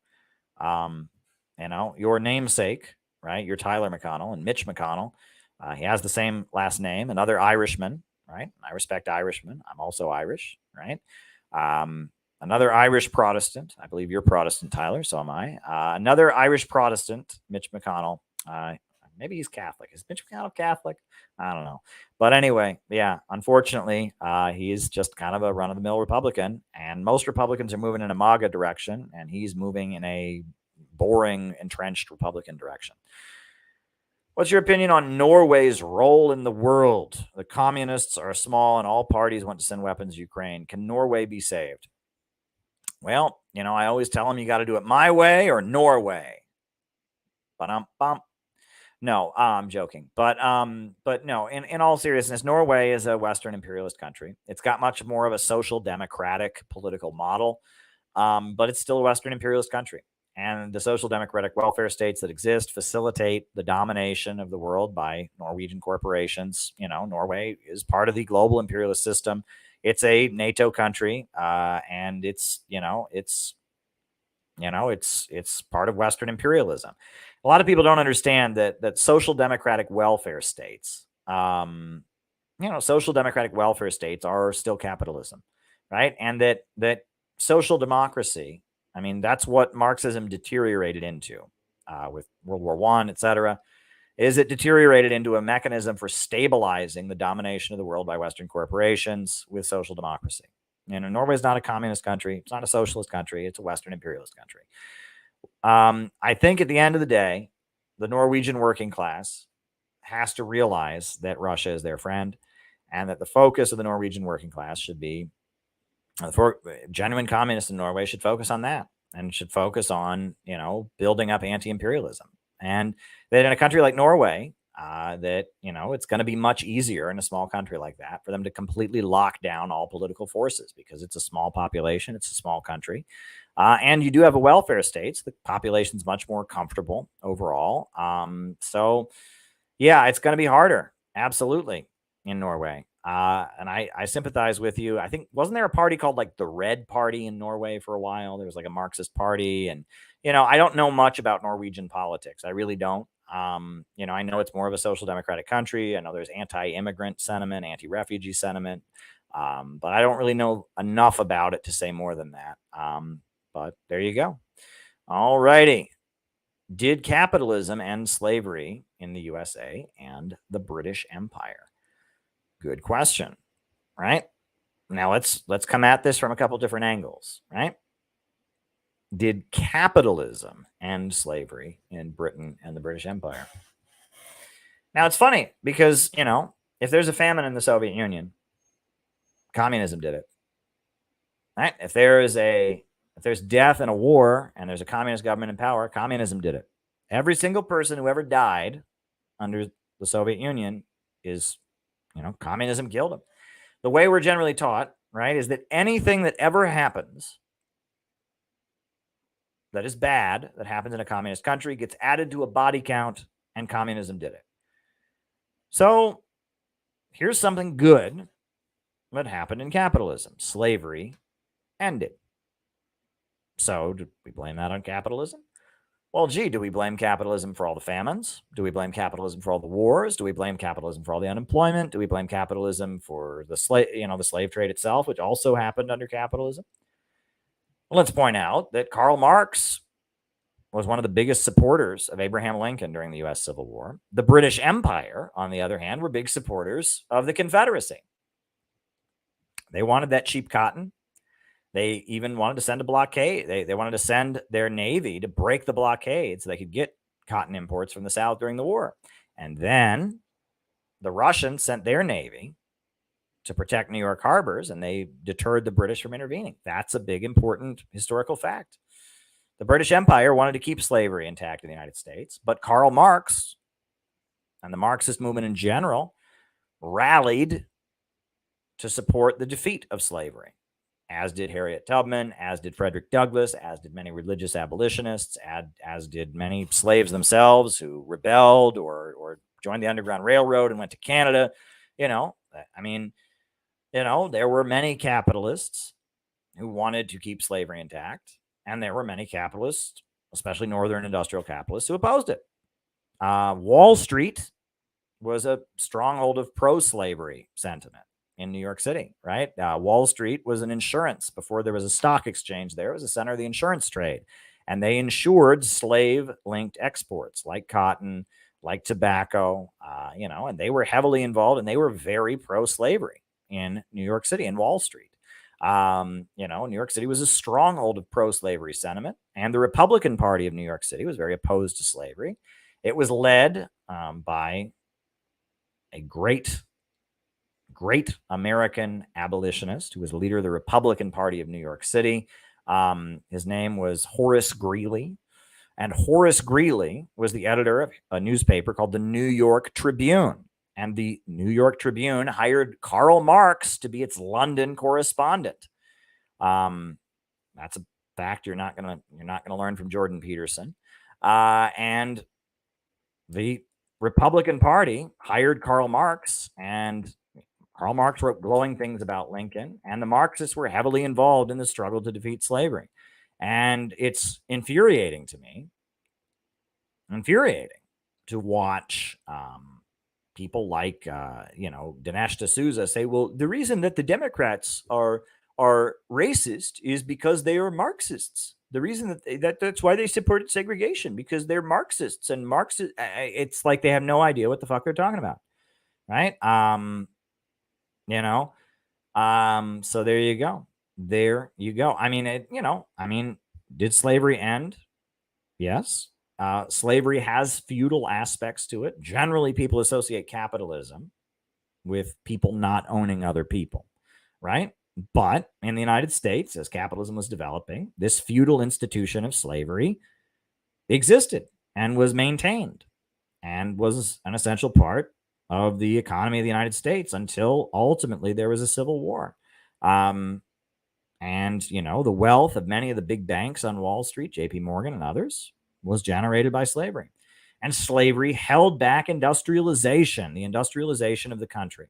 Speaker 1: Your namesake, right? You're Tyler McConnell and Mitch McConnell. He has the same last name, another Irishman, right? I respect Irishmen. I'm also Irish, right? Another Irish Protestant. I believe you're Protestant, Tyler. So am I. Another Irish Protestant, Mitch McConnell. Maybe he's Catholic. Is Mitch McConnell Catholic? I don't know. But anyway, yeah, unfortunately, he's just kind of a run-of-the-mill Republican. And most Republicans are moving in a MAGA direction, and he's moving in a boring, entrenched Republican direction. What's your opinion on Norway's role in the world? The communists are small, and all parties want to send weapons to Ukraine. Can Norway be saved? Well, I always tell them you got to do it my way or Norway. Ba-dum-bum. No, I'm joking. But no, in all seriousness, Norway is a Western imperialist country. It's got much more of a social democratic political model, but it's still a Western imperialist country. And the social democratic welfare states that exist facilitate the domination of the world by Norwegian corporations. Norway is part of the global imperialist system. It's a NATO country, and it's part of Western imperialism. A lot of people don't understand that social democratic welfare states, social democratic welfare states are still capitalism, right? And that social democracy, that's what Marxism deteriorated into with World War I, et cetera, is it deteriorated into a mechanism for stabilizing the domination of the world by Western corporations with social democracy. Norway is not a communist country. It's not a socialist country. It's a Western imperialist country. I think at the end of the day, the Norwegian working class has to realize that Russia is their friend, and that the focus of the Norwegian working class should be genuine communists in Norway should focus on that, and should focus on, building up anti-imperialism. And that in a country like Norway, that, it's going to be much easier in a small country like that for them to completely lock down all political forces, because it's a small population. It's a small country. And you do have a welfare state. So the population's much more comfortable overall. So yeah, it's going to be harder. Absolutely. In Norway. And I sympathize with you. I think, wasn't there a party called like the Red Party in Norway for a while? There was like a Marxist party, and, I don't know much about Norwegian politics. I really don't. I know it's more of a social democratic country. I know there's anti-immigrant sentiment, anti-refugee sentiment. But I don't really know enough about it to say more than that. But there you go. All righty. Did capitalism end slavery in the USA and the British Empire? Good question, right? Now let's come at this from a couple different angles, right? Did capitalism end slavery in Britain and the British Empire? Now it's funny because, if there's a famine in the Soviet Union, communism did it. Right? If there's death in a war and there's a communist government in power, communism did it. Every single person who ever died under the Soviet Union is, communism killed them. The way we're generally taught, right, is that anything that ever happens that is bad, that happens in a communist country, gets added to a body count, and communism did it. So here's something good what happened in capitalism. Slavery ended. So do we blame that on capitalism? Well, gee, do we blame capitalism for all the famines? Do we blame capitalism for all the wars? Do we blame capitalism for all the unemployment? Do we blame capitalism for the slave trade itself, which also happened under capitalism? Well, let's point out that Karl Marx was one of the biggest supporters of Abraham Lincoln during the U.S. Civil War. The British Empire, on the other hand, were big supporters of the Confederacy. They wanted that cheap cotton. They even wanted to send a blockade. They wanted to send their navy to break the blockade so they could get cotton imports from the South during the war. And then the Russians sent their navy to protect New York harbors, and they deterred the British from intervening. That's a big, important historical fact. The British Empire wanted to keep slavery intact in the United States, but Karl Marx and the Marxist movement in general rallied to support the defeat of slavery, as did Harriet Tubman, as did Frederick Douglass, as did many religious abolitionists, as did many slaves themselves who rebelled or joined the Underground Railroad and went to Canada. There were many capitalists who wanted to keep slavery intact, and there were many capitalists, especially northern industrial capitalists, who opposed it. Wall Street was a stronghold of pro-slavery sentiment in New York City, right? Wall Street was an insurance. Before there was a stock exchange there, it was a center of the insurance trade. And they insured slave-linked exports like cotton, like tobacco, and they were heavily involved, and they were very pro-slavery in New York City and Wall Street. New York City was a stronghold of pro-slavery sentiment, and the Republican Party of New York City was very opposed to slavery. It was led by a great American abolitionist who was the leader of the Republican Party of New York City. His name was Horace Greeley. And Horace Greeley was the editor of a newspaper called the New York Tribune. And the New York Tribune hired Karl Marx to be its London correspondent. That's a fact you're not gonna learn from Jordan Peterson. And the Republican Party hired Karl Marx, and Karl Marx wrote glowing things about Lincoln, and the Marxists were heavily involved in the struggle to defeat slavery. And it's infuriating to me, to watch people like, Dinesh D'Souza say, well, the reason that the Democrats are racist is because they are Marxists. The reason that's why they supported segregation, because they're Marxists, and it's like they have no idea what the fuck they're talking about, right? So there you go. Did slavery end? Yes. Slavery has feudal aspects to it. Generally, people associate capitalism with people not owning other people, right? But in the United States, as capitalism was developing, this feudal institution of slavery existed and was maintained and was an essential part of the economy of the United States until ultimately there was a civil war. The wealth of many of the big banks on Wall Street, JP Morgan and others, was generated by slavery. And slavery held back industrialization, the industrialization of the country,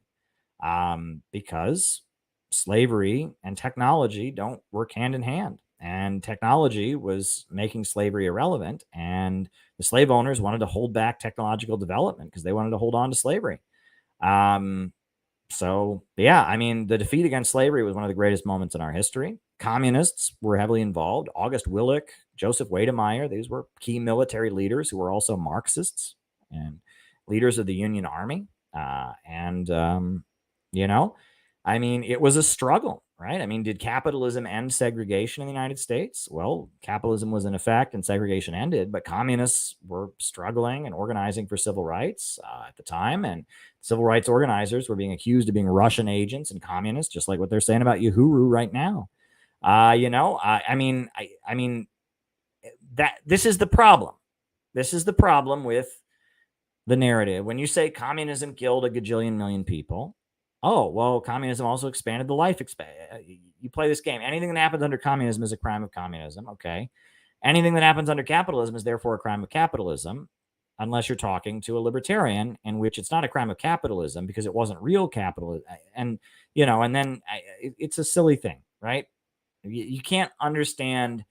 Speaker 1: because slavery and technology don't work hand in hand. And technology was making slavery irrelevant, and the slave owners wanted to hold back technological development because they wanted to hold on to slavery. The defeat against slavery was one of the greatest moments in our history. Communists were heavily involved. August Willich, Joseph Wedemeyer, these were key military leaders who were also Marxists and leaders of the Union Army. It was a struggle, right? Did capitalism end segregation in the United States? Well, capitalism was in effect and segregation ended, but communists were struggling and organizing for civil rights at the time. And civil rights organizers were being accused of being Russian agents and communists, just like what they're saying about Uhuru right now. This is the problem. This is the problem with the narrative. When you say communism killed a gajillion million people, oh, well, communism also expanded the life. You play this game. Anything that happens under communism is a crime of communism. Okay. Anything that happens under capitalism is therefore a crime of capitalism. unless you're talking to a libertarian, in which it's not a crime of capitalism because it wasn't real capitalism. And, and then it's a silly thing, right? You can't understand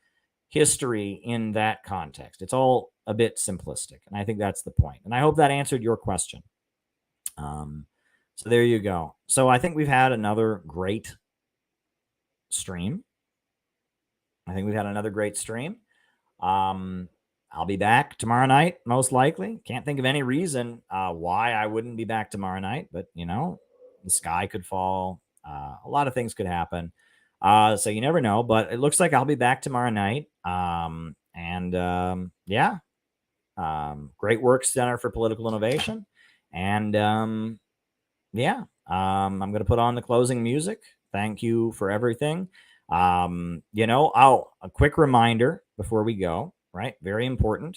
Speaker 1: history in that context. It's all a bit simplistic. And I think that's the point. And I hope that answered your question. So there you go. So I think we've had another great stream. I'll be back tomorrow night, most likely. Can't think of any reason why I wouldn't be back tomorrow night, but the sky could fall. A lot of things could happen. So you never know, but it looks like I'll be back tomorrow night. Great work, Center for Political Innovation. And I'm going to put on the closing music. Thank you for everything. A quick reminder before we go, right? Very important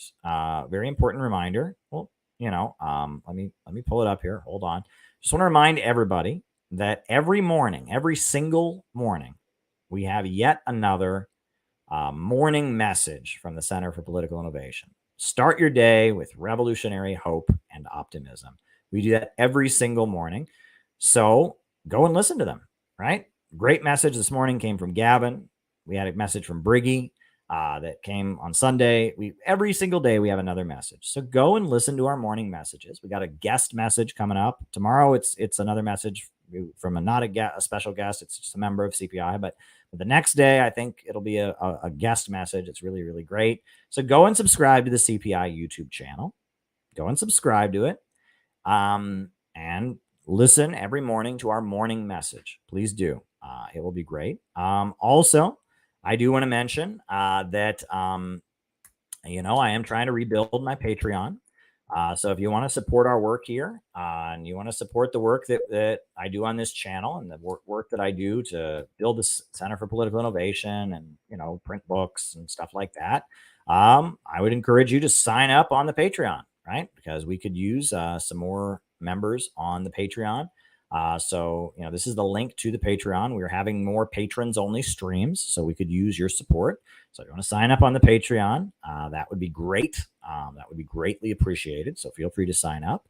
Speaker 1: reminder. Well, let me pull it up here. Hold on. Just want to remind everybody that every single morning, we have yet another morning message from the Center for Political Innovation. Start your day with revolutionary hope and optimism. We do that every single morning. So go and listen to them, right? Great message this morning came from Gavin. We had a message from Briggy that came on Sunday. Every single day we have another message. So go and listen to our morning messages. We got a guest message coming up. Tomorrow it's another message from a special guest. It's just a member of CPI. But the next day, I think it'll be a guest message. It's really, really great. So go and subscribe to the CPI YouTube channel. Go and subscribe to it. And listen every morning to our morning message. Please do. It will be great. Also, I do want to mention that, I am trying to rebuild my Patreon. So if you want to support our work here and you want to support the work that I do on this channel and the work that I do to build the Center for Political Innovation and, print books and stuff like that, I would encourage you to sign up on the Patreon, right? Because we could use some more members on the Patreon. So this is the link to the Patreon. We're having more patrons only streams, so we could use your support. So if you want to sign up on the Patreon, that would be great. That would be greatly appreciated. So feel free to sign up.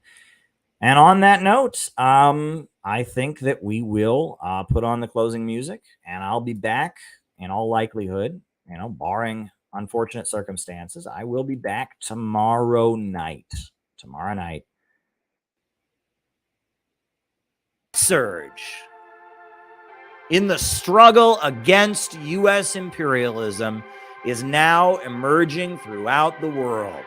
Speaker 1: And on that note, I think that we will put on the closing music, and I'll be back in all likelihood, barring unfortunate circumstances. I will be back tomorrow night. Surge in the struggle against U.S. imperialism is now emerging throughout the world.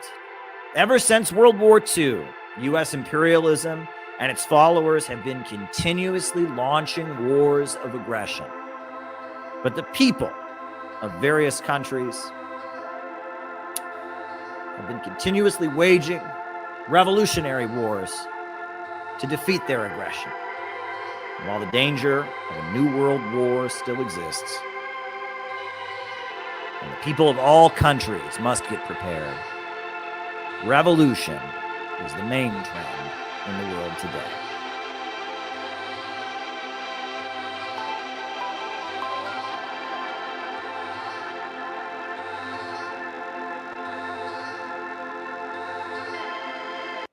Speaker 1: Ever since World War II, U.S. imperialism and its followers have been continuously launching wars of aggression. But the people of various countries have been continuously waging revolutionary wars to defeat their aggression. And while the danger of a new world war still exists, and the people of all countries must get prepared, revolution is the main trend in the world today.